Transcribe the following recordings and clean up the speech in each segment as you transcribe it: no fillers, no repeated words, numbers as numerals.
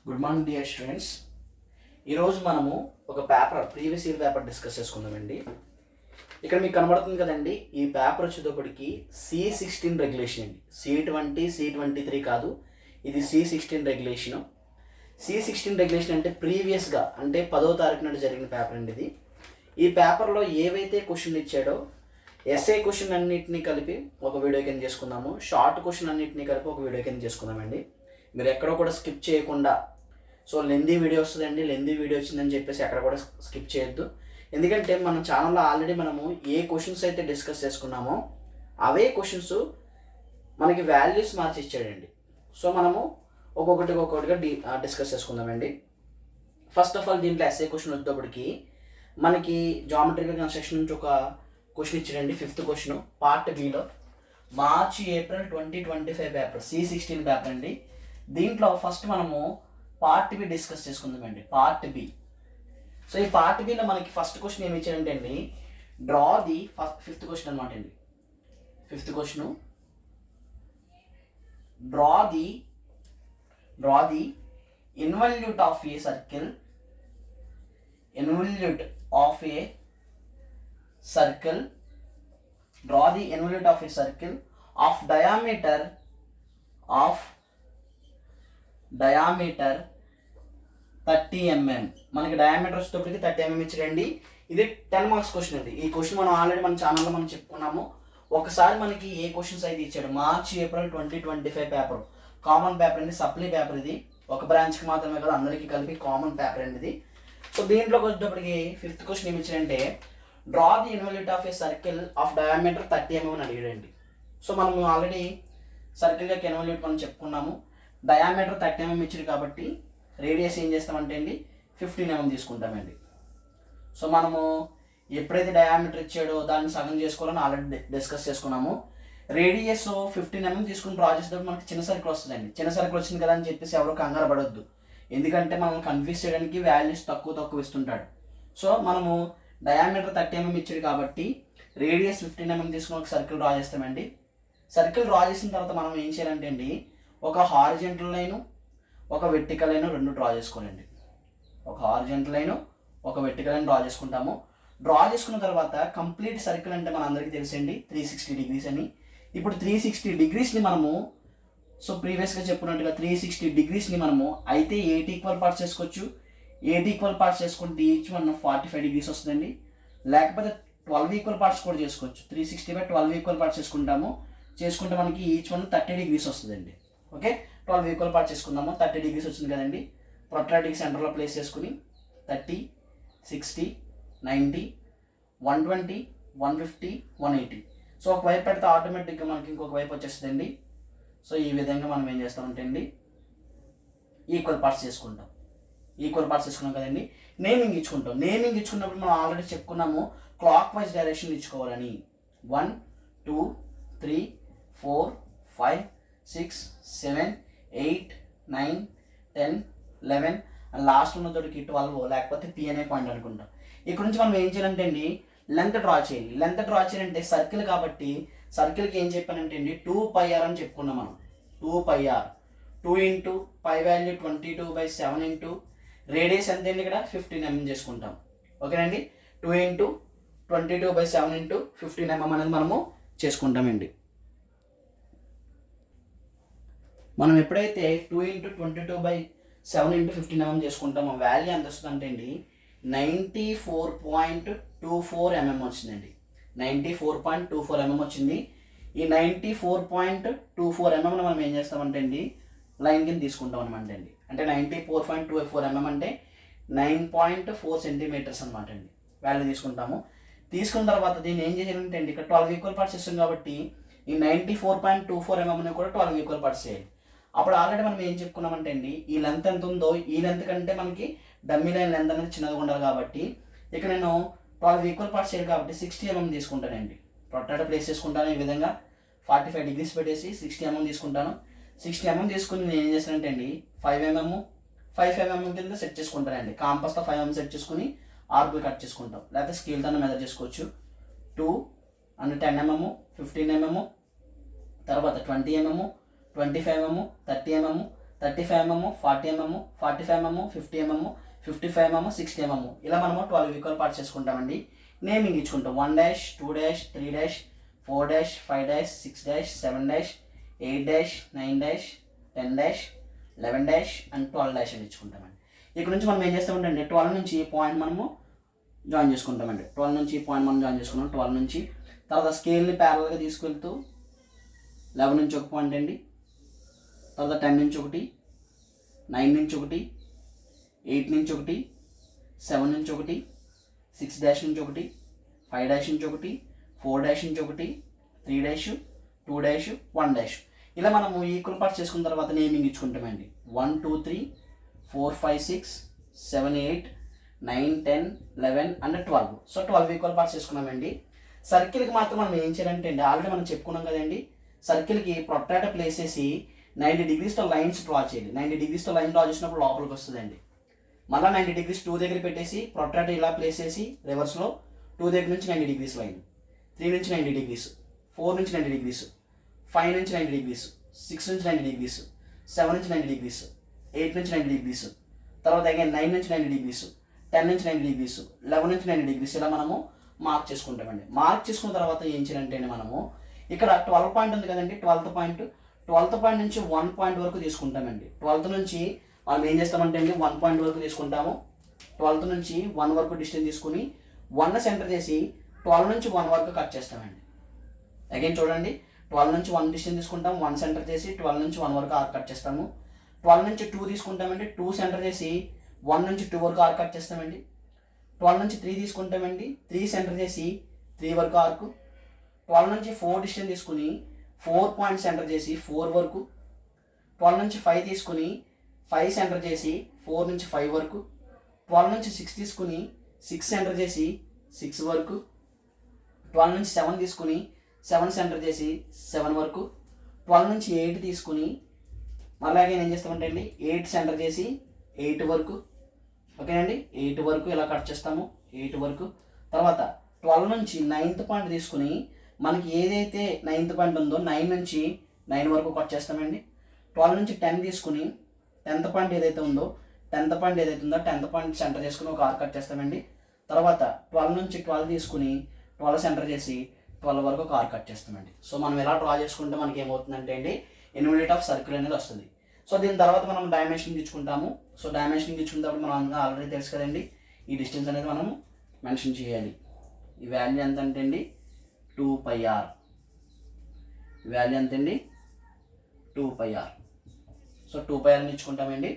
Good morning dear students. ఈరోజు మనము ఒక paper previous year paper discuss చేసుకుందామండి. ఇక్కడ మీకు కనబడుతుంది కదండి, ఈ పేపర్ వచ్చేటప్పటికి C16 రెగ్యులేషన్ అండి. C20 C23 కాదు, ఇది C16 రెగ్యులేషన్. C16 రెగ్యులేషన్ అంటే ప్రీవియస్గా అంటే 10వ తారీఖు నాడు జరిగిన పేపర్ అండి ఇది. ఈ పేపర్లో ఏవైతే క్వశ్చన్ ఇచ్చాడో ఎస్ఏ క్వశ్చన్ అన్నింటినీ కలిపి ఒక వీడియో కింద చేసుకుందాము, షార్ట్ క్వశ్చన్ అన్నింటినీ కలిపి ఒక వీడియో కింద చేసుకుందామండి. మీరు ఎక్కడో కూడా స్కిప్ చేయకుండా, సో లెందీ వీడియో వస్తుందండి, లెందీ వీడియో వచ్చిందని చెప్పేసి ఎక్కడ కూడా స్కిప్ చేయొద్దు. ఎందుకంటే మన ఛానల్లో ఆల్రెడీ మనము ఏ క్వశ్చన్స్ అయితే డిస్కస్ చేసుకున్నామో అవే క్వశ్చన్స్ మనకి వాల్యూస్ మార్చి ఇచ్చాడండి. సో మనము ఒక్కొక్కటిగా డిస్కస్ చేసుకుందామండి. ఫస్ట్ ఆఫ్ ఆల్ దీంట్లో ఎస్ఏ క్వశ్చన్ వచ్చేటప్పటికి మనకి జామెట్రికల్ కన్స్ట్రక్షన్ నుంచి ఒక క్వశ్చన్ ఇచ్చాడండి. 5th క్వశ్చన్ పార్ట్ బిలో March April 2025 paper C16 paper అండి. దీంట్లో ఫస్ట్ మనము పార్ట్ బి డిస్కస్ చేసుకుందామండి. Part B. సో ఈ పార్ట్ బిలో మనకి ఫస్ట్ క్వశ్చన్ ఏమి ఇచ్చాడంటే అండి, డ్రా ది 5th క్వశ్చన్ అనమాట అండి. 5th question, draw the involute of a circle, involute of a circle, draw the involute of a circle of diameter 30 mm. మనకి diameter వచ్చేటప్పటికి 30 mm ఇచ్చారండి. ఇది 10 మార్క్స్ క్వశ్చన్ అండి. ఈ క్వశ్చన్ మనం ఆల్రెడీ మన ఛానల్లో మనం చెప్పుకున్నాము. ఒకసారి మనకి ఏ క్వశ్చన్స్ అయితే ఇచ్చాడు, మార్చి ఏప్రిల్ 2025 పేపర్ కామన్ పేపర్ అండి, సప్లీ పేపర్. ఇది ఒక బ్రాంచ్కి మాత్రమే కదా, అందరికీ కలిపి కామన్ పేపర్ అండి ఇది. సో దీంట్లోకి వచ్చేటప్పటికి 5th క్వశ్చన్ ఏమి ఇచ్చాడంటే, draw the involute of a circle of diameter 30 mm అని అడిగాడండి. సో మనం ఆల్రెడీ సర్కిల్ యొక్క ఇన్వల్యూట్ మనం చెప్పుకున్నాము. డయామీటర్ 30 mm ఇచ్చాడు కాబట్టి రేడియస్ ఏం చేస్తామంటే అండి 15 mm తీసుకుంటామండి. సో మనము ఎప్పుడైతే డయామీటర్ ఇచ్చాడో దాన్ని సగం చేసుకోవాలని ఆల్రెడీ డిస్కస్ చేసుకున్నాము. రేడియస్ 15 mm తీసుకుని డ్రా చేసేటప్పుడు మనకి చిన్న సర్కిల్ వస్తుందండి. చిన్న సర్కిల్ వచ్చింది కదా అని చెప్పేసి ఎవరు కంగారు పడొద్దు, ఎందుకంటే మనం కన్ఫ్యూజ్ చేయడానికి వాల్యూస్ తక్కువ ఇస్తుంటాడు. సో మనము డయామీటర్ 30 mm ఇచ్చాడు కాబట్టి రేడియస్ 15 mm తీసుకుని ఒక సర్కిల్ డ్రా చేస్తామండి. సర్కిల్ డ్రా చేసిన తర్వాత మనం ఏం చేయాలంటే అండి, ఒక హారిజంటల్ లైను, ఒక వెర్టికల్ లైన్ రెండు డ్రా చేసుకోవాలండి. ఒక హారిజంటల్ లైను, ఒక వెర్టికల్ లైన్ డ్రా చేసుకుంటాము. డ్రా చేసుకున్న తర్వాత కంప్లీట్ సర్కిల్ అంటే మన అందరికీ తెలుసండి 360 degrees అని. ఇప్పుడు 360 degreesని మనము, సో ప్రీవియస్గా చెప్పుకున్నట్టుగా 360 degreesని మనము అయితే 8 ఈక్వల్ పార్ట్స్ చేసుకోవచ్చు. 8 ఈక్వల్ పార్ట్స్ చేసుకుంటే ఈచ్ వన్ 45 degrees వస్తుందండి. లేకపోతే 12 ఈక్వల్ పార్ట్స్ కూడా చేసుకోవచ్చు. 360/12 ఈక్వల్ పార్ట్స్ చేసుకుంటే మనకి ఈచ్ వన్ 30 degrees వస్తుందండి. ఓకే, 12 ఈక్వల్ పార్ట్స్ చేసుకుందాము. 30 degrees వచ్చింది కదండి. ప్రొట్రాక్టింగ్ సెంటర్లో ప్లేస్ చేసుకుని 30, 60, 90, 120, 150, 180. సో ఒకవైపు పెడితే ఆటోమేటిక్గా మనకి ఇంకొక వైపు వచ్చేస్తుందండి. సో ఈ విధంగా మనం ఏం చేస్తామంటే అండి, ఈక్వల్ పార్ట్స్ చేసుకుంటాం. ఈక్వల్ పార్ట్స్ చేసుకున్నాం కదండి. నేమింగ్ ఇచ్చుకున్నప్పుడు మనం ఆల్రెడీ చెప్పుకున్నాము clock wise direction ఇచ్చుకోవాలని. 1, 2, 3, 4, 5, 6, 7, 8, 9, 10, 11 and last ఉన్నతోటికి 12 లేకపోతే P అనే పాయింట్ అనుకుంటాం. ఇక్కడ నుంచి మనం ఏం చేయాలంటే అండి, లెంత్ డ్రా చేయాలి. లెంత్ డ్రా చేయాలంటే సర్కిల్ కాబట్టి సర్కిల్కి ఏం చెప్పానంటే అండి 2πr అని చెప్పుకున్నాం మనం. 2πr 2 into π value 22/7 into radius ఎంత అండి, ఇక్కడ 15 mm చేసుకుంటాం. ఓకేనండి. 2 ఇంటూ 22/7 ఇంటూ 15 mm అనేది మనము చేసుకుంటామండి. మనం ఎప్పుడైతే 2 ఇంటూ 22/7 ఇంటూ 15 mm చేసుకుంటామో వాల్యూ ఎంత వస్తుంది అంటే అండి 94.24 mm వచ్చిందండి. 94.24 mm వచ్చింది. ఈ 94.24 mm మనం ఏం చేస్తామంటే అండి లైన్ కింద తీసుకుంటాం అనమాట అండి. అంటే 94.24 mm అంటే 9.4 centimeters అనమాట అండి వాల్యూ తీసుకుంటాము. తీసుకున్న తర్వాత దీన్ని ఏం చేయాలంటే అండి, ఇక్కడ 12 ఈక్వల్ పార్ట్స్ ఇస్తాం కాబట్టి ఈ 94.24 mm కూడా 12 ఈక్వల్ పార్ట్స్ చేయాలి. అప్పుడు ఆల్రెడీ మనం ఏం చెప్పుకున్నామంటే అండి, ఈ లెంత్ ఎంత ఉందో ఈ లెంత్ కంటే మనకి డమ్మీ లైన్ లెంత్ అనేది చిన్నగా ఉండాలి కాబట్టి ఇక్కడ నేను 12 ఈక్వల్ పార్ట్స్ చేయాలి కాబట్టి 60 mm తీసుకుంటానండి. ప్రొట్రాక్టర్ ప్లేస్ చేసుకుంటాను. ఈ విధంగా 45 degrees పెట్టేసి 60 mm తీసుకుంటాను. 60 mm తీసుకుని నేను ఏం చేస్తానంటే అండి 5 mm కింద సెట్ చేసుకుంటానండి. కాంపస్తో 5 mm సెట్ చేసుకుని ఆర్కులు కట్ చేసుకుంటాం. లేకపోతే స్కేల్తో మెజర్ చేసుకోవచ్చు. 2 అండ్ 10 mm, 15 mm, తర్వాత 20 mm, 25 mm, 30 mm, 35 mm, 40 mm, 45 mm, 50 mm, 55 mm, 60 mm ఇలా మనము 12 ఈక్వల్ పార్ట్స్ చేసుకుంటామండి. నేమింగ్ ఇచ్చుకుంటాం 1 dash 2 dash 3 dash 4 dash 5 dash 6 dash 7 dash 8 dash 9 dash 10 dash 11 dash and 12 dash అని ఇచ్చుకుంటామండి. ఇక్కడ నుంచి మనం ఏం చేస్తామంటే 12 నుంచి ఈ పాయింట్ మనము జాయిన్ చేసుకుంటామండి. 12 నుంచి ఈ పాయింట్ మనం జాయిన్ చేసుకున్నాం. 12 నుంచి తర్వాత స్కేల్ని ప్యారల్గా తీసుకెళ్తూ 11 నుంచి ఒక పాయింట్ అండి, తర్వాత 10 నుంచి ఒకటి, 9 నుంచి ఒకటి, 8 నుంచి ఒకటి, 7 నుంచి ఒకటి, 6 డాష్ నుంచి ఒకటి, 5 డాష్ నుంచి ఒకటి, 4 డాష్ నుంచి ఒకటి, 3 డాష్, 2 డాష్, 1 డాష్ ఇలా మనము ఈక్వల్ పార్ట్స్ చేసుకున్న తర్వాత naming ఇచ్చుకుంటామండి. 1 2 3 4 5 6 7 8 9 10 11 and 12. So 12 equal parts చేసుకున్నామండి. సర్కిల్కి మాత్రం మనం ఏం చేయాలంటే అండి ఆల్రెడీ మనం చెప్పుకున్నాం కదండి, సర్కిల్కి ప్రొట్రాక్టర్ ప్లేస్ చేసి 90 degreesతో లైన్స్ డ్రా చేయాలి. 90 degreesతో లైన్ డ్రా చేసినప్పుడు లోపలికి వస్తుందండి. మళ్ళీ 90 degrees 2 దగ్గర పెట్టేసి ప్రొట్రాక్టర్ ఇలా ప్లేస్ చేసి రివర్స్లో 2 దగ్గర నుంచి 90 degrees లైన్, 3 నుంచి 90 degrees, 4 నుంచి 90 degrees, 5 నుంచి 90 degrees, 6 నుంచి 90 degrees, 7 నుంచి 90 degrees, 8 నుంచి 90 degrees, తర్వాత అగైన్ 9 నుంచి 90 degrees, 10 నుంచి 90 degrees, 11 నుంచి 90 degrees ఇలా మనము మార్క్ చేసుకుంటామండి. మార్క్ చేసుకున్న తర్వాత ఏం చేయాలంటే మనము ఇక్కడ 12 పాయింట్ ఉంది కదండి, 12th పాయింట్ నుంచి 1 పాయింట్ వరకు తీసుకుంటామండి. 12th నుంచి మనం ఏం చేస్తామంటే అండి 1 పాయింట్ వరకు తీసుకుంటాము. 12th నుంచి 1 వరకు డిస్టెన్స్ తీసుకుని 1 సెంటర్ చేసి 12 నుంచి 1 వరకు కట్ చేస్తామండి. అగైన్ చూడండి, 12 నుంచి 1 డిస్టెన్స్ తీసుకుంటాం, 1 సెంటర్ చేసి 12 నుంచి 1 వరకు ఆర్ కట్ చేస్తాము. 12 నుంచి 2 తీసుకుంటామండి, 2 సెంటర్ చేసి 1 నుంచి 2 వరకు ఆర్ కట్ చేస్తామండి. 12 నుంచి 3 తీసుకుంటామండి, 3 సెంటర్ చేసి 3 వరకు ఆర్కు. 12 నుంచి 4 డిస్టెన్స్ తీసుకుని 4 పాయింట్ సెంటర్ చేసి 4 వరకు. 12 నుంచి 5 తీసుకుని 5 సెంటర్ చేసి 4 నుంచి 5 వరకు. 12 నుంచి 6 తీసుకుని 6 సెంటర్ చేసి 6 వరకు. 12 నుంచి 7 తీసుకుని 7 సెంటర్ చేసి 7 వరకు. 12 నుంచి 8 తీసుకుని అలాగే ఏం చేస్తామంటే అండి 8 సెంటర్ చేసి 8 వరకు. ఓకేనండి, 8 వరకు ఇలా కట్ చేస్తాము, 8 వరకు. తర్వాత 12 నుంచి 9th పాయింట్ తీసుకుని మనకి ఏదైతే 9th పాయింట్ ఉందో 9 నుంచి 9 వరకు కట్ చేస్తామండి. 12 నుంచి 10 తీసుకుని 10th పాయింట్ ఏదైతే ఉందో 10th పాయింట్ సెంటర్ చేసుకుని ఒక ఆర్ కట్ చేస్తామండి. తర్వాత 12 నుంచి 12 తీసుకుని 12 సెంటర్ చేసి 12 వరకు ఒక ఆర్ కట్ చేస్తామండి. సో మనం ఎలా డ్రా చేసుకుంటే మనకి ఏమవుతుందంటే అండి ఇన్వెలిట్ ఆఫ్ సర్కిల్ అనేది వస్తుంది. సో దీని తర్వాత మనం డైమెన్షనింగ్ ఇచ్చుకుంటాము. సో డైమెన్షనింగ్ ఇచ్చుకున్నప్పుడు మనం ఆల్రెడీ తెలుసు కదండి, ఈ డిస్టెన్స్ అనేది మనం మెన్షన్ చేయాలి. ఈ వాల్యూ ఎంత అంటే అండి 2πr. ఈ వాల్యూ ఎంత అండి 2πr. సో 2πr అని ఇచ్చుకుంటామండి.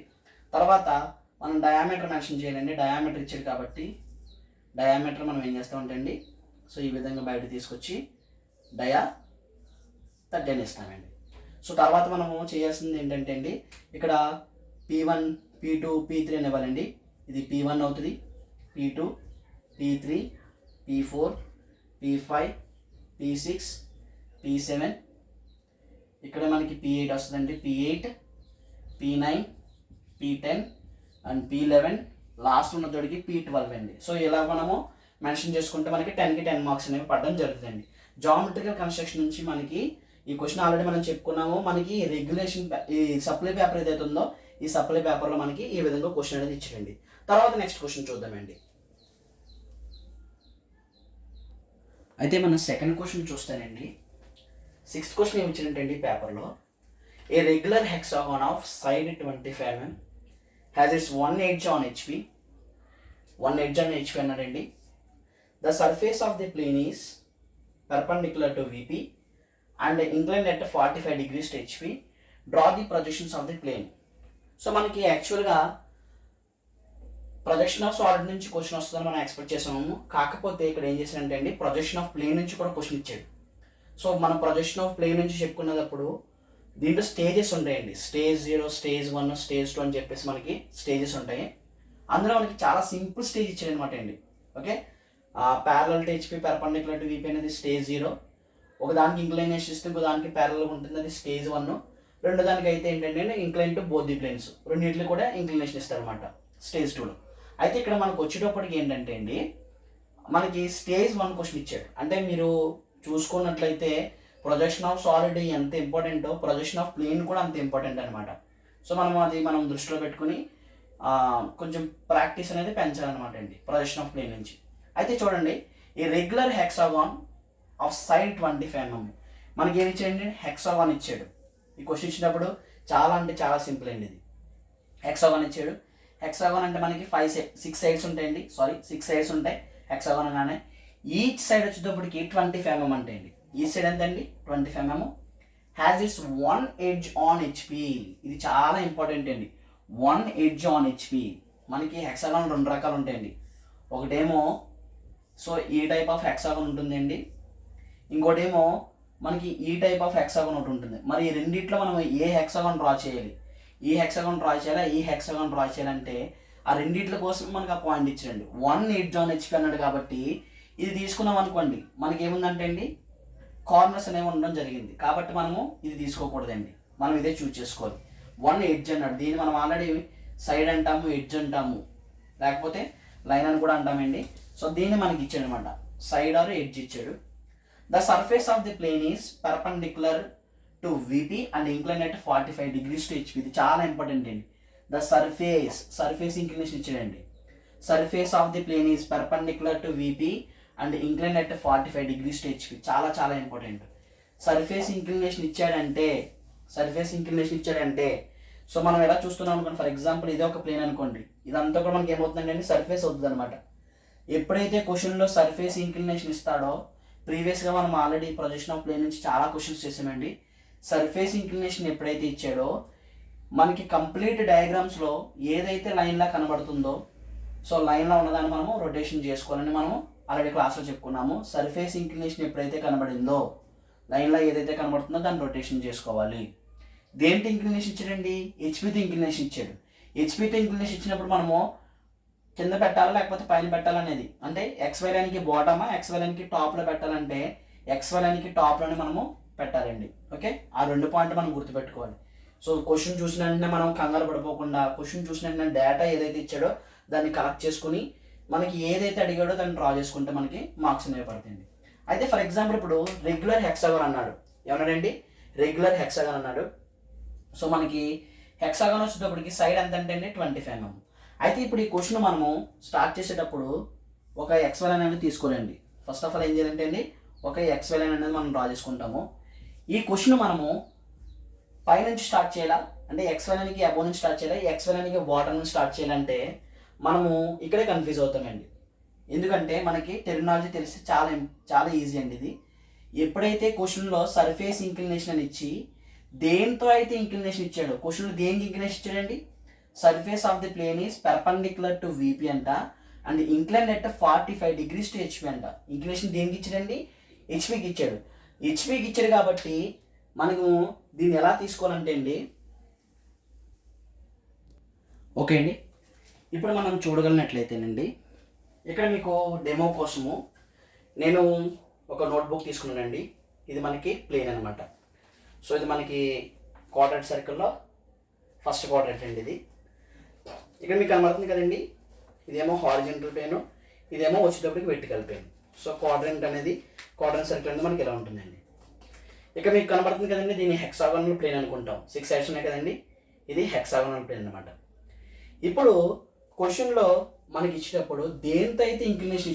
తర్వాత మనం డయామీటర్ మెన్షన్ చేయాలండి. డయామీటర్ ఇచ్చాడు కాబట్టి డయామీటర్ మనం ఏం చేస్తామంటే అండి సో ఈ విధంగా బయట తీసుకొచ్చి డయా 30 అని ఇస్తామండి. సో తర్వాత మనము చేయాల్సింది ఏంటంటే అండి ఇక్కడ P1 P2 P3 అని ఇవ్వాలండి. ఇది P1 అవుతుంది, P2 P3 P4 P5 P6 P7, ఇక్కడ మనకి P8 వస్తుందండి, P8 P9 P10 and P11, last ఉన్న తోడికి P12 అండి. సో ఇలా మనము మెన్షన్ చేసుకుంటే మనకి 10కి 10 మార్క్స్ అనేవి పడడం జరుగుతుందండి. జామెట్రికల్ కన్స్ట్రక్షన్ నుంచి మనకి ఈ క్వశ్చన్ ఆల్రెడీ మనం చెప్పుకున్నాము. మనకి రెగ్యులేషన్ ఈ సప్లై పేపర్ ఏదైతే ఉందో ఈ సప్లై పేపర్లో మనకి ఈ విధంగా క్వశ్చన్ అనేది ఇచ్చారండి. తర్వాత నెక్స్ట్ క్వశ్చన్ చూద్దామండి. అయితే మనం సెకండ్ క్వశ్చన్ చూస్తానండి. 6th క్వశ్చన్ ఏమి ఇచ్చారంటే పేపర్లో a regular hexagon of side 25 mm has its one edge on HP అన్నాడండి. The surface of the plane is perpendicular to VP and inclined at 45 degrees to HP. Draw the projections of the plane. So మనకి యాక్చువల్గా projection of solid నుంచి question వస్తుందని మనం expect చేసాము. కాకపోతే ఇక్కడ ఏం చేశారంటే అండి ప్రొజెక్షన్ ఆఫ్ ప్లేన్ నుంచి కూడా క్వశ్చన్ ఇచ్చాడు. సో మనం ప్రొజెక్షన్ ఆఫ్ ప్లేన్ నుంచి చెప్పుకున్నప్పుడు దీంట్లో స్టేజెస్ ఉంటాయండి. స్టేజ్ 0, స్టేజ్ 1, స్టేజ్ 2 అని చెప్పేసి మనకి స్టేజెస్ ఉంటాయి. అందులో మనకి చాలా సింపుల్ స్టేజ్ ఇచ్చాడు అనమాట అండి. Okay, parallel to HP perpendicular to VP అనేది స్టేజ్ 0, ఒక దానికి ఇంక్లైనేషన్ ఇస్తే ఇంకో దానికి ప్యారలల్ ఉంటుంది, అది స్టేజ్ 1. రెండో దానికి అయితే ఏంటంటే incline to both the planes, రెండింటికి కూడా ఇంక్లినేషన్ ఇస్తారనమాట స్టేజ్ 2లో. అయితే ఇక్కడ మనకు వచ్చేటప్పటికి ఏంటంటే అండి మనకి స్టేజ్ 1 క్వశ్చన్ ఇచ్చాడు. అంటే మీరు చూసుకున్నట్లయితే ప్రొజెక్షన్ ఆఫ్ సాలిడ్ ఎంత ఇంపార్టెంటో ప్రొజెక్షన్ ఆఫ్ ప్లేన్ కూడా అంత ఇంపార్టెంట్ అనమాట. సో మనం దృష్టిలో పెట్టుకుని కొంచెం ప్రాక్టీస్ అనేది పెంచాలన్నమాట అండి ప్రొజెక్షన్ ఆఫ్ ప్లేన్ నుంచి. అయితే చూడండి, ఈ regular hexagon of side 25 mm మనకి ఏమి ఇచ్చాడండి, హెక్సాగాన్ ఇచ్చాడు. ఈ క్వశ్చన్ ఇచ్చినప్పుడు చాలా అంటే చాలా సింపుల్ అండి. ఇది హెక్సాగాన్ ఇచ్చాడు. హెక్సాగాన్ అంటే మనకి 6 సైడ్స్ ఉంటాయండి, 6 సైడ్స్ ఉంటాయి హెక్సాగాన్ అనగానే. ఈచ్ సైడ్ వచ్చేటప్పటికి 25 mm అంటే అండి. ఈ సైడ్ ఎంత అండి, 25 mm. Has it's 1 edge on HP. ఇది చాలా ఇంపార్టెంట్ అండి, 1 edge ఆన్ హెచ్పి. మనకి హెక్సాగాన్ 2 రకాలు ఉంటాయండి. ఒకటేమో సో ఈ టైప్ ఆఫ్ హెక్సాగాన్ ఉంటుందండి, ఇంకోటేమో మనకి ఈ టైప్ ఆఫ్ హెక్సాగాన్ ఒకటి ఉంటుంది. మరి ఈ రెండిట్లో మనం ఏ హెక్సాగాన్ డ్రా చేయాలి, ఈ హెక్సాగాన్ డ్రా చేయాలా, ఈ హెక్సాగాన్ డ్రా చేయాలంటే ఆ రెండిట్ల కోసం మనకి ఆ పాయింట్ ఇచ్చాడండి. 1 edge ఆన్ హెచ్పి అన్నాడు కాబట్టి ఇది తీసుకున్నాం అనుకోండి, మనకి ఏముందంటే అండి కార్నర్స్ అనేవి ఉండడం జరిగింది. కాబట్టి మనము ఇది తీసుకోకూడదండి, మనం ఇదే చూస్ చేసుకోవాలి. 1 edge అన్నాడు, దీన్ని మనం ఆల్రెడీ సైడ్ అంటాము, ఎడ్జ్ అంటాము, లేకపోతే లైన్ అని కూడా అంటామండి. సో దీన్ని మనకి ఇచ్చాడు అనమాట, సైడ్ ఆర్ ఎడ్జ్ ఇచ్చాడు. The surface of the plane is perpendicular to VP and incline at 45 degrees to HP. ఇది చాలా ఇంపార్టెంట్ అండి. ద సర్ఫేస్ ఇంక్లినేషన్ ఇచ్చాడండి. Surface of the plane is perpendicular to VP and incline at 45 degrees to HP. చాలా చాలా important. Surface inclination ఇచ్చాడంటే so మనం ఎలా చూస్తున్నాం అనుకోండి, ఫర్ ఎగ్జాంపుల్ ఇదే ఒక ప్లేన్ అనుకోండి, ఇదంతా కూడా మనకి ఏమవుతుందండి, సర్ఫేస్ అవుతుంది అనమాట. ఎప్పుడైతే క్వశ్చన్లో సర్ఫేస్ ఇంక్లినేషన్ ఇస్తాడో, ప్రీవియస్గా మనం ఆల్రెడీ ప్రొజెక్షన్ ఆఫ్ ప్లేన్ నుంచి చాలా క్వశ్చన్స్ చేసామండి. సర్ఫేస్ ఇంక్లినేషన్ ఎప్పుడైతే ఇచ్చాడో మనకి కంప్లీట్ డయాగ్రామ్స్లో ఏదైతే లైన్లా కనబడుతుందో, సో లైన్లో ఉన్నదాన్ని మనము రొటేషన్ చేసుకోవాలని మనము ఆల్రెడీ క్లాస్లో చెప్పుకున్నాము. సర్ఫేస్ ఇంక్లినేషన్ ఎప్పుడైతే కనబడిందో, లైన్లో ఏదైతే కనబడుతుందో దాన్ని రొటేషన్ చేసుకోవాలి. దేంతో ఇంక్లినేషన్ ఇచ్చాడండి, హెచ్పితో ఇంక్లినేషన్ ఇచ్చాడు. హెచ్పితో ఇంక్లినేషన్ ఇచ్చినప్పుడు మనము కింద పెట్టాలా లేకపోతే పైన పెట్టాలనేది, అంటే ఎక్స్వై లైన్కి బాటమా ఎక్స్వై లైన్కి టాప్లో పెట్టాలంటే ఎక్స్వై లైన్కి టాప్లోనే మనము పెట్టాలండి. ఓకే, ఆ 2 పాయింట్లు మనం గుర్తుపెట్టుకోవాలి. సో క్వశ్చన్ చూసిన వెంటనే మనం కంగారు పడిపోకుండా, క్వశ్చన్ చూసిన వెంటనే డేటా ఏదైతే ఇచ్చాడో దాన్ని కలెక్ట్ చేసుకుని మనకి ఏదైతే అడిగాడో దాన్ని డ్రా చేసుకుంటే మనకి మార్క్స్ అనేవి పడుతుంది. అయితే ఫర్ ఎగ్జాంపుల్ ఇప్పుడు రెగ్యులర్ హెక్సాగాన్ అన్నాడు, ఏమన్నాడండి, రెగ్యులర్ హెక్సాగాన్ అన్నాడు. సో మనకి హెక్సాగాన్ వచ్చేటప్పటికి సైడ్ ఎంత అంటే అండి 25 mm. అయితే ఇప్పుడు ఈ క్వశ్చన్ మనము స్టార్ట్ చేసేటప్పుడు ఒక ఎక్స్వై లైన్ అనేది తీసుకోలేండి. ఫస్ట్ ఆఫ్ ఆల్ ఏం చేయాలంటే అండి, ఒక ఎక్స్వై లైన్ అనేది మనం డ్రా చేసుకుంటాము. ఈ క్వశ్చన్ మనము పైనుంచి స్టార్ట్ చేయాలా అంటే ఎక్స్వై లైన్కి అబోవ్ నుంచి స్టార్ట్ చేయాలా, ఎక్స్వై లైన్కి బాటమ్ నుంచి స్టార్ట్ చేయాలంటే మనము ఇక్కడే కన్ఫ్యూజ్ అవుతామండి. ఎందుకంటే మనకి టెర్మినాలజీ తెలిసి చాలా ఈజీ అండి ఇది. ఎప్పుడైతే క్వశ్చన్లో సర్ఫేస్ ఇంక్లినేషన్ అని ఇచ్చి దేంతో అయితే ఇంక్లినేషన్ ఇచ్చాడో, క్వశ్చన్లో దేనికి ఇంక్లినేషన్ ఇచ్చాడండి, surface of the plane is perpendicular to VP అంట and incline at 45 degrees to HP అంట. ఇంక్లినేషన్ దేనికి ఇచ్చాడండి, హెచ్పికి ఇచ్చాడు. హెచ్పికి ఇచ్చాడు కాబట్టి మనము దీన్ని ఎలా తీసుకోవాలంటే అండి, ఓకే అండి, ఇప్పుడు మనం చూడగలిగినట్లయితేనండి, ఇక్కడ మీకు డెమో కోసము నేను ఒక నోట్బుక్ తీసుకున్నానండి. ఇది మనకి ప్లేన్ అనమాట. సో ఇది మనకి క్వాడ్రాంట్ సర్కిల్లో ఫస్ట్ క్వాడ్రాంట్ అండి. ఇది ఇక్కడ మీకు కనబడుతుంది కదండి, ఇదేమో హారిజంటల్ ప్లేన్, ఇదేమో వచ్చేటప్పటికి vertical plane. So quadrant circle అనేది మనకి ఎలా ఉంటుందండి. ఇక్కడ మీకు కనబడుతుంది కదండి, దీన్ని హెక్సాగోనల్ ప్లేన్ అనుకుంటాం. 6 సైడ్స్ ఉన్నాయి కదండి, ఇది హెక్సాగోనల్ ప్లేన్ అనమాట. ఇప్పుడు క్వశ్చన్లో మనకి ఇచ్చేటప్పుడు దేంతో అయితే ఇంక్లినేషన్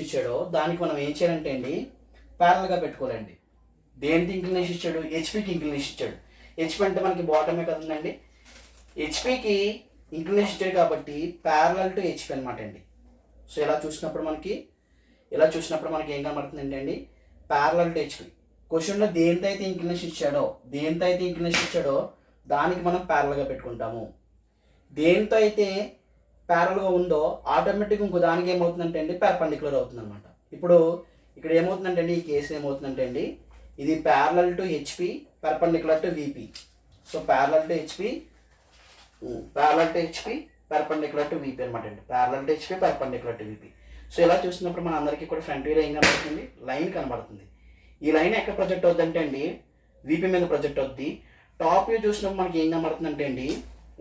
ఇచ్చాడో దానికి మనం ఏం చేయాలంటే అండి, ప్యారల్గా పెట్టుకోవాలండి. దేంతో ఇంక్లినేషన్ ఇచ్చాడు, హెచ్పికి ఇంక్లినేషన్ ఇచ్చాడు. హెచ్పి అంటే మనకి బాటమే కదండి, హెచ్పికి ఇంక్లినేషన్ ఇచ్చాడు కాబట్టి ప్యారలల్ టు హెచ్పి అనమాట అండి. సో ఇలా చూసినప్పుడు మనకి ఏం కనబడుతుందంటే అండి, ప్యారలల్ టు హెచ్పి. క్వశ్చన్లో దేంతో అయితే ఇంక్లినేషన్ ఇచ్చాడో దానికి మనం ప్యారల్గా పెట్టుకుంటాము. దేంతో అయితే ప్యారల్గా ఉందో ఆటోమేటిక్గా ఇంకో దానికి ఏమవుతుందంటే అండి, పెర్పెండిక్యులర్ అవుతుంది అనమాట. ఇప్పుడు ఇక్కడ ఏమవుతుందంటే అండి, ఈ కేసు ఏమవుతుందంటే అండి, ఇది parallel to HP perpendicular to VP. So parallel to HP perpendicular to VP అనమాట అండి. Parallel to HP perpendicular to VP. So ఇలా చూసినప్పుడు మన అందరికీ కూడా ఫ్రంట్ వ్యూలో ఏం కనబడుతుంది, లైన్ కనబడుతుంది. ఈ లైన్ ఎక్కడ ప్రొజెక్ట్ అవుద్ది అంటే అండి, విపి మీద ప్రొజెక్ట్ అవుద్ది. టాప్ వ్యూ చూసినప్పుడు మనకి ఏం కనబడుతుంది అంటే అండి,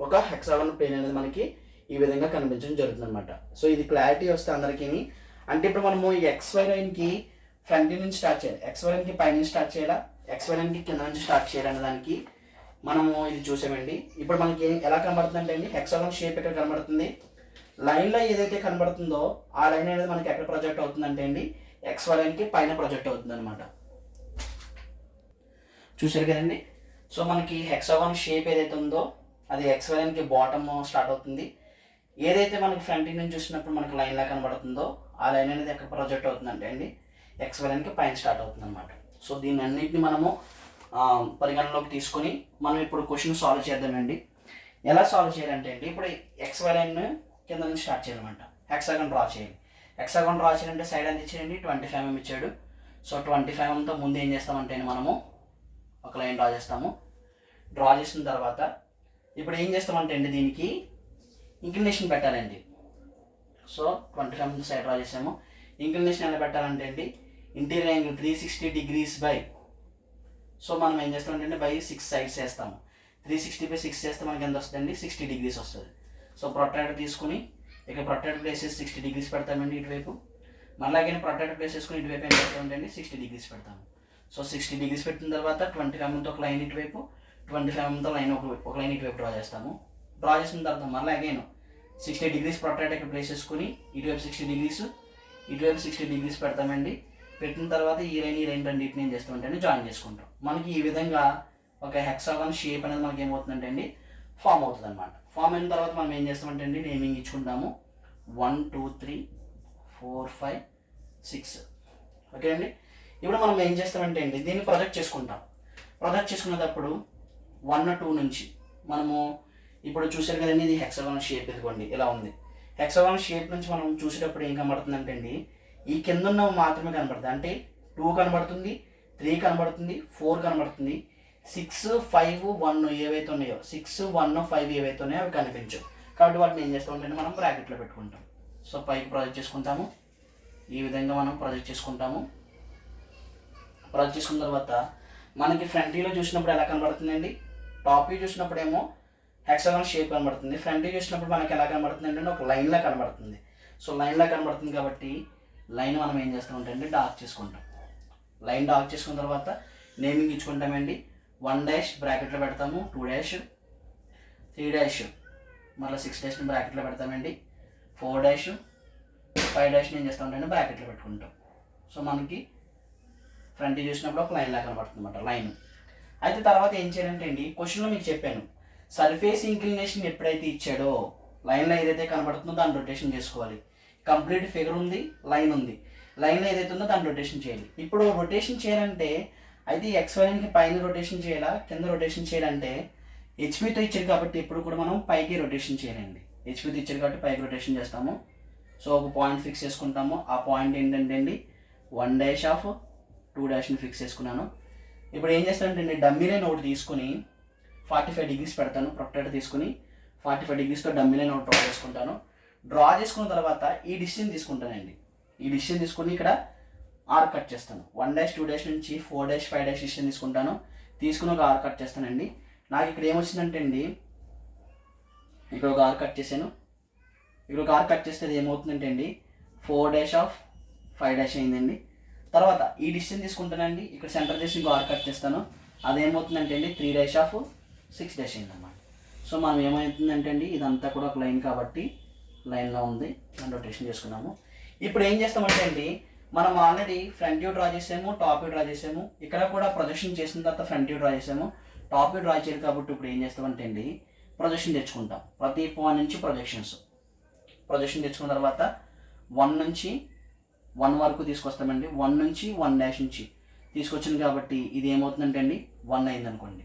ఒక హెక్సాగోనల్ ప్లేన్ అనేది మనకి ఈ విధంగా కనిపించడం జరుగుతుంది అనమాట. సో ఇది క్లారిటీ వస్తే అందరికీ. అంటే ఇప్పుడు మనము ఈ ఎక్స్వై లైన్కి ఫ్రంట్ నుంచి స్టార్ట్ చేయాలి, ఎక్స్వై లైన్కి పై నుంచి స్టార్ట్ చేయాలా, ఎక్స్వై లైన్కి కింద నుంచి స్టార్ట్ చేయాలనే దానికి మనము ఇది చూసామండి. ఇప్పుడు మనకి ఎలా కనబడుతుంది అంటే అండి, హెక్సాగాన్ షేప్ ఎక్కడ కనబడుతుంది, లైన్లో ఏదైతే కనబడుతుందో ఆ లైన్ అనేది మనకి ఎక్కడ ప్రొజెక్ట్ అవుతుందంటే అండి, XY లైన్కి పైన ప్రొజెక్ట్ అవుతుంది అనమాట. చూసారు కదండి. సో మనకి హెక్సాగాన్ షేప్ ఏదైతే ఉందో అది XY లైన్కి బాటమ్ స్టార్ట్ అవుతుంది. ఏదైతే మనకి ఫ్రంట్ నుంచి చూసినప్పుడు మనకి లైన్లా కనబడుతుందో ఆ లైన్ అనేది ఎక్కడ ప్రొజెక్ట్ అవుతుందంటే అండి, XY లైన్కి పైన స్టార్ట్ అవుతుంది అనమాట. సో దీన్ని అన్నింటిని మనము పరిగణనలోకి తీసుకొని మనం ఇప్పుడు క్వశ్చన్ సాల్వ్ చేద్దామండి. ఎలా సాల్వ్ చేయాలంటే అండి, ఇప్పుడు XY లైన్ కింద నుంచి స్టార్ట్ చేయాలన్నమాట. హెక్సాగాన్ డ్రా చేయాలి. హెక్సాగాన్ డ్రా చేయాలంటే సైడ్ ఎంత ఇచ్చాడండి, 25 mm ఇచ్చాడు. సో 25 mmతో ముందు ఏం చేస్తామంటే మనము ఒక లైన్ డ్రా చేస్తాము. డ్రా చేసిన తర్వాత ఇప్పుడు ఏం చేస్తామంటే అండి, దీనికి ఇంక్లినేషన్ పెట్టాలండి. సో 25 mm సైడ్ డ్రా చేసాము. ఇంక్లినేషన్ ఎలా పెట్టాలంటే అండి, interior angle 360 degrees by, so మనం ఏం చేస్తామంటే బై 6 సైడ్స్ వేస్తాము. 360/6 చేస్తే మనకి ఎంత వస్తుందండి, 60 degrees వస్తుంది. సో ప్రొట్రాక్టర్ తీసుకుని ఇక ప్రొట్రాక్టర్ ప్లేస్ 60 degrees పెడతామండి ఇటువైపు. మళ్ళీ ప్రొట్రాక్టర్ ప్లేస్ చేసుకుని ఇటువైపు ఏం పెడతామంటే 60 degrees పెడతాము. సో 60 degrees పెట్టిన తర్వాత 25 mmతో ఒక లైన్ ఇటువైపు, 25 mmతో లైన్ ఒక లైన్ ఇటువైపు డ్రా చేస్తాము. డ్రా చేసిన తర్వాత మళ్ళీ అగైన్ 60 degrees ప్రొట్రాక్టర్ ఇక్కడ ప్లేస్ చేసుకుని ఇటువైపు 60 degrees, ఇటువైపు 60 degrees పెడతామండి. పెట్టిన తర్వాత ఈ లైన్ రెండింటిని ఏం చేస్తామంటే జాయిన్ చేసుకుంటాం. మనకి ఈ విధంగా ఒక హెక్సాగాన్ షేప్ అనేది మనకి ఏమవుతుందంటే అండి ఫామ్ అవుతుంది అనమాట. ఫామ్ అయిన తర్వాత మనం ఏం చేస్తామంటే అండి నేమింగ్ ఇచ్చుకుంటాము. 1 2 3 4 5 6. ఓకే అండి. ఇప్పుడు మనం ఏం చేస్తామంటే అండి దీన్ని ప్రొజెక్ట్ చేసుకుంటాం. ప్రొజెక్ట్ చేసుకునేటప్పుడు 1 2 నుంచి మనము ఇప్పుడు చూసారు కదండి, ఇది హెక్సాగాన్ షేప్ ఇదిగోండి ఇలా ఉంది. హెక్సాగాన్ షేప్ నుంచి మనం చూసేటప్పుడు ఏం కనబడుతుందంటే అండి, ఈ కింద ఉన్నవి మాత్రమే కనబడుతుంది. అంటే 2 కనబడుతుంది, 3 కనబడుతుంది, 4 కనబడుతుంది, 6 5 1 ఏవైతే ఉన్నాయో 6 1 5 ఏవైతే ఉన్నాయో అవి కనిపించవు. కాబట్టి వాటిని ఏం చేస్తామంటే మనం బ్రాకెట్లో పెట్టుకుంటాం. సో పైకి ప్రొజెక్ట్ చేసుకుంటాము. ఈ విధంగా మనం ప్రొజెక్ట్ చేసుకుంటాము. ప్రొజెక్ట్ చేసుకున్న తర్వాత మనకి ఫ్రంట్ వ్యూలో చూసినప్పుడు ఎలా కనబడుతుందండి, టాప్ వ్యూ చూసినప్పుడు ఏమో హెక్సాగాన్ షేప్ కనబడుతుంది. ఫ్రంట్ వ్యూ చూసినప్పుడు మనకి ఎలా కనబడుతుంది అంటే ఒక లైన్లా కనబడుతుంది. సో లైన్లా కనబడుతుంది కాబట్టి లైన్ మనం ఏం చేస్తామంటే అండి డార్క్ చేసుకుంటాం. లైన్ డార్క్ చేసుకున్న తర్వాత నేమింగ్ ఇచ్చుకుంటామండి. 1 బ్రాకెట్లో పెడతాము, 2 3 మళ్ళీ 6 బ్రాకెట్లో పెడతామండి, 4 5 ఏం చేస్తామంటే బ్రాకెట్లో పెట్టుకుంటాం. సో మనకి ఫ్రంట్ చూసినప్పుడు ఒక లైన్ లాగా కనబడుతుంది అనమాట లైన్. అయితే తర్వాత ఏం చేయాలంటే అండి, క్వశ్చన్లో మీకు చెప్పాను సర్ఫేస్ ఇంక్లినేషన్ ఎప్పుడైతే ఇచ్చాడో లైన్లో ఏదైతే కనబడుతుందో దాన్ని రొటేషన్ చేసుకోవాలి. కంప్లీట్ ఫిగర్ ఉంది, లైన్ ఉంది, లైన్లో ఏదైతే ఉందో దాన్ని రొటేషన్ చేయాలి. ఇప్పుడు రొటేషన్ చేయాలంటే అయితే XY లైన్కి పైన రొటేషన్ చేయాలా కింద రొటేషన్ చేయాలంటే హెచ్పితో ఇచ్చారు కాబట్టి ఇప్పుడు కూడా మనం పైకి రొటేషన్ చేయాలండి. హెచ్పితో ఇచ్చారు కాబట్టి పైకి రొటేషన్ చేస్తాము. సో ఒక పాయింట్ ఫిక్స్ చేసుకుంటాము. ఆ పాయింట్ ఏంటంటే అండి 1 2 ఫిక్స్ చేసుకున్నాను. ఇప్పుడు ఏం చేస్తానంటే అండి డమ్మీ లైన్ ఒకటి తీసుకుని 45 degrees పెడతాను. ప్రొట్రాక్టర్ తీసుకుని 45 degreesతో డమ్మీ లైన్ ఒకటి డ్రా చేసుకుంటాను. డ్రా చేసుకున్న తర్వాత ఈ డిస్టెన్స్ తీసుకుంటానండి. ఈ డిస్టెన్స్ తీసుకుని ఇక్కడ ఆర్ కట్ చేస్తాను. 1 2 నుంచి 4 5 డిస్టెన్స్ తీసుకుంటాను. తీసుకుని ఒక ఆర్ కట్ చేస్తానండి. నాకు ఇక్కడ ఏమొచ్చిందంటే అండి ఇక్కడ ఒక ఆర్ కట్ చేశాను. ఇక్కడ ఒక ఆర్ కట్ చేస్తే అది ఏమవుతుందంటే అండి 4 5 అయిందండి. తర్వాత ఈ డిస్టెన్స్ తీసుకుంటానండి. ఇక్కడ సెంటర్ చేసి ఇంకో ఆర్ కట్ చేస్తాను. అదేమవుతుందంటే అండి 3 6 అయిందన్నమాట. సో మనం ఏమవుతుందంటే అండి ఇదంతా కూడా ఒక లైన్ కాబట్టి లైన్లో ఉంది, మనం రొటేషన్ చేసుకున్నాము. ఇప్పుడు ఏం చేస్తామంటే అండి మనం ఆల్రెడీ ఫ్రంట్ వ్యూ డ్రా చేసాము, టాప్ వ్యూ డ్రా చేసాము. ఇక్కడ కూడా ప్రొజెక్షన్ చేసిన తర్వాత ఫ్రంట్ వ్యూ డ్రా చేసాము, టాప్ వ్యూ డ్రా చేయాలి కాబట్టి ఇప్పుడు ఏం చేస్తామంటే అండి ప్రొజెక్షన్ తెచ్చుకుంటాం. ప్రతి పాయింట్ నుంచి ప్రొజెక్షన్ తెచ్చుకున్న తర్వాత 1 నుంచి 1 వరకు తీసుకొస్తామండి. 1 నుంచి 1 నుంచి తీసుకొచ్చింది కాబట్టి ఇది ఏమవుతుందంటే అండి 1 అయింది అనుకోండి.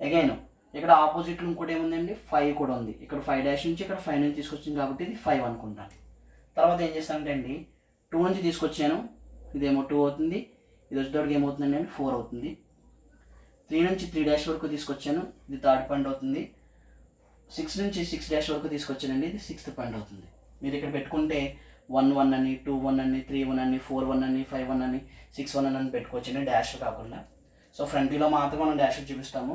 అగైన్ ఇక్కడ ఆపోజిట్లో ఇంకోటి ఏముందండి 5 కూడా ఉంది. ఇక్కడ 5 నుంచి ఇక్కడ 5 నుంచి తీసుకొచ్చింది కాబట్టి ఇది 5 అనుకుంటాను. తర్వాత ఏం చేస్తానంటే అండి 2 నుంచి తీసుకొచ్చాను, ఇదేమో 2 అవుతుంది. ఇది వచ్చేటప్పటికి ఏమవుతుందండి అండి 4 అవుతుంది. 3 నుంచి 3 వరకు తీసుకొచ్చాను, ఇది 3rd పాయింట్ అవుతుంది. 6 నుంచి 6 వరకు తీసుకొచ్చానండి, ఇది 6th పాయింట్ అవుతుంది. మీరు ఇక్కడ పెట్టుకుంటే 1 1 అని, 2 1 అని, 3 1 అని, 4 1 అని, 5 1 అని, 6 1 అని పెట్టుకోవచ్చండి డాష్ కాకుండా. సో ఫ్రంట్ వ్యూలో మాత్రం మనం డాష్ చూపిస్తాము.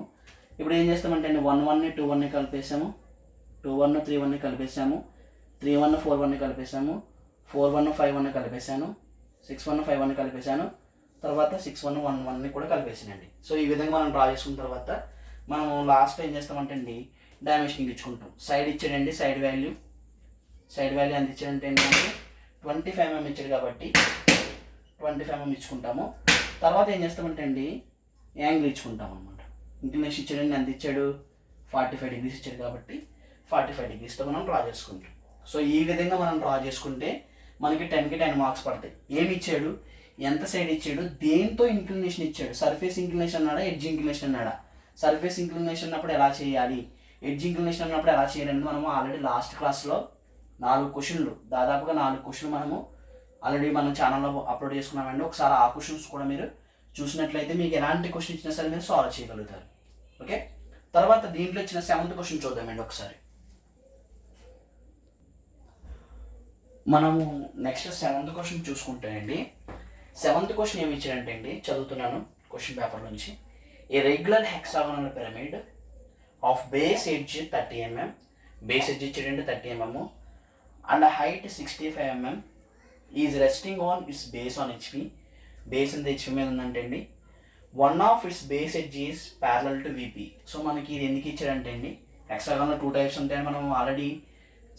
ఇప్పుడు ఏం చేస్తామంటే అండి 1 1 2 1 కలిపేసాము, 2 1 3 1 కలిపేసాము, 3 1 4 1 కలిపేసాము, 4 1 5 1 కలిపేసాను, 6 1 5 1 కలిపేసాను, తర్వాత 6 1 1 1 కూడా కలిపేసానండి. సో ఈ విధంగా మనం డ్రా చేసుకున్న తర్వాత మనం లాస్ట్లో ఏం చేస్తామంటే అండి డైమెన్షనింగ్ ఇచ్చుకుంటాం. సైడ్ ఇచ్చాడండి, సైడ్ వాల్యూ ఎంత ఇచ్చాడంటే మనకి 25 mm ఇచ్చాడు కాబట్టి 25 mm ఇచ్చుకుంటాము. తర్వాత ఏం చేస్తామంటే అండి యాంగిల్ ఇచ్చుకుంటాం అనమాట. ఇంక్లినేషన్ ఇచ్చాడండి, ఎంత ఇచ్చాడు 45 degrees ఇచ్చాడు కాబట్టి 45 degreesతో మనం డ్రా చేసుకుంటాం. సో ఈ విధంగా మనం డ్రా చేసుకుంటే మనకి 10కి 10 మార్క్స్ పడతాయి. ఏమి ఇచ్చాడు, ఎంత సైడ్ ఇచ్చాడు, దేంతో ఇంక్లినేషన్ ఇచ్చాడు, సర్ఫేస్ ఇంక్లినేషన్ అన్నాడా, ఎడ్జ్ ఇంక్లినేషన్ అన్నాడా, సర్ఫేస్ ఇంక్లినేషన్ అన్నప్పుడు ఎలా చేయాలి, ఎడ్జ్ ఇంక్లినేషన్ అన్నప్పుడు ఎలా చేయాలని మనము ఆల్రెడీ లాస్ట్ క్లాస్లో 4 క్వశ్చన్లు, దాదాపుగా 4 క్వశ్చన్లు మనము ఆల్రెడీ మన ఛానల్లో అప్లోడ్ చేసుకున్నామండి. ఒకసారి ఆ క్వశ్చన్స్ కూడా మీరు చూసినట్లయితే మీకు ఎలాంటి క్వశ్చన్ ఇచ్చినా సరే మీరు సాల్వ్ చేయగలుగుతారు. ఓకే, తర్వాత దీంట్లో ఇచ్చిన 7th క్వశ్చన్ చూద్దామండి ఒకసారి. మనము next 7th question చూసుకుంటానండి. 7th question ఏమి ఇచ్చారంటే అండి, చదువుతున్నాను క్వశ్చన్ పేపర్ నుంచి. A regular hexagonal pyramid of base edge 30 mm, base edge ఇచ్చాడండి 30 mm and height 65 mm is resting on its base on HP. Base ఎంత హెచ్పి మీద ఉందంటే అండి one of its base edge is parallel to VP. So మనకి ఇది ఎందుకు ఇచ్చాడంటే అండి, హెక్సాగోన్లో 2 types ఉంటాయని మనం ఆల్రెడీ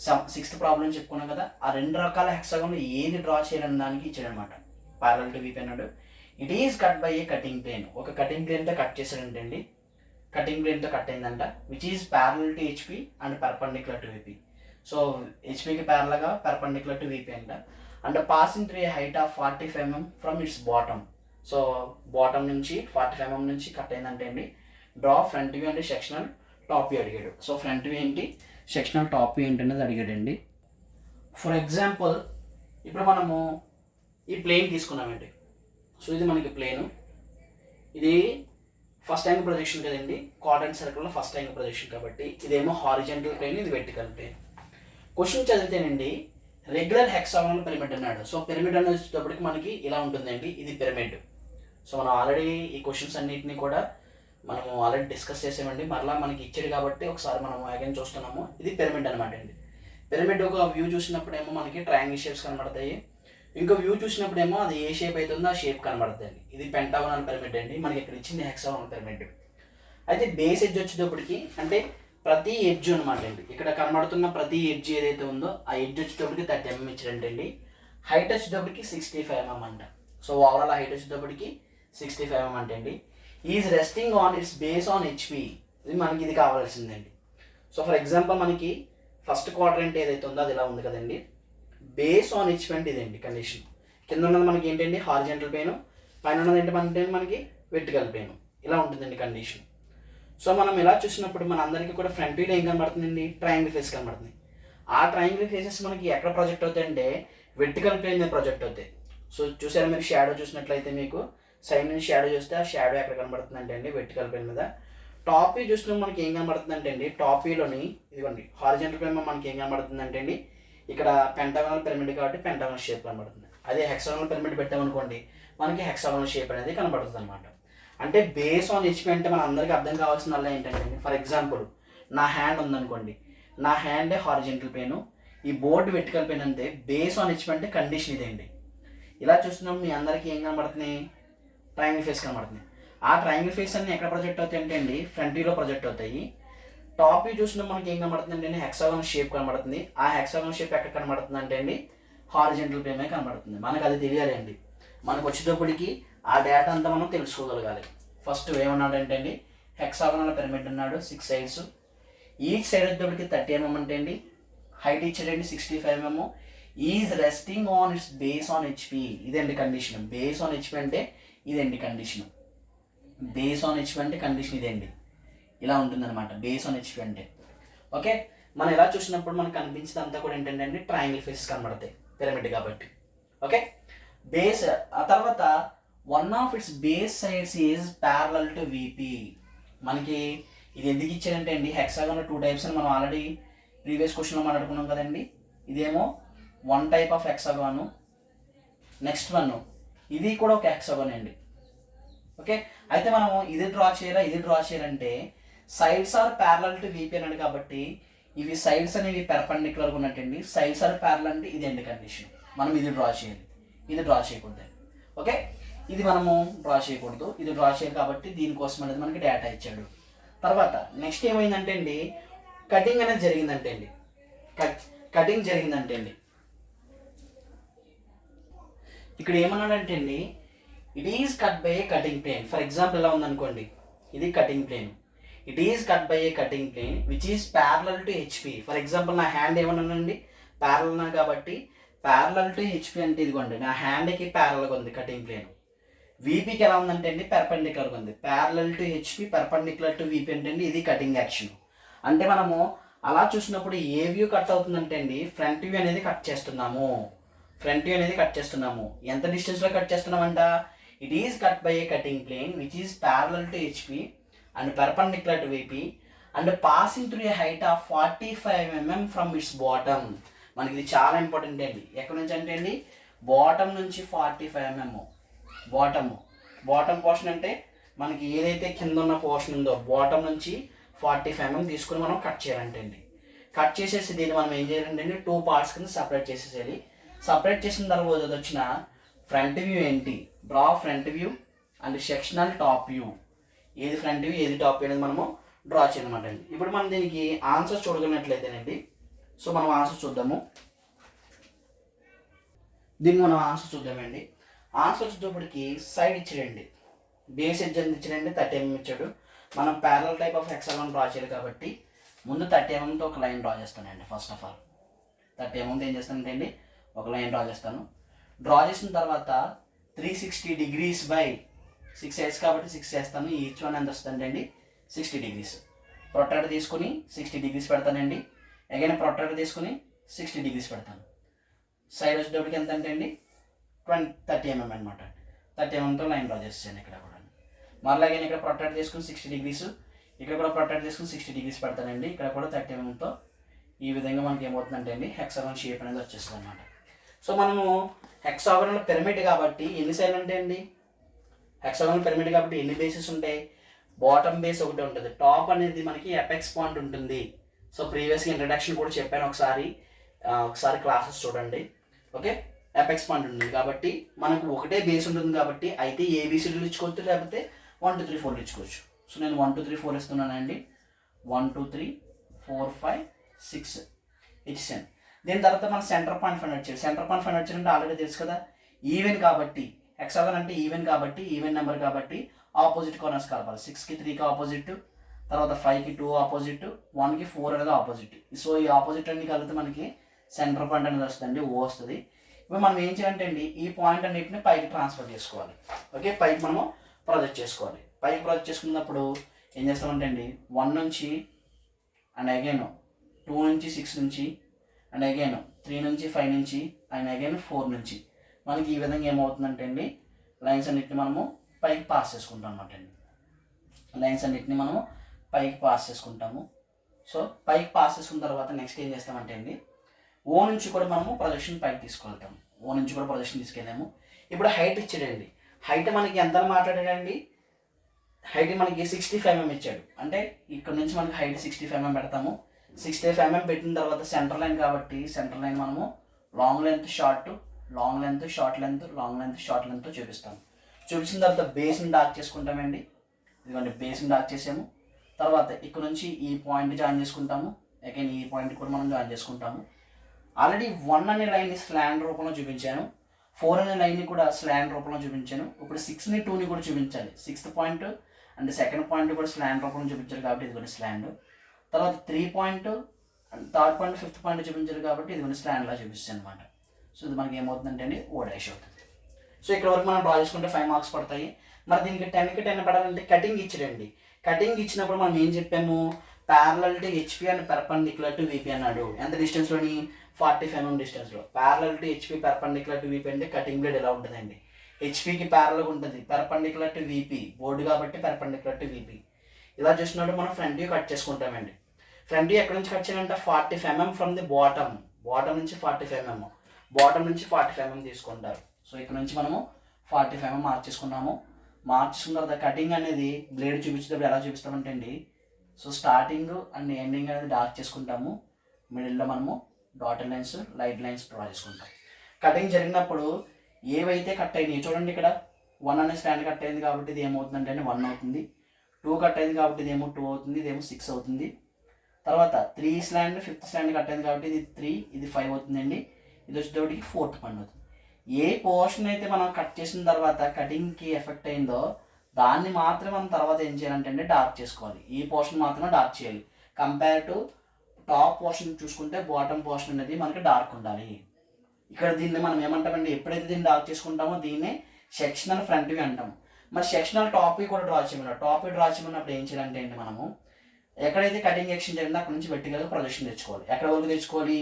6th ప్రాబ్లం చెప్పుకున్నాం కదా. ఆ 2 రకాల హెక్సాగోన్లో ఏది డ్రా చేయాలని దానికి ఇచ్చాడనమాట. ప్యారలల్ టు విపి అన్నాడు. It is cut by a cutting plane. ఒక కటింగ్ ప్లేన్తో కట్ చేశాడంటే అండి, కటింగ్ ప్లేన్తో కట్ అయిందంట. Which is parallel to HP and perpendicular to VP. So హెచ్పికి ప్యారలల్గా పర్పెండిక్యులర్ టు విపి అంట. And passing through a height of 45 mm from its bottom. So bottom నుంచి 45 mm నుంచి కట్ అయిందంటే అండి. Draw front view and sectional top view అడిగాడు. So front view ఏంటి, sectional top view ఏంటి అనేది అడిగాడండి. ఫర్ ఎగ్జాంపుల్ ఇప్పుడు మనము ఈ ప్లేన్ తీసుకున్నామండి. సో ఇది మనకి ప్లేను, ఇది ఫస్ట్ యాంగిల్ ప్రొజెక్షన్ కదండి, క్వాడ్రంట్ సర్కిల్లో ఫస్ట్ యాంగిల్ ప్రొజెక్షన్ కాబట్టి ఇదేమో హారిజంటల్ ప్లేన్, ఇది వెర్టికల్ ప్లేన్. క్వశ్చన్ చదివితేనండి రెగ్యులర్ హెక్సాగోనల్ పిరమిడ్ అన్నాడు. సో పిరమిడ్ అనేది వచ్చేటప్పటికి మనకి ఇలా ఉంటుందండి, ఇది పిరమిడ్. సో మనం ఆల్రెడీ ఈ క్వశ్చన్స్ అన్నింటినీ కూడా మనము ఆల్రెడీ డిస్కస్ చేసామండి. మరలా మనకి ఇచ్చాడు కాబట్టి ఒకసారి మనం అగైన్ చూస్తున్నాము. ఇది పిరమిడ్ అనమాట అండి. పిరమిడ్ ఒక వ్యూ చూసినప్పుడేమో మనకి ట్రయాంగిల్ షేప్స్ కనబడతాయి, ఇంకో వ్యూ చూసినప్పుడేమో అది ఏ షేప్ అవుతుందో ఆ షేప్ కనబడుతుంది. ఇది పెంటాగోనల్ పిరమిడ్ అండి, మనకి ఇక్కడ ఇచ్చింది హెక్సాగోనల్ పిరమిడ్. అయితే బేస్ ఎడ్జ్ వచ్చేటప్పటికి అంటే ప్రతి ఎడ్జ్ అనమాట అండి, ఇక్కడ కనబడుతున్న ప్రతి ఎడ్జ్ ఏదైతే ఉందో ఆ ఎడ్జ్ వచ్చేటప్పటికి 30 mm ఇచ్చారంటండి. హైట్ వచ్చేటప్పటికి 65 mm అంట. సో ఓవరాల్ హైట్ వచ్చేటప్పటికి 65 mm అంటే అండి. Is resting on its base on HP. ఇది మనకి ఇది కావాల్సిందండి. సో ఫర్ ఎగ్జాంపుల్ మనకి ఫస్ట్ క్వాడ్రంట్ ఏదైతే ఉందో అది ఇలా ఉంది కదండి, బేస్ ఆన్ హెచ్పి అంటే ఇదండి కండిషన్. కింద ఉన్నది మనకి ఏంటండి హారిజంటల్ పెయిన్, పైన ఉన్నది ఏంటంటే మనకి వెర్టికల్ పెయిన్. ఇలా ఉంటుందండి కండిషన్. సో మనం ఇలా చూసినప్పుడు మన అందరికీ కూడా ఫ్రంట్ వ్యూలో ఏం కనబడుతుందండి, ట్రయాంగిల్ ఫేస్ కనబడుతుంది. ఆ ట్రయాంగిల్ ఫేసెస్ మనకి ఎక్కడ ప్రొజెక్ట్ అవుతాయి అంటే వెర్టికల్ ప్లేన్ మీద ప్రొజెక్ట్ అవుతాయి. సో చూసారా మీరు షాడో చూసినట్లయితే మీకు సైడ్ నుంచి షాడో చూస్తే ఆ షాడో ఎక్కడ కనబడుతుందంటే అండి వెర్టికల్ ప్లేన్ మీద. టాప్ వ్యూ చూసినప్పుడు మనకి ఏం కనబడుతుందంటే అండి, టాప్ వ్యూలోని ఇదిగోండి హారిజంటల్ ప్లేన్ మీద మనకి ఏం కనబడుతుందంటే అండి, ఇక్కడ పెంటాగోనల్ పిరమిడ్ కాబట్టి పెంటాగోనల్ షేప్ కనబడుతుంది. అదే హెక్సాగోనల్ పిరమిడ్ పెట్టామనుకోండి మనకి హెక్సాగోనల్ షేప్ అనేది కనబడుతుంది అనమాట. అంటే బేస్ ఆన్ హెచ్పి అంటే మన అందరికీ అర్థం కావాల్సిన ఏంటంటే, ఫర్ ఎగ్జాంపుల్ నా హ్యాండ్ ఉందనుకోండి, నా హ్యాండే హారిజంటల్ పెయిన్, ఈ బోర్డు వెర్టికల్ పెయిన్ అంతే. బేస్ ఆన్ హెచ్పి అంటే కండిషన్ ఇదేండి. ఇలా చూస్తున్నాం మీ అందరికీ ఏం కనబడుతున్నాయి, ట్రయాంగిల్ ఫేస్ కనబడుతుంది. ఆ ట్రయాంగిల్ ఫేస్ అన్ని ఎక్కడ ప్రొజెక్ట్ అవుతాయి అంటే అండి ఫ్రంట్ వ్యూలో ప్రొజెక్ట్ అవుతాయి. టాప్ వ్యూ చూసినప్పుడు మనకి ఏం కనబడుతుంది అంటే హెక్సాగోనల్ షేప్ కనబడుతుంది. ఆ హెక్సాగోనల్ షేప్ ఎక్కడ కనబడుతుంది అంటే అండి హారిజంటల్ ప్లేన్ మీద కనబడుతుంది. మనకు అది తెలియాలి అండి. మనకు వచ్చేటప్పటికి ఆ డేటా అంతా మనం తెలుసుకోగలగాలి. ఫస్ట్ ఏమన్నాడంటే అండి హెక్సాగోనల్ పిరమిడ్ అన్నాడు, 6 sides, ఈచ్ సైడ్ వచ్చేటప్పటికి 30 mm అంటే అండి. హైట్ ఇచ్చాడండి 65 mm. Is resting on its base on HP. ఇదండి కండిషన్. బేస్ ఆన్ హెచ్పి అంటే ఇదండి కండిషన్. బేస్ ఆన్ హెచ్పి అంటే కండిషన్ ఇదండి. ఇలా ఉంటుందన్నమాట బేస్ ఆన్ హెచ్పి అంటే. ఓకే, మనం ఇలా చూసినప్పుడు మనకు కనిపించేది అంతా కూడా ఏంటంటే అండి ట్రయాంగిల్ ఫేసెస్ కనబడతాయి పిరమిడ్ కాబట్టి. ఓకే, బేస్ ఆ తర్వాత one of its base sides is parallel to VP. మనకి ఇది ఎందుకు ఇచ్చారంటే అండి హెక్సాగోనల్ 2 types అని మనం ఆల్రెడీ ప్రీవియస్ క్వశ్చన్లో మాట్లాడుకున్నాం కదండి. ఇదేమో 1 type ఆఫ్ హెక్సాగోన్, నెక్స్ట్ వన్ ఇది కూడా ఒక హెక్సాగోన్ అండి. ఓకే, అయితే మనము ఇది డ్రా చేయాలంటే sides are parallel to VP అన్నాడు కాబట్టి ఇవి సైడ్స్ అనేవి పెర్పెండిక్యులర్గా ఉన్నట్టండి. సైడ్స్ ఆర్ ప్యారలల్ అంటే ఇది అండి కండిషన్. మనం ఇది డ్రా చేయాలి, ఇది డ్రా చేయకూడదు. ఓకే, ఇది మనము డ్రా చేయకూడదు, ఇది డ్రా చేయాలి కాబట్టి దీనికోసం అనేది మనకి డేటా ఇచ్చాడు. తర్వాత నెక్స్ట్ ఏమైందంటే అండి, కటింగ్ అనేది జరిగిందంటే అండి, కటింగ్ జరిగిందంటే అండి, ఇక్కడ ఏమన్నాడంటే అండి, it is cut by a cutting plane. For example ఎలా ఉందనుకోండి, ఇది cutting plane, it is cut by a cutting plane which is parallel to HP. For example నా హ్యాండ్ ఏమన్నానండి, ప్యారలల్ కాబట్టి ప్యారలల్ టు హెచ్పి అంటే ఇదిగోండి నా హ్యాండ్కి ప్యారల్గా ఉంది కటింగ్ ప్లేన్. వీపీకి ఎలా ఉందంటే అండి, పెర్పెండిక్యులర్గా ఉంది. Parallel to HP perpendicular to VP అంటే అండి ఇది కటింగ్ యాక్షన్. అంటే మనము అలా చూసినప్పుడు ఏ వ్యూ కట్ అవుతుందంటే అండి, ఫ్రంట్ వ్యూ అనేది కట్ చేస్తున్నాము. ఫ్రంట్ వ్యూ అనేది కట్ చేస్తున్నాము. ఎంత డిస్టెన్స్లో కట్ చేస్తున్నామంట, it is cut by a cutting plane which is parallel to HP and perpendicular to VP and passing through a height of 45 mm from its bottom. మనకి ఇది చాలా important అండి. ఎక్కడి నుంచి అంటే అండి, బాటమ్ నుంచి 45 mm. బాటమ్ పోర్షన్ అంటే మనకి ఏదైతే కింద ఉన్న పోర్షన్ ఉందో బాటమ్ నుంచి 45 mm తీసుకుని మనం కట్ చేయాలంటే అండి. కట్ చేసేసి దీన్ని మనం ఏం చేయాలంటే అండి, 2 parts కింద సపరేట్ చేసేసేయాలి. సపరేట్ చేసిన తర్వాత వచ్చిన ఫ్రంట్ వ్యూ ఏంటి, draw front view and sectional top view. ఏది ఫ్రంట్ వ్యూ ఏది టాప్ వ్యూ అనేది మనము డ్రా చేయాలన్నమాట అండి. ఇప్పుడు మనం దీనికి ఆన్సర్స్ చూడగలిగినట్లయితేనండి, సో మనం ఆన్సర్ చూద్దాము. దీన్ని మనం ఆన్సర్ చూద్దామండి. ఆన్సర్ చూసేటప్పటికి సైడ్ ఇచ్చాడండి, బేస్ ఎడ్జ్ ఎంత ఇచ్చాడండి, 30 mm ఇచ్చాడు. మనం parallel type of hexagon draw చేయాలి కాబట్టి ముందు 30 mm ఒక లైన్ డ్రా చేస్తానండి. ఫస్ట్ ఆఫ్ ఆల్ 30 mm ఏం చేస్తానంటే అండి, ఒక లైన్ డ్రా చేస్తాను. డ్రా చేసిన తర్వాత 360 degrees బై 6 sides కాబట్టి 6 చేస్తాను. ఈచ్ వన్ ఎంత వస్తుందంటే అండి 60 degrees. ప్రొట్రాక్టర్ తీసుకుని 60 degrees పెడతానండి. అగైన్ ప్రొట్రాక్టర్ తీసుకుని 60 degrees పెడతాను. సైడ్ వచ్చేటప్పటికి ఎంత అంటే అండి 30 mm అనమాట. 30 mmతో లైన్ డ్రా చేస్తాను ఇక్కడ కూడా. మళ్ళీ అగైన్ ఇక్కడ ప్రొట్రాక్టర్ తీసుకుని 60 degrees, ఇక్కడ కూడా ప్రొట్రాక్టర్ తీసుకుని 60 degrees పెడతానండి. ఇక్కడ కూడా 30 mmతో ఈ విధంగా మనకి ఏమవుతుందంటే అండి హెక్సాగాన్ షేప్ అనేది వచ్చేస్తుంది అనమాట. సో మనము హెక్సాగాన్ పిరమిడ్ కాబట్టి ఎన్ని సైడ్లు ఉంటాయి అండి, హెక్సాగాన్ పిరమిడ్ కాబట్టి ఎన్ని బేసెస్ ఉంటాయి, బాటమ్ బేస్ ఒకటి ఉంటుంది, టాప్ అనేది మనకి ఎపెక్స్ పాయింట్ ఉంటుంది. సో ప్రీవియస్గా ఇంట్రడక్షన్ కూడా చెప్పాను, ఒకసారి క్లాసెస్ చూడండి. ఓకే, ఎపెక్స్ పాయింట్ ఉంటుంది కాబట్టి మనకు ఒకటే బేస్ ఉంటుంది కాబట్టి అయితే ఏబిసిడీలు ఇచ్చుకోవచ్చు, లేకపోతే 1 2 3 4 ఇచ్చుకోవచ్చు. సో నేను 1 2 3 4 ఇస్తున్నానండి. 1 2 3 4 5 6 ఇచ్చాను. దీని తర్వాత మనం సెంటర్ పాయింట్ ఫైండ్ అవుట్ చేయాలి. సెంటర్ పాయింట్ ఫైండ్ అవుట్ చేయాలంటే ఆల్రెడీ తెలుసు కదా, ఈవెన్ కాబట్టి హెక్సాగాన్ అంటే ఈవెన్ కాబట్టి ఈవెన్ నెంబర్ కాబట్టి ఆపోజిట్ కార్నర్స్ కలపాలి. 6కి 3కి ఆపోజిట్, తర్వాత 5కి 2 ఆపోజిట్, 1కి 4 అనేది ఆపోజిట్. సో ఈ ఆపోజిట్ అన్ని కలిపితే మనకి సెంటర్ పాయింట్ అనేది వస్తుందండి, ఓ వస్తుంది. ఇప్పుడు మనం ఏం చేయాలంటే అండి ఈ పాయింట్ అన్నిటిని పైకి ట్రాన్స్ఫర్ చేసుకోవాలి. ఓకే, పైకి మనము ప్రొజెక్ట్ చేసుకోవాలి. పైకి ప్రొజెక్ట్ చేసుకున్నప్పుడు ఏం చేస్తామంటే అండి 1 నుంచి అండ్ అగైన్ 2 నుంచి 6 నుంచి అండ్ అగైన్ 3 నుంచి 5 నుంచి అండ్ అగైన్ 4 నుంచి మనకి ఈ విధంగా ఏమవుతుందంటే అండి లైన్స్ అన్నిటిని మనము పైకి పాస్ చేసుకుంటాం అనమాట అండి. లైన్స్ అన్నిటిని మనము పైకి పాస్ చేసుకుంటాము. సో పైకి పాస్ చేసుకున్న తర్వాత నెక్స్ట్ ఏం చేస్తామంటే అండి ఓ నుంచి కూడా మనము ప్రొజెక్షన్ పైకి తీసుకెళ్తాము. ఓ నుంచి కూడా ప్రొజెక్షన్ తీసుకెళ్ళాము. ఇప్పుడు హైట్ ఇచ్చాడండి. హైట్ మనకి ఎంత మాట్లాడాడండి, హైట్ మనకి 65 mm ఇచ్చాడు. అంటే ఇక్కడ నుంచి మనకి హైట్ 65 mm పెడతాము. 65 mm పెట్టిన తర్వాత సెంటర్ లైన్ కాబట్టి సెంటర్ లైన్ మనము long length short, long length short length, long length short length చూపిస్తాము. చూపించిన తర్వాత బేస్ని డార్క్ చేసుకుంటామండి. ఇదిగోండి బేస్ని డార్క్ చేసాము. తర్వాత ఇక్కడ నుంచి ఈ పాయింట్ జాయిన్ చేసుకుంటాము. అగైన్ ఈ పాయింట్ కూడా మనం జాయిన్ చేసుకుంటాము. ఆల్రెడీ 1 అనే లైన్ని స్లాండ్ రూపంలో చూపించాను, 4 అనే లైన్ని కూడా స్లాండ్ రూపంలో చూపించాను. ఇప్పుడు 6ని 2ని కూడా చూపించాలి. 6th point and 2nd point కూడా స్లాండ్ రూపంలో చూపించారు కాబట్టి ఇది కూడా స్లాండ్. తర్వాత 3 point and 3rd point 5th point చూపించారు కాబట్టి ఇది కూడా స్లాండ్లా చూపిస్తాను అనమాట. సో ఇది మనకి ఏమవుతుందంటే అండి ఓ డాష్ అవుతుంది. సో ఇక్కడ వరకు మనం డ్రా చేసుకుంటే 5 marks పడతాయి. మరి దీనికి 10కి 10 పడాలంటే కటింగ్ ఇచ్చాడండి. కటింగ్ ఇచ్చినప్పుడు మనం ఏం చెప్పాము, parallel to HP and perpendicular to VP అన్నాడు. ఎంత డిస్టెన్స్లోని 45 mm డిస్టెన్స్లో. Parallel to HP perpendicular to VP అంటే కటింగ్ బ్లేడ్ ఎలా ఉంటుందండి, హెచ్పికి ప్యారల్గా ఉంటుంది, పెర్పెండిక్యులర్ టు వీపీ, బోర్డు కాబట్టి పెర్పెండిక్యులర్ టు వీపీ. ఇలా చూసినప్పుడు మనం ఫ్రంట్ వ్యూ కట్ చేసుకుంటామండి. ఫ్రంట్ వ్యూ ఎక్కడి నుంచి కట్ చేయాలంటే 45 mm from the bottom, bottom నుంచి 45 mm, బాటమ్ నుంచి 45 mm తీసుకుంటారు. సో ఇక్కడ నుంచి మనము 45 mm మార్క్ చేసుకున్నాము. మార్క్ చేసుకున్న తర్వాత కటింగ్ అనేది బ్లేడ్ చూపించేటప్పుడు ఎలా చూపిస్తామంటే అండి, సో స్టార్టింగ్ అండ్ ఎండింగ్ అనేది డార్క్ చేసుకుంటాము. మిడిల్లో మనము dotted lines, light lines draw చేసుకుంటాం. కటింగ్ జరిగినప్పుడు ఏవైతే కట్ అయినాయి చూడండి, ఇక్కడ 1 అనే స్టాండ్ కట్ అయింది కాబట్టి ఇది ఏమవుతుందంటే 1 అవుతుంది. 2 కట్ అయింది కాబట్టి ఇదేమో 2 అవుతుంది, ఇదేమో 6 అవుతుంది. తర్వాత 3 స్లాండ్ 5th స్లాండ్ కట్ అయింది కాబట్టి ఇది 3, ఇది 5 అవుతుందండి. ఇది వచ్చేటప్పటికి 4th పాయింట్ అవుతుంది. ఏ పోర్షన్ అయితే మనం కట్ చేసిన తర్వాత కటింగ్కి ఎఫెక్ట్ అయిందో దాన్ని మాత్రమే మనం తర్వాత ఏం చేయాలంటే డార్క్ చేసుకోవాలి. ఈ పోర్షన్ మాత్రమే డార్క్ చేయాలి. కంపేర్ టు టాప్ పోర్షన్ చూసుకుంటే బాటమ్ పోర్షన్ అనేది మనకి డార్క్ ఉండాలి. ఇక్కడ దీన్ని మనం ఏమంటామండి, ఎప్పుడైతే దీన్ని డార్క్ చేసుకుంటామో దీన్నే సెక్షనల్ ఫ్రంట్ వ్యూ అంటాము. మరి సెక్షనల్ టాప్ వ్యూ కూడా డ్రా చేయమన్నారు. టాప్ వ్యూ డ్రా చేయమన్నప్పుడు ఏం చేయాలంటే అండి, మనము ఎక్కడైతే కటింగ్ ఎక్షన్ జరిగిందో అక్కడ నుంచి వెర్టికల్గా ప్రొజెక్షన్ తెచ్చుకోవాలి. ఎక్కడ వరకు తెచ్చుకోవాలి,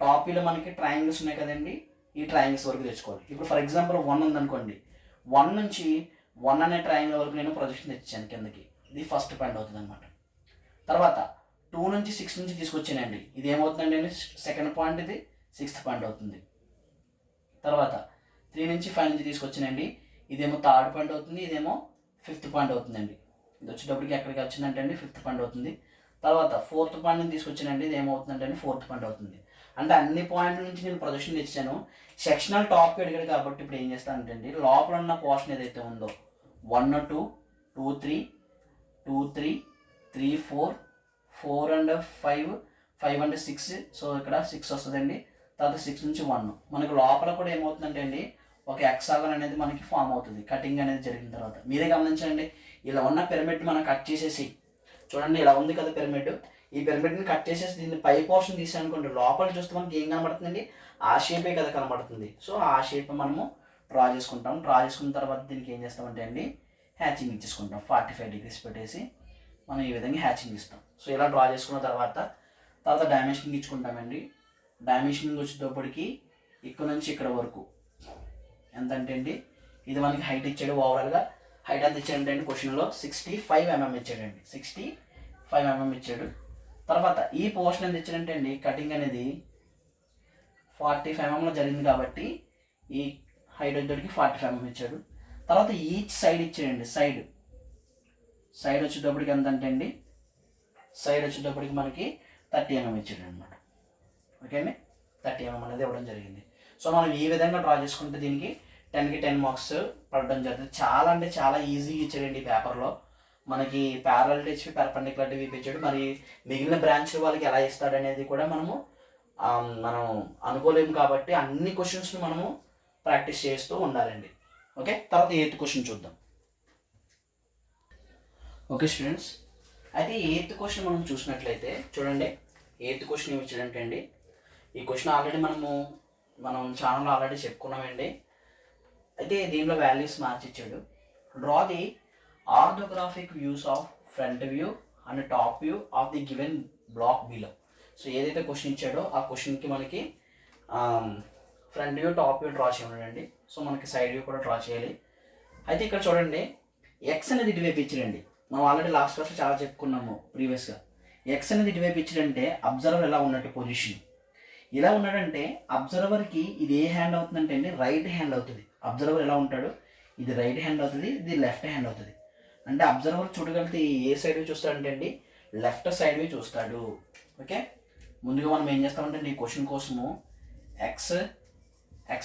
టాప్ వ్యూలో మనకి ట్రయాంగిల్స్ ఉన్నాయి కదండి, ఈ ట్రయాంగిల్స్ వరకు తెచ్చుకోవాలి. ఇప్పుడు ఫర్ ఎగ్జాంపుల్ 1 ఉందనుకోండి, 1 నుంచి 1 అనే ట్రయాంగిల్ వరకు నేను ప్రొజెక్షన్ తెచ్చాను కిందకి, ఇది ఫస్ట్ పాయింట్ అవుతుంది అనమాట. తర్వాత 2 నుంచి 6 నుంచి తీసుకొచ్చానండి, ఇది ఏమవుతుందండి అండి, సెకండ్ పాయింట్, ఇది 6th పాయింట్ అవుతుంది. తర్వాత 3 నుంచి 5 నుంచి తీసుకొచ్చానండి, ఇదేమో 3rd పాయింట్ అవుతుంది, ఇదేమో 5th పాయింట్ అవుతుందండి. ఇది వచ్చేటప్పటికి ఎక్కడికి వచ్చిందంటే అండి 5th పాయింట్ అవుతుంది. తర్వాత 4th పాయింట్ నుంచి తీసుకొచ్చానండి, ఇది ఏమవుతుందంటే అండి 4th పాయింట్ అవుతుంది. అంటే అన్ని పాయింట్ల నుంచి నేను ప్రొజెక్షన్ తెచ్చాను. సెక్షనల్ టాప్ అడిగాడు కాబట్టి ఇప్పుడు ఏం చేస్తానంటే అండి, లోపల ఉన్న పోర్షన్ ఏదైతే ఉందో 1 2 2 3 2 3 3 4 4 and 5 5 and 6, సో ఇక్కడ 6 వస్తుందండి. తర్వాత 6 నుంచి 1 మనకి లోపల కూడా ఏమవుతుందంటే అండి ఒక హెక్సాగన్ అనేది మనకి ఫామ్ అవుతుంది కటింగ్ అనేది జరిగిన తర్వాత. మీరే గమనించండి, ఇలా ఉన్న పిరమిడ్ మనం కట్ చేసేసి చూడండి, ఇలా ఉంది కదా పిరమిడ్, ఈ పిరమిడ్ని కట్ చేసేసి దీన్ని పై పోర్షన్ తీసానుకోండి, లోపల చూస్తే మనకి ఏం కనబడుతుందండి, ఆ షేపే కదా కనబడుతుంది. సో ఆ షేప్ మనము డ్రా చేసుకుంటాం. డ్రా చేసుకున్న తర్వాత దీనికి ఏం చేస్తామంటే అండి హ్యాచింగ్ ఇచ్చేసుకుంటాం. 45 degrees పెట్టేసి మనం ఈ విధంగా హ్యాచింగ్ ఇస్తాం. సో ఇలా డ్రా చేసుకున్న తర్వాత డైమెన్షనింగ్ ఇచ్చుకుంటామండి. డైమెన్షనింగ్ వచ్చేటప్పటికి ఇక్కడ నుంచి ఇక్కడ వరకు ఎంత అంటే అండి, ఇది మనకి హైట్ ఇచ్చాడు. ఓవరాల్గా హైట్ ఎంత ఇచ్చాడంటే అండి క్వశ్చన్లో 65 mm ఇచ్చాడండి, 65 mm ఇచ్చాడు. తర్వాత ఈ పోర్షన్ ఎంత ఇచ్చాడంటే అండి, కటింగ్ అనేది 45 mm జరిగింది కాబట్టి ఈ హైట్ వచ్చేటప్పటికి 45 mm ఇచ్చాడు. తర్వాత ఈచ్ సైడ్ ఇచ్చాడండి, సైడ్ వచ్చేటప్పటికి ఎంత అంటే అండి, సైడ్ వచ్చేటప్పటికి మనకి 30 mm ఇచ్చాడు అనమాట. ఓకే అండి, 30 mm అనేది ఇవ్వడం జరిగింది. సో మనం ఈ విధంగా డ్రా చేసుకుంటే దీనికి 10కి 10 మార్క్స్ పడడం జరుగుతుంది. చాలా అంటే చాలా ఈజీగా ఇచ్చాడండి ఈ పేపర్లో. మనకి parallel HP perpendicular to VP ఇచ్చాడు. మరి మిగిలిన బ్రాంచ్ వాళ్ళకి ఎలా ఇస్తాడు అనేది కూడా మనం అనుకోలేము కాబట్టి అన్ని క్వశ్చన్స్ని మనము ప్రాక్టీస్ చేస్తూ ఉండాలండి. ఓకే, తర్వాత 8th క్వశ్చన్ చూద్దాం. ఓకే స్టూడెంట్స్, అయితే 8th క్వశ్చన్ మనం చూసినట్లయితే చూడండి, 8th క్వశ్చన్ ఏమి ఇచ్చాడంటే అండి, ఈ క్వశ్చన్ ఆల్రెడీ మనం ఛానల్లో ఆల్రెడీ చెప్పుకున్నామండి. అయితే దీనిలో వాల్యూస్ మార్చి ఇచ్చాడు. Draw the orthographic views of front view and top view of the given block below. So ఏదైతే క్వశ్చన్ ఇచ్చాడో ఆ క్వశ్చన్కి మనకి front view top view draw చేయమండి. సో మనకి సైడ్ వ్యూ కూడా డ్రా చేయాలి. అయితే ఇక్కడ చూడండి, ఎక్స్ అనేది ఇటువైపు ఇచ్చాడండి. మనం ఆల్రెడీ లాస్ట్ క్లాస్లో చాలా చెప్పుకున్నాము ప్రీవియస్గా. ఎక్స్ అనేది ఇటువైపు ఇచ్చాడంటే అబ్జర్వర్ ఎలా ఉన్నట్టు పొజిషన్ ఇలా ఉన్నాడంటే అబ్జర్వర్కి ఇది ఏ హ్యాండ్ అవుతుందంటే అండి, రైట్ హ్యాండ్ అవుతుంది. అబ్జర్వర్ ఎలా ఉంటాడు, ఇది రైట్ హ్యాండ్ అవుతుంది, ఇది లెఫ్ట్ హ్యాండ్ అవుతుంది. అంటే అబ్జర్వర్ చూడగలిగితే ఏ సైడ్ చూస్తాడంటే అండి, లెఫ్ట్ సైడ్ చూస్తాడు. ఓకే, ముందుగా మనం ఏం చేస్తామంటే ఈ క్వశ్చన్ కోసము ఎక్స్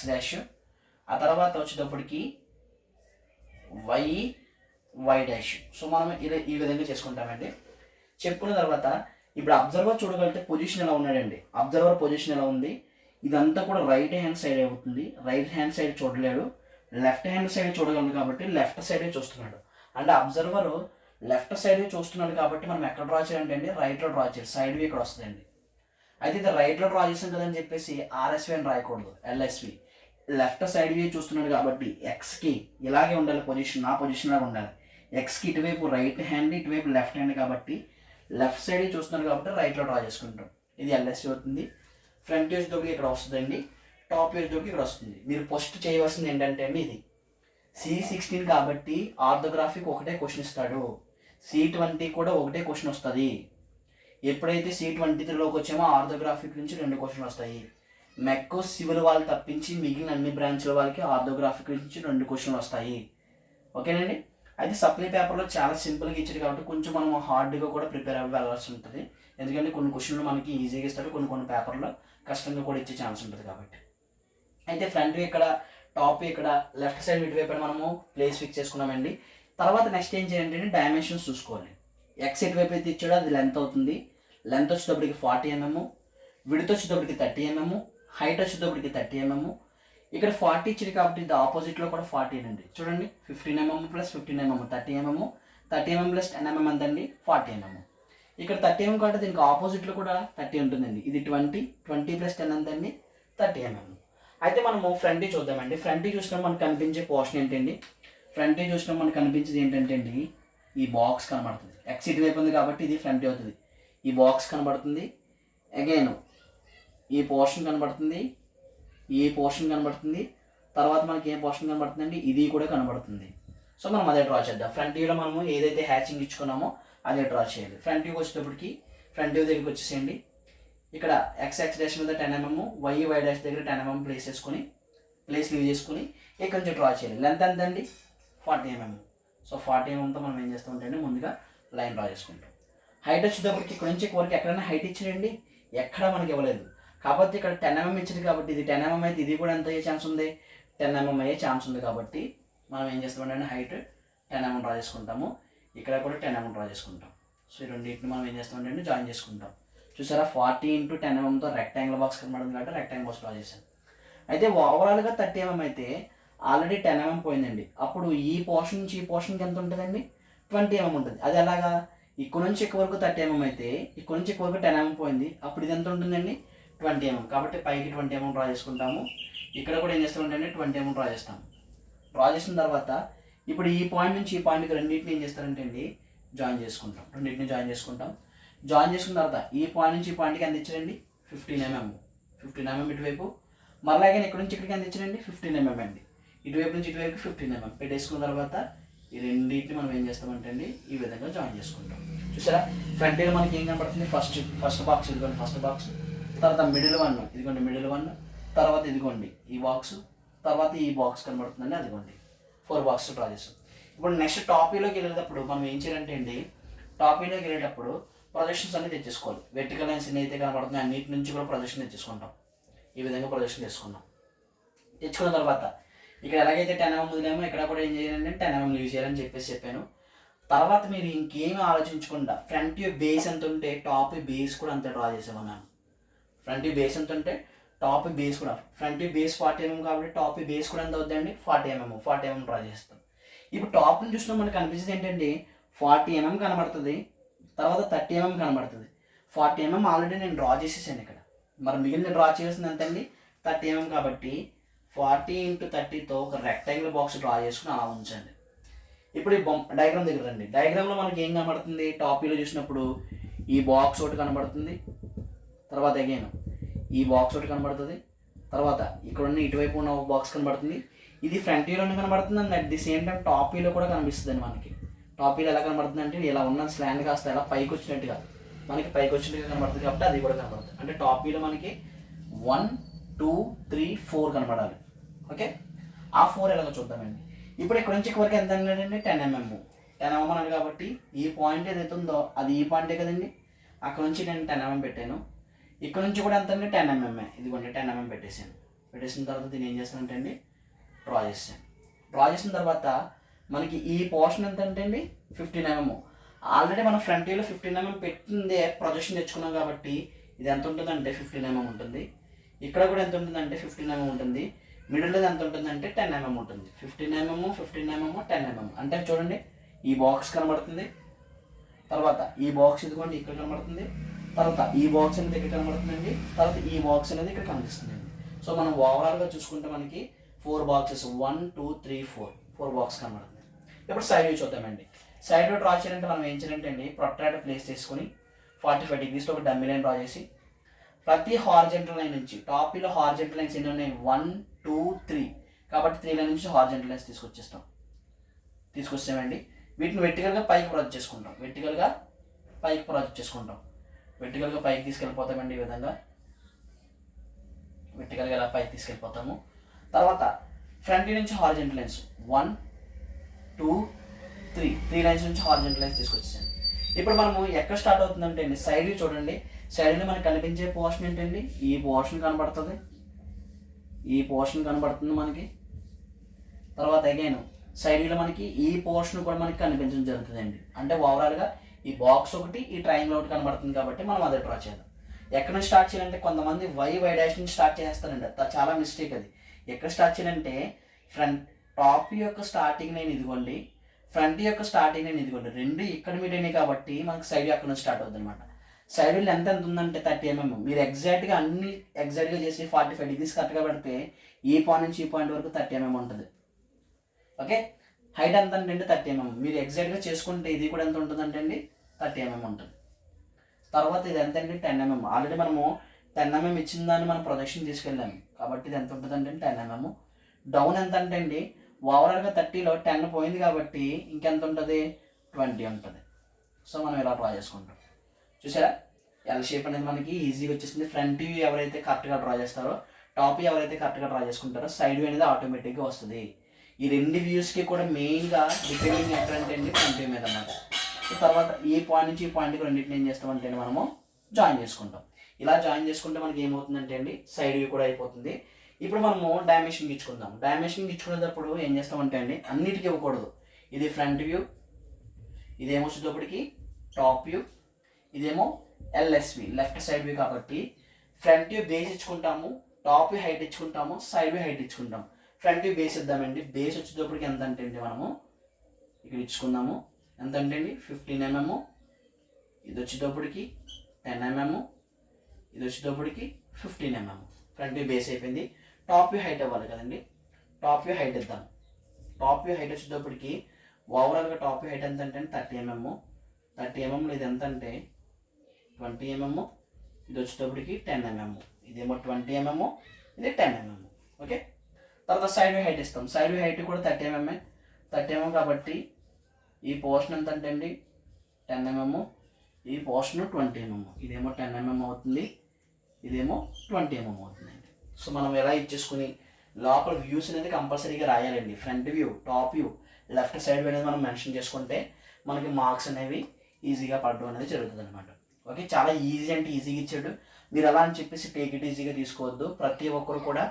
డాష్, ఆ తర్వాత వచ్చేటప్పటికి వై డాష్. సో మనం ఈ విధంగా చేసుకుంటామండి. చెప్పుకున్న తర్వాత ఇప్పుడు అబ్జర్వర్ చూడగలిగితే పొజిషన్ ఎలా ఉన్నాడండి, అబ్జర్వర్ పొజిషన్ ఎలా ఉంది, ఇదంతా కూడా రైట్ హ్యాండ్ సైడ్ అవుతుంది. రైట్ హ్యాండ్ సైడ్ చూడలేడు, లెఫ్ట్ హ్యాండ్ సైడ్ చూడగలడు కాబట్టి లెఫ్ట్ సైడే చూస్తున్నాడు. అంటే అబ్జర్వర్ లెఫ్ట్ సైడ్ చూస్తున్నాడు కాబట్టి మనం ఎక్కడ డ్రా చేయాలంటే అండి, రైట్లో డ్రా చేయాలి. సైడ్ వ్యూ ఇక్కడ వస్తుందండి. అయితే ఇది రైట్లో డ్రా చేసాం కదని చెప్పేసి ఆర్ఎస్వి అని రాయకూడదు, ఎల్ఎస్వి. లెఫ్ట్ సైడ్ వ్యూ చూస్తున్నాడు కాబట్టి ఎక్స్కి ఇలాగే ఉండాలి పొజిషన్, నా పొజిషన్ లాగా ఉండాలి. ఎక్స్కి ఇటువైపు రైట్ హ్యాండ్, ఇటువైపు లెఫ్ట్ హ్యాండ్ కాబట్టి లెఫ్ట్ సైడ్ చూస్తున్నాడు కాబట్టి రైట్లో డ్రా చేసుకుంటాం. ఇది ఎల్ఎస్వి అవుతుంది. ఫ్రంట్ వ్యూస్ దొరికి ఇక్కడ వస్తుందండి, టాప్ వ్యూస్ దొరికి ఇక్కడ వస్తుంది. మీరు ఫస్ట్ చేయవలసింది ఏంటంటే అండి, ఇది C16 కాబట్టి ఆర్థోగ్రాఫిక్ ఒకటే క్వశ్చన్ ఇస్తాడు, C20 కూడా ఒకటే క్వశ్చన్ వస్తుంది. ఎప్పుడైతే C23లోకి వచ్చామో ఆర్థోగ్రాఫిక్ నుంచి 2 క్వశ్చన్లు వస్తాయి. మెక్కో సివిల్ వాళ్ళు తప్పించి మిగిలిన అన్ని బ్రాంచ్ల వాళ్ళకి ఆర్థోగ్రాఫిక్ నుంచి 2 క్వశ్చన్లు వస్తాయి. ఓకేనండి. అయితే సప్లై పేపర్లో చాలా సింపుల్గా ఇచ్చాడు కాబట్టి కొంచెం మనం హార్డ్గా కూడా ప్రిపేర్ అవ్వి వెళ్ళాల్సి ఉంటుంది. ఎందుకంటే కొన్ని క్వశ్చన్లు మనకి ఈజీగా ఇస్తాడు, కొన్ని పేపర్లో కష్టంగా కూడా ఇచ్చే ఛాన్స్ ఉంటుంది కాబట్టి. అయితే ఫ్రంట్ వ్యూ ఇక్కడ, టాప్ ఇక్కడ, లెఫ్ట్ సైడ్ ఇటువైపు మనము ప్లేస్ ఫిక్స్ చేసుకున్నామండి. తర్వాత నెక్స్ట్ ఏం చేయాలంటే డైమెన్షన్స్ చూసుకోవాలి. ఎక్స్ ఎటువైపు అయితే ఇచ్చాడో అది లెంత్ అవుతుంది. లెంత్ వచ్చేటప్పటికి 40 mm, విడ్త్ వచ్చేటప్పటికి 30 mm, హైట్ వచ్చేటప్పటికి 30 mm. ఇక్కడ 40 ఇచ్చింది కాబట్టి ఇది ఆపోజిట్లో కూడా 40 అండి. చూడండి 15 mm plus 15 mm 30 mm, 30 mm plus 10 mm ఎంతండి 40 mm. ఇక్కడ 30 mm కాబట్టి దీనికి ఆపోజిట్లో కూడా 30 ఉంటుందండి. ఇది 20 ప్లస్ 10 ఎంతండి 30 mm. అయితే మనము ఫ్రంట్ చూద్దామండి. ఫ్రంట్ చూసినప్పుడు మనకు కనిపించే పోర్షన్ ఏంటండి, ఫ్రంట్ చూసినప్పుడు మనకు కనిపించేది ఏంటంటే అండి ఈ బాక్స్ కనబడుతుంది. ఎక్స్ ఇటు వైపు ఉంది కాబట్టి ఇది ఫ్రంట్ అవుతుంది. ఈ బాక్స్ కనబడుతుంది, అగైన్ ఈ పోర్షన్ కనబడుతుంది, ఈ పోర్షన్ కనబడుతుంది, తర్వాత మనకి ఏ పోర్షన్ కనబడుతుందండి ఇది కూడా కనబడుతుంది. సో మనం అదే డ్రా చేద్దాం. ఫ్రంట్ వ్యూలో మనము ఏదైతే హ్యాచింగ్ ఇచ్చుకున్నామో అదే డ్రా చేయాలి. ఫ్రంట్ వ్యూకి వచ్చేటప్పటికి ఫ్రంట్ వ్యూ దగ్గరికి వచ్చేసేయండి. ఇక్కడ ఎక్స్ డాష్ మీద 10 mm, వై డాష్ దగ్గర 10 mm ప్లేస్ లీవ్ చేసుకుని ఇక్కడ నుంచి డ్రా చేయాలి. లెంత్ ఎంత అండి 40 mm. సో 40 mmతో మనం ఏం చేస్తామంటే ముందుగా లైన్ డ్రా చేసుకుంటాం. హైట్ వచ్చేటప్పటికి ఇక్కడ నుంచి వరకు ఎక్కడైనా హైట్ ఇచ్చారండి, ఎక్కడ మనకి ఇవ్వలేదు. కాబట్టి ఇక్కడ 10 mm ఇచ్చింది కాబట్టి ఇది 10 mm అయితే ఇది కూడా ఎంత అయ్యే ఛాన్స్ ఉంది, 10 mm అయ్యే ఛాన్స్ ఉంది. కాబట్టి మనం ఏం చేస్తామంటే హైట్ 10 mm డ్రా చేసుకుంటాము, ఇక్కడ కూడా 10 mm డ్రా చేసుకుంటాం. సో ఈ రెండింటిని మనం ఏం చేస్తామంటే జాయిన్ చేసుకుంటాం. చూసారా 40 × 10 mmతో రెక్టాంగిల్ బాక్స్ కనబడింది కాబట్టి రెక్టాంగిల్ బాక్స్ డ్రా చేశాను. అయితే ఓవరాల్గా 30 mm అయితే ఆల్రెడీ 10 mm పోయిందండి. అప్పుడు ఈ పోర్షన్ నుంచి ఈ పోర్షన్కి ఎంత ఉంటుందండి 20 mm ఉంటుంది. అది ఎలాగా, ఇక్కడ నుంచి ఎక్కువ వరకు 30 mm అయితే ఇక్కడ నుంచి ఎక్కువ వరకు 10 mm పోయింది. అప్పుడు ఇది ఎంత ఉంటుందండి 20 mm. కాబట్టి పైకి 20 mm డ్రా చేసుకుంటాము. ఇక్కడ కూడా ఏం చేస్తామంటే 20 mm డ్రా చేస్తాము. డ్రా చేసిన తర్వాత ఇప్పుడు ఈ పాయింట్ నుంచి ఈ పాయింట్కి రెండింటిని ఏం చేస్తారంటే అండి జాయిన్ చేసుకుంటాం. రెండింటిని జాయిన్ చేసుకుంటాం. జాయిన్ చేసుకున్న తర్వాత ఈ పాయింట్ నుంచి ఈ పాయింట్కి ఎంత ఇచ్చారండి 15 mm ఇటువైపు, మళ్ళీ ఇక్కడ నుంచి ఇక్కడికి ఎంత ఇచ్చారండి 15 mm అండి. ఇటువైపు నుంచి ఇటువైపు 15 mm పెట్టేసుకున్న తర్వాత ఈ రెండింటిని మనం ఏం చేస్తామంటే అండి ఈ విధంగా జాయిన్ చేసుకుంటాం. చూసారా ఫ్రంట్ లో మనకి ఏం కనబడుతుంది, ఫస్ట్ బాక్స్ ఇదిగోండి ఫస్ట్ బాక్స్, తర్వాత మిడిల్ వన్ ఇదిగోండి మిడిల్ వన్, తర్వాత ఇదిగోండి ఈ బాక్స్, తర్వాత ఈ బాక్స్ కనబడుతుందండి అదిగోండి 4 బాక్స్ డ్రా చేస్తాం. ఇప్పుడు నెక్స్ట్ టాపీలోకి వెళ్ళేటప్పుడు మనం ఏం చేయాలంటే అండి టాపీలోకి వెళ్ళేటప్పుడు ప్రొజెక్షన్స్ అన్ని తెచ్చేసుకోవాలి. వెర్టికల్ లైన్స్ అయితే కనబడుతున్నాయి అన్నిటి నుంచి కూడా ప్రొజెక్షన్ తెచ్చేసుకుంటాం. ఈ విధంగా ప్రొజెక్షన్ తెచ్చుకున్నాం. తెచ్చుకున్న తర్వాత ఇక్కడ ఎలాగైతే 10 mm ఉందేమో ఇక్కడ కూడా ఏం చేయాలంటే 10 mm యూజ్ చేయాలని చెప్పాను. తర్వాత మీరు ఇంకేమీ ఆలోచించకుండా ఫ్రంట్ వ్యూ బేస్ ఎంత ఉంటే టాప్ బేస్ కూడా అంత డ్రా చేసామన్నాను. ఫ్రంట్ వ్యూ బేస్ ఎంత ఉంటే టాప్ బేస్ కూడా, ఫ్రంట్ వ్యూ బేస్ 40 mm కాబట్టి టాప్ బేస్ కూడా ఎంత అవుతుందండి 40 mm డ్రా చేస్తాం. ఇప్పుడు టాప్ని చూసినా మనకు కనిపించేది ఏంటంటే 40 mm కనబడుతుంది, తర్వాత 30 mm కనబడుతుంది. 40 mm ఆల్రెడీ నేను డ్రా చేసేసాను ఇక్కడ. మరి మిగిలిన డ్రా చేసింది ఎంతండి 30 mm కాబట్టి 40 × 30తో ఒక రెక్టాంగిల్ బాక్స్ డ్రా చేసుకుని అలా ఉంచండి. ఇప్పుడు ఈ డయాగ్రామ్ దగ్గర రండి. డయాగ్రామ్లో మనకి ఏం కనబడుతుంది, టాపీలో చూసినప్పుడు ఈ బాక్స్ ఒకటి కనబడుతుంది, తర్వాత అగైన్ ఈ బాక్స్ ఒకటి కనబడుతుంది, తర్వాత ఇక్కడ ఉన్న ఇటువైపు ఉన్న ఒక బాక్స్ కనబడుతుంది. ఇది ఫ్రంట్ వ్యూలోనే కనబడుతుంది and at the same time టాపీలో కూడా కనిపిస్తుంది అండి. మనకి టాపీలో ఎలా కనబడుతుంది అంటే ఇలా ఉన్న స్లాండ్ కాస్త ఎలా పైకి వచ్చినట్టుగా మనకి పైకి వచ్చినట్టుగా కనబడుతుంది కాబట్టి అది కూడా కనబడుతుంది. అంటే టాపీలో మనకి 1 2 3 4 కనబడాలి. ఓకే, ఆ 4 ఎలాగో చూద్దామండి. ఇప్పుడు ఇక్కడ నుంచి వరకు ఎంత అన్నాడండి 10 mm అన్నాడు కాబట్టి ఈ పాయింట్ ఏదైతే ఉందో అది ఈ పాయింటే కదండి. అక్కడ నుంచి నేను 10 mm పెట్టాను. ఇక్కడ నుంచి కూడా ఎంత అండి 10 mm, ఇదిగోండి 10 mm పెట్టేసాను. పెట్టేసిన తర్వాత దీన్ని ఏం చేస్తానంటే అండి డ్రా చేసాను. డ్రా చేసిన తర్వాత మనకి ఈ పోర్షన్ ఎంత అంటే అండి 15 mm. ఆల్రెడీ మనం ఫ్రంట్ వ్యూలో 15 mm పెట్టిందే ప్రొజెక్షన్ తెచ్చుకున్నాం కాబట్టి ఇది ఎంత ఉంటుందంటే 15 mm ఉంటుంది. ఇక్కడ కూడా ఎంత ఉంటుందంటే 15 mm ఉంటుంది. మిడిల్లో ఎంత ఉంటుందంటే 10 mm ఉంటుంది. 15 mm 15 mm 10 mm అంటే చూడండి ఈ బాక్స్ కనబడుతుంది, తర్వాత ఈ బాక్స్ ఇదిగోండి ఇక్కడ కనబడుతుంది, తర్వాత ఈ బాక్స్ అనేది ఇక్కడ కనబడుతుందండి, తర్వాత ఈ బాక్స్ అనేది ఇక్కడ కనిపిస్తుందండి. సో మనం ఓవరాల్గా చూసుకుంటే మనకి 4 బాక్సెస్ 1 2 3 4 బాక్స్ కనబడుతుంది. ఇప్పుడు సైడ్ వ్యూ చూద్దామండి. సైడ్ వ్యూ డ్రా చేయాలంటే మనం ఏం చేయాలంటే అండి ప్రొట్రాక్టర్ ప్లేస్ చేసుకుని 45 degrees ఒక డమ్మీ లైన్ డ్రా చేసి ప్రతి హారిజెంటల్ లైన్ నుంచి టాపీలో హారిజెంటల్ లైన్స్ ఎన్ని ఉన్నాయి 1 2 3 కాబట్టి 3 లైన్ నుంచి హారిజెంటల్ లైన్స్ తీసుకొచ్చామండి. వీటిని వెర్టికల్గా పైకి ప్రొజెక్ట్ చేసుకుంటాం. వెర్టికల్గా పైకి తీసుకెళ్ళిపోతామండి. ఈ విధంగా వెర్టికల్గా ఇలా పైకి తీసుకెళ్ళిపోతాము. తర్వాత ఫ్రంట్ నుంచి హారిజెంటల్ లైన్స్ 1 2 3 లైన్స్ నుంచి హారిజెంటల్ లైన్స్ తీసుకొచ్చాను. ఇప్పుడు మనము ఎక్కడ స్టార్ట్ అవుతుందంటే అండి సైడ్ వ్యూ చూడండి. సైడ్లో మనకు కనిపించే పోర్షన్ ఏంటండి ఈ పోర్షన్ కనబడుతుంది, మనకి. తర్వాత అగైన్ సైడ్ వ్యూలో మనకి ఈ పోర్షన్ కూడా మనకి కనిపించడం జరుగుతుందండి. అంటే ఓవరాల్గా ఈ బాక్స్ ఒకటి, ఈ ట్రయాంగిల్ ఒకటి కనబడుతుంది కాబట్టి మనం అదే డ్రా చేద్దాం. ఎక్కడ నుంచి స్టార్ట్ చేయాలంటే కొంతమంది వై డాష్ నుంచి స్టార్ట్ చేస్తారండి. అది చాలా మిస్టేక్. అది ఎక్కడ స్టార్ట్ చేయాలంటే టాప్ యొక్క స్టార్టింగ్ నేను ఇదిగోండి, ఫ్రంట్ యొక్క స్టార్టింగ్ నేను ఇదిగోండి, రెండు ఇక్కడ మీట్ అయినాయి కాబట్టి మనకి సైడ్ అక్కడ నుంచి స్టార్ట్ అవుతుంది అనమాట. సైడ్ వీల్ ఎంత ఉందంటే 30 mm. మీరు ఎగ్జాక్ట్గా అన్ని ఎగ్జాక్ట్గా చేసి 45 degrees కరెక్ట్గా పెడితే ఈ పాయింట్ నుంచి ఈ పాయింట్ వరకు 30 mm ఉంటుంది. ఓకే, హైట్ ఎంత అంటే 30 mm. మీరు ఎగ్జాక్ట్గా చేసుకుంటే ఇది కూడా ఎంత ఉంటుందంటే అండి 30 mm ఉంటుంది. తర్వాత ఇది ఎంత అండి 10 mm. ఆల్రెడీ మనము 10 mm ఇచ్చిన దాన్ని మనం ప్రొజెక్షన్ తీసుకెళ్ళాము కాబట్టి ఇది ఎంత ఉంటుంది అంటే 10 mm. డౌన్ ఎంత అంటే అండి ఓవరాల్గా 30లో 10 పోయింది కాబట్టి ఇంకెంత ఉంటుంది 20 ఉంటుంది. సో మనం ఇలా డ్రా చేసుకుంటాం. చూసారా, ఎల్ షేప్ అనేది మనకి ఈజీగా వచ్చేసింది. ఫ్రంట్ వ్యూ ఎవరైతే కరెక్ట్గా డ్రా చేస్తారో, టాప్ వ్యూ ఎవరైతే కరెక్ట్గా డ్రా చేసుకుంటారో, సైడ్ వ్యూ అనేది ఆటోమేటిక్గా వస్తుంది. ఈ రెండు వ్యూస్కి కూడా మెయిన్గా డిపెండింగ్ ఎక్కడంటే అండి ఫ్రంట్ వ్యూ మీద అన్నమాట. తర్వాత ఈ పాయింట్ నుంచి ఈ పాయింట్కి రెండింటిని ఏం చేస్తామంటే మనము జాయిన్ చేసుకుంటాం. ఇలా జాయిన్ చేసుకుంటే మనకి ఏమవుతుందంటే అండి సైడ్ వ్యూ కూడా అయిపోతుంది. ఇప్పుడు మనము డైమెన్షన్ ఇచ్చుకుందాం. డైమెన్షన్ ఇచ్చుకునేటప్పుడు ఏం చేస్తామంటే అండి అన్నిటికీ ఇవ్వకూడదు. ఇది ఫ్రంట్ వ్యూ, ఇదేమో వచ్చేటప్పటికి టాప్ వ్యూ, ఇదేమో ఎల్ఎస్వి లెఫ్ట్ సైడ్ వ్యూ కాబట్టి ఫ్రంట్ వ్యూ బేస్ ఇచ్చుకుంటాము, టాప్ వ్యూ హైట్ ఇచ్చుకుంటాము, సైడ్ వ్యూ హైట్ ఇచ్చుకుంటాం. ఫ్రంట్ వ్యూ బేస్ ఇద్దామండి. బేస్ వచ్చేటప్పటికి ఎంత అంటే అండి మనము ఇక్కడ ఇచ్చుకుందాము. ఎంత అంటే అండి 15 mm, ఇది వచ్చేటప్పటికి 10 mm, ఇది వచ్చేటప్పటికి 15 mm. ఫ్రంట్ వ్యూ బేస్ అయిపోయింది. టాప్ వ్యూ హైట్ అవ్వాలి కదండి, టాప్ వ్యూ హైట్ ఇద్దాం. టాప్ వ్యూ హైట్ వచ్చేటప్పటికి ఓవరాల్గా టాప్ వ్యూ హైట్ ఎంత అంటే 30 mm. 30 mm ఇది ఎంత అంటే 20 mm, ఇది వచ్చేటప్పటికి 10 mm. ఇదేమో 20 mm, ఇది 10 mm. ఓకే, తర్వాత సైడ్ వ్యూ హైట్ ఇస్తాం. సైడ్ వ్యూ హైట్ కూడా 30 mm. 30 mm కాబట్టి ఈ పోర్షన్ ఎంత అంటే అండి 10 mm, ఈ పోర్షన్ 20 mm. ఇదేమో 10 mm అవుతుంది, ఇదేమో 20 mm అవుతుందండి. సో మనం ఎలా ఇచ్చేసుకుని లోపల వ్యూస్ అనేది కంపల్సరీగా రాయాలండి. Front view, top view, left side view అనేది మనం మెన్షన్ చేసుకుంటే మనకి మార్క్స్ అనేవి ఈజీగా పడడం అనేది జరుగుతుంది అనమాట. ఓకే, చాలా ఈజీ అంటే ఈజీగా ఇచ్చాడు. మీరు అలా అని చెప్పేసి టేక్ ఇట్ ఈజీగా తీసుకోవద్దు. ప్రతి ఒక్కరు కూడా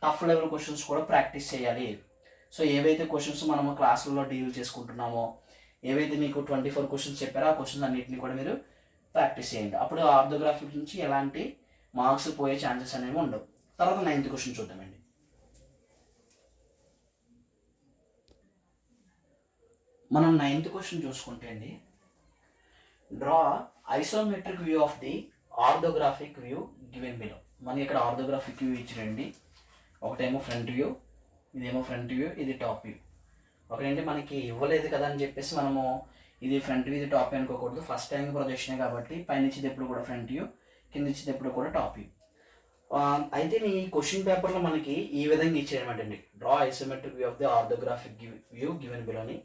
టఫ్ లెవెల్ క్వశ్చన్స్ కూడా ప్రాక్టీస్ చేయాలి. సో ఏవైతే క్వశ్చన్స్ మనము క్లాసుల్లో డీల్ చేసుకుంటున్నామో, ఏవైతే మీకు 24 క్వశ్చన్స్ చెప్పారో ఆ క్వశ్చన్స్ అన్నింటినీ కూడా మీరు ప్రాక్టీస్ చేయండి. అప్పుడు ఆర్థోగ్రాఫిక్ నుంచి ఎలాంటి మార్క్స్ పోయే ఛాన్సెస్ అనేవి ఉండవు. తర్వాత 9th క్వశ్చన్ చూద్దామండి. మనం 9th క్వశ్చన్ చూసుకుంటే అండి, draw isometric view of the orthographic view given below. మనకి ఇక్కడ ఆర్థోగ్రాఫిక్ వ్యూ ఇచ్చినండి. ఒకటేమో ఫ్రంట్ వ్యూ, ఇదేమో ఫ్రంట్ వ్యూ, ఇది టాప్ వ్యూ. ఒకటంటే మనకి ఇవ్వలేదు కదా అని చెప్పేసి మనము ఇది ఫ్రంట్ వ్యూ ఇది టాప్ వ్యూ అనుకోకూడదు. ఫస్ట్ టైం ప్రొజెక్షన్ కాబట్టి పైన ఇచ్చేది ఎప్పుడు కూడా ఫ్రంట్ వ్యూ, కింద ఇచ్చేది ఎప్పుడు కూడా టాప్ వ్యూ. అయితే మీ క్వశ్చన్ పేపర్లో మనకి ఈ విధంగా ఇచ్చారనమాట అండి, draw isometric view of the orthographic view given బిలోని.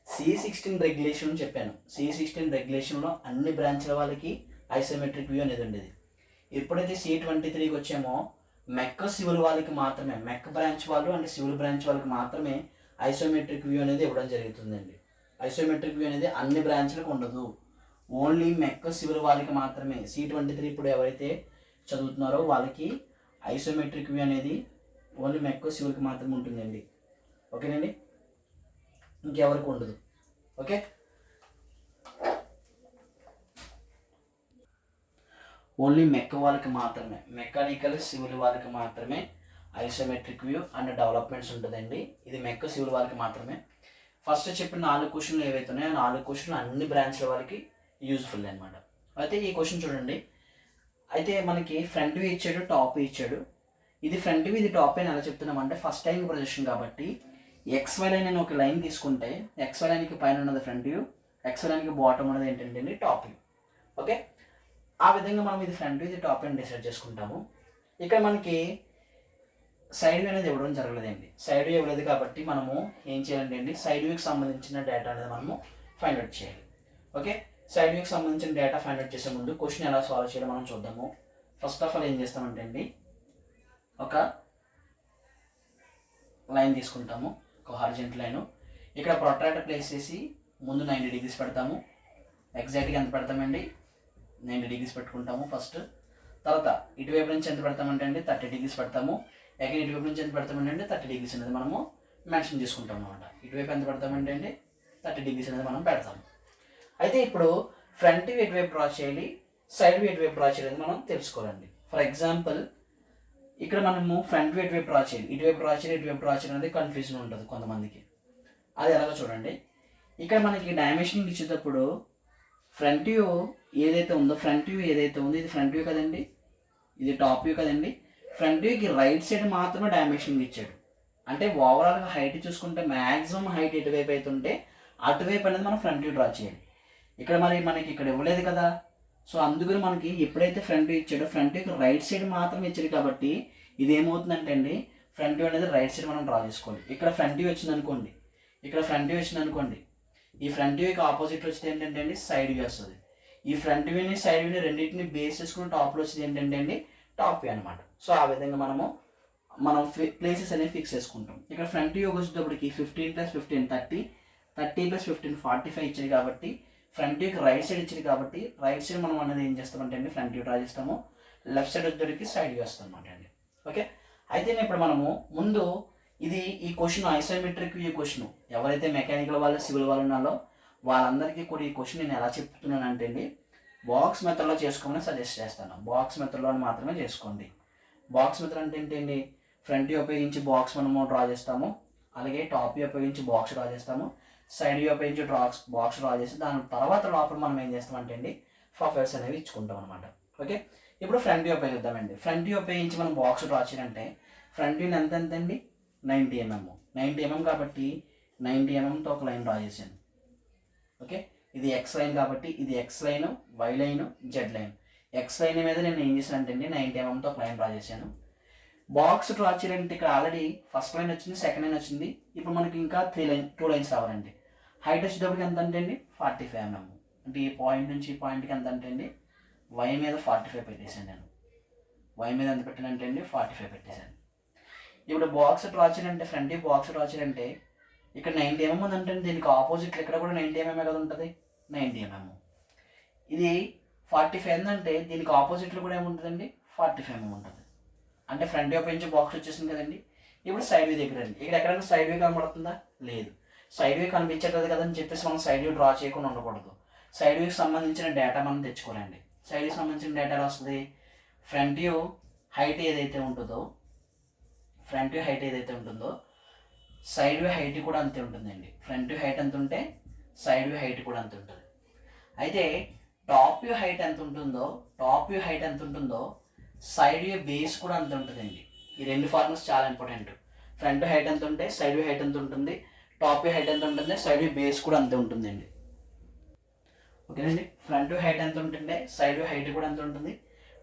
C16 రెగ్యులేషన్ చెప్పాను. C16 రెగ్యులేషన్లో అన్ని బ్రాంచ్ల వాళ్ళకి ఐసోమెట్రిక్ వ్యూ అనేది ఉండేది. ఎప్పుడైతే C23కి వచ్చామో మెక్ సివిల్ వాళ్ళకి మాత్రమే, మెక్ బ్రాంచ్ వాళ్ళు అంటే సివిల్ బ్రాంచ్ వాళ్ళకి మాత్రమే ఐసోమెట్రిక్ వ్యూ అనేది ఇవ్వడం జరుగుతుందండి. ఐసోమెట్రిక్ వ్యూ అనేది అన్ని బ్రాంచ్లకు ఉండదు, ఓన్లీ మెక్ సివిల్ వాళ్ళకి మాత్రమే. C23 ఇప్పుడు ఎవరైతే చదువుతున్నారో వాళ్ళకి ఐసోమెట్రిక్ వ్యూ అనేది ఓన్లీ మెక్ సివిల్కి మాత్రమే ఉంటుందండి. ఓకేనండి, ఇంకెవరికి ఉండదు. ఓకే, ఓన్లీ మెక్ వాళ్ళకి మాత్రమే, మెకానికల్ సివిల్ వాళ్ళకి మాత్రమే ఐసోమెట్రిక్ వ్యూ అండ్ డెవలప్మెంట్స్ ఉంటుందండి. ఇది మెక్ సివిల్ వాళ్ళకి మాత్రమే. ఫస్ట్ చెప్పిన 4 క్వశ్చన్లు ఏవైతే ఉన్నాయో ఆ 4 క్వశ్చన్లు అన్ని బ్రాంచ్ల వాళ్ళకి యూజ్ఫుల్ అనమాట. అయితే ఈ క్వశ్చన్ చూడండి. అయితే మనకి ఫ్రంట్ వ్యూ ఇచ్చాడు, టాప్ వ్యూ ఇచ్చాడు. ఇది ఫ్రంట్ వ్యూ ఇది టాప్ అని ఎలా చెప్తున్నామంటే ఫస్ట్ టైం ప్రొజెక్షన్ కాబట్టి XY లైన్ అని ఒక లైన్ తీసుకుంటే XY లైన్కి పైన ఉన్నది ఫ్రంట్ వ్యూ, XY లైన్కి బాటమ్ ఉన్నది ఏంటంటే టాప్ వ్యూ. ఓకే, ఆ విధంగా మనం ఇది ఫ్రంట్ వ్యూ ఇది టాప్ వ్యూ డిసైడ్ చేసుకుంటాము. ఇక్కడ మనకి సైడ్ వ్యూ అనేది ఇవ్వడం జరగలేదండి. సైడ్ వ్యూ ఇవ్వలేదు కాబట్టి మనము ఏం చేయాలంటే అండి సైడ్ వ్యూకి సంబంధించిన డేటా అనేది మనము ఫైండ్ అవుట్ చేయాలి. ఓకే, సైడ్ వ్యూకి సంబంధించిన డేటా ఫైండ్ అవుట్ చేసే ముందు క్వశ్చన్ ఎలా సాల్వ్ చేయాలో మనం చూద్దాము. ఫస్ట్ ఆఫ్ ఆల్ ఏం చేస్తామంటే అండి ఒక లైన్ తీసుకుంటాము, ఒక హారిజంటల్ లైన్. ఇక్కడ ప్రొట్రాక్టర్ ప్లేస్ చేసి ముందు 90 degrees పెడతాము. ఎగ్జాక్ట్గా ఎంత పెడతామండి 90 degrees పెట్టుకుంటాము ఫస్ట్. తర్వాత ఇటువైపు నుంచి ఎంత పెడతామంటే అండి 30 degrees పెడతాము. ఇటువైపు నుంచి ఎంత పెడతామంటే అండి 30 degrees అనేది మనము మెన్షన్ చేసుకుంటాం అనమాట. ఇటువైపు ఎంత పెడతామంటే అండి 30 degrees అనేది మనం పెడతాం. అయితే ఇప్పుడు ఫ్రంట్ వ్యూ ఎటువైపు డ్రా చేయాలి, సైడ్ వ్యూ ఎటువైపు డ్రా చేయాలి మనం తెలుసుకోవాలండి. ఫర్ ఎగ్జాంపుల్ ఇక్కడ మనము ఫ్రంట్ వ్యూ ఎటువైపు డ్రా చేయాలి, ఇటువైపు డ్రా చేయాలి, ఇటువైపు డ్రా చేయాలి అనేది కన్ఫ్యూజన్ ఉంటుంది కొంతమందికి. అది ఎలాగో చూడండి. ఇక్కడ మనకి డైమెన్షనింగ్ ఇచ్చేటప్పుడు ఫ్రంట్ వ్యూ ఏదైతే ఉందో, ఇది ఫ్రంట్ వ్యూ కదండి, ఇది టాప్ వ్యూ కదండి. ఫ్రంట్ వ్యూకి రైట్ సైడ్ మాత్రమే డైమెన్షనింగ్ ఇచ్చాడు. అంటే ఓవరాల్గా హైట్ చూసుకుంటే మ్యాక్సిమం హైట్ ఎటువైపు అయితే ఉంటే అటువైపు అనేది మనం ఫ్రంట్ వ్యూ డ్రా చేయాలి. ఇక్కడ మనకి ఇక్కడ ఇవ్వలేదు కదా, సో అందుకని మనకి ఎప్పుడైతే ఫ్రంట్ వ్యూ ఇచ్చాడో ఫ్రంట్ వ్యూకి రైట్ సైడ్ మాత్రం ఇచ్చాడు కాబట్టి ఇది ఏమవుతుందంటే అండి ఫ్రంట్ వ్యూ అనేది రైట్ సైడ్ మనం డ్రా చేసుకోవాలి. ఇక్కడ ఫ్రంట్ వ్యూ వచ్చింది అనుకోండి, ఈ ఫ్రంట్ వ్యూకి ఆపోజిట్ వచ్చేది ఏంటంటే అండి సైడ్ వ్యూ వస్తుంది. ఈ ఫ్రంట్ వ్యూని సైడ్ వ్యూని రెండింటిని బేస్ చేసుకుని టాప్లో వచ్చేది ఏంటంటే అండి టాప్ వ్యూ అనమాట. సో ఆ విధంగా మనం ప్లేసెస్ అనేవి ఫిక్స్ చేసుకుంటాం. ఇక్కడ ఫ్రంట్ వ్యూ వచ్చేటప్పటికి 15 + 15 30, 30 + 15 45 ఇచ్చింది కాబట్టి ఫ్రంట్ వ్యూకి రైట్ సైడ్ ఇచ్చింది కాబట్టి రైట్ సైడ్ మనం అనేది ఏం చేస్తామంటే అండి ఫ్రంట్ వ్యూ డ్రా చేస్తాము. లెఫ్ట్ సైడ్ వచ్చేటప్పటికి సైడ్ వ్యూ వస్తుంది అనమాట అండి. ఓకే, అయితే ఇప్పుడు మనము ముందు ఈ క్వశ్చన్ ఐసోమెట్రిక్ వ్యూ క్వశ్చన్ ఎవరైతే మెకానికల్ వాళ్ళు సివిల్ వాళ్ళు ఉన్నారో వాళ్ళందరికీ కూడా ఈ క్వశ్చన్ నేను ఎలా చెప్తున్నాను అంటే అండి బాక్స్ మెథడ్లో చేసుకోమని సజెస్ట్ చేస్తాను. బాక్స్ మెథడ్లో మాత్రమే చేసుకోండి. బాక్స్ మెథడ్ అంటే ఏంటండి, ఫ్రంట్ వ్యూ ఉపయోగించి బాక్స్ మనము డ్రా చేస్తాము, అలాగే టాప్ వ్యూ ఉపయోగించి బాక్స్ డ్రా చేస్తాము, సైడ్ వ్యూ ఉపయోగించి బాక్స్ డ్రా చేసి దాని తర్వాత లోపల మనం ఏం చేస్తామంటే అండి ప్రొఫైల్స్ అనేవి ఇచ్చుకుంటాం అనమాట. ఓకే, ఇప్పుడు ఫ్రంట్ వ్యూ ఉపయోగిద్దామండి. ఫ్రంట్ వ్యూ ఉపయోగించి మనం బాక్స్ డ్రా చేయాలంటే ఫ్రంట్ వ్యూ ఎంత అండి 90 mm కాబట్టి 90 mmతో ఒక లైన్ డ్రా చేశాను. ఓకే, ఇది ఎక్స్ లైన్ కాబట్టి ఇది X line, Y line, Z line. X line మీద నేను ఏం చేశాను అంటే 90 mmతో ఒక లైన్ డ్రా చేశాను. బాక్స్ డ్రా చేయాలంటే ఇక్కడ ఆల్రెడీ ఫస్ట్ లైన్ వచ్చింది, సెకండ్ లైన్ వచ్చింది, ఇప్పుడు మనకి ఇంకా 2 లైన్స్ రావాలండి. హైట్ వచ్చేటప్పటికి ఎంత అంటే అండి 45 mm. అంటే ఈ పాయింట్ నుంచి ఈ పాయింట్కి ఎంత అంటే అండి వై మీద 45 పెట్టేశాను. నేను వై మీద ఎంత పెట్టానంటే అండి 45 పెట్టేశాను. ఇప్పుడు బాక్స్ డ్రా చేయాలంటే ఫ్రంట్ బాక్స్ డ్రా చేయాలంటే ఇక్కడ 90 mm ఉందంటే దీనికి ఆపోజిట్లో ఇక్కడ కూడా 90 mm కదా ఉంటుంది, 90 mm. ఇది 45 ఉందంటే దీనికి ఆపోజిట్లో కూడా ఏముంటుందండి 45 mm ఉంటుంది. అంటే ఫ్రంట్ వ్యూ నుంచి బాక్స్ వచ్చేసింది కదండి. ఇప్పుడు సైడ్ వ్యూ దగ్గర అండి, ఇక్కడ ఎక్కడైనా సైడ్ వ్యూ కనబడుతుందా, లేదు. సైడ్ వ్యూ కనిపించట్లేదు కదని చెప్పేసి మనం సైడ్ వ్యూ డ్రా చేయకుండా ఉండకూడదు. సైడ్ వ్యూకి సంబంధించిన డేటా మనం తెచ్చుకోవాలండి. సైడ్ వ్యూకి సంబంధించిన డేటా ఎలా వస్తుంది, ఫ్రంట్ వ్యూ హైట్ ఏదైతే ఉంటుందో సైడ్ వ్యూ హైట్ కూడా అంతే ఉంటుందండి. ఫ్రంట్ వ్యూ హైట్ ఎంత ఉంటే సైడ్ వ్యూ హైట్ కూడా అంతే ఉంటుంది. అయితే టాప్ వ్యూ హైట్ ఎంత ఉంటుందో సైడ్ వ్యూ బేస్ కూడా అంతే ఉంటుందండి. ఈ రెండు ఫార్ములాస్ చాలా ఇంపార్టెంట్. ఫ్రంట్ హైట్ ఎంత ఉంటే సైడ్ వ్యూ హైట్ ఎంత ఉంటుంది, టాప్ వ్యూ హైట్ ఎంత ఉంటుంది, సైడ్ వ్యూ బేస్ కూడా అంతే ఉంటుందండి. ఓకేనండి, ఫ్రంట్ వ్యూ హైట్ ఎంత ఉంటుంటే సైడ్ వ్యూ హైట్ కూడా ఎంత ఉంటుంది,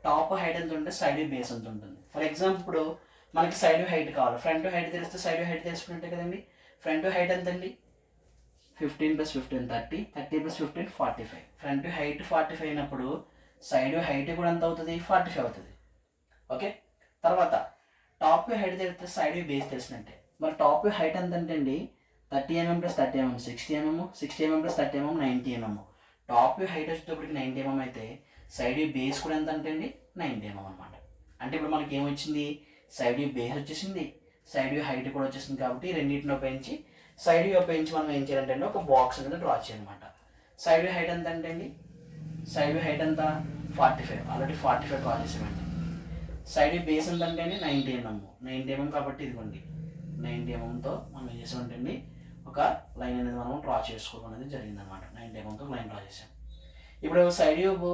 టాప్ హైట్ ఎంత ఉంటే సైడ్ వ్యూ బేస్ ఎంత ఉంటుంది. ఫర్ ఎగ్జాంపుల్ ఇప్పుడు మనకి సైడ్ వ్యూ హైట్ కావాలి, ఫ్రంట్ వ్యూ హైట్ తెలిస్తే సైడ్ వ్యూ హైట్ తెలుసుకున్నట్టే కదండి. ఫ్రంట్ వ్యూ హైట్ ఎంత అండి 15 + 15 30, 30 + 15 45. ఫ్రంట్ వ్యూ హైట్ 45 అయినప్పుడు సైడ్ వ్యూ హైట్ కూడా ఎంత అవుతుంది 45 అవుతుంది. ఓకే, తర్వాత టాప్ వ్యూ హైట్ తెలిస్తే సైడ్ వ్యూ బేస్ తెలిసినట్టే. మరి టాప్ వ్యూ హైట్ ఎంత అంటే అండి 30 mm + 30 mm 60 mm, 60 mm + 30 mm 90 mm. Top view height వచ్చేటప్పటికి 90 mm అయితే సైడ్ వ్యూ బేస్ కూడా ఎంత అంటే అండి 90 mm అనమాట. అంటే ఇప్పుడు మనకి ఏమొచ్చింది, సైడ్ వ్యూ బేస్ వచ్చేసింది, సైడ్ వ్యూ హైట్ కూడా వచ్చేసింది. కాబట్టి రెండింటిని ఉపయోగించి సైడ్ వ్యూ ఉపయోగించి మనం ఏం చేయాలంటే అండి ఒక బాక్స్ అనేది డ్రా చేయాలన్నమాట. సైడ్ వ్యూ హైట్ ఎంత అంటే అండి సైడ్ వ్యూ హైట్ ఎంత 45, ఆల్రెడీ 45 డ్రా చేసామండి. సైడ్ వ్యూ బేస్ ఎంత అంటే అండి 90 mm కాబట్టి ఇదిగోండి 90 mmతో మనం ఏం చేసామంటే అండి ఒక లైన్ అనేది మనం డ్రా చేసుకోవడం అనేది జరిగిందనమాట. 90 mmతో లైన్ డ్రా చేసాం. ఇప్పుడు సైడ్ వ్యూ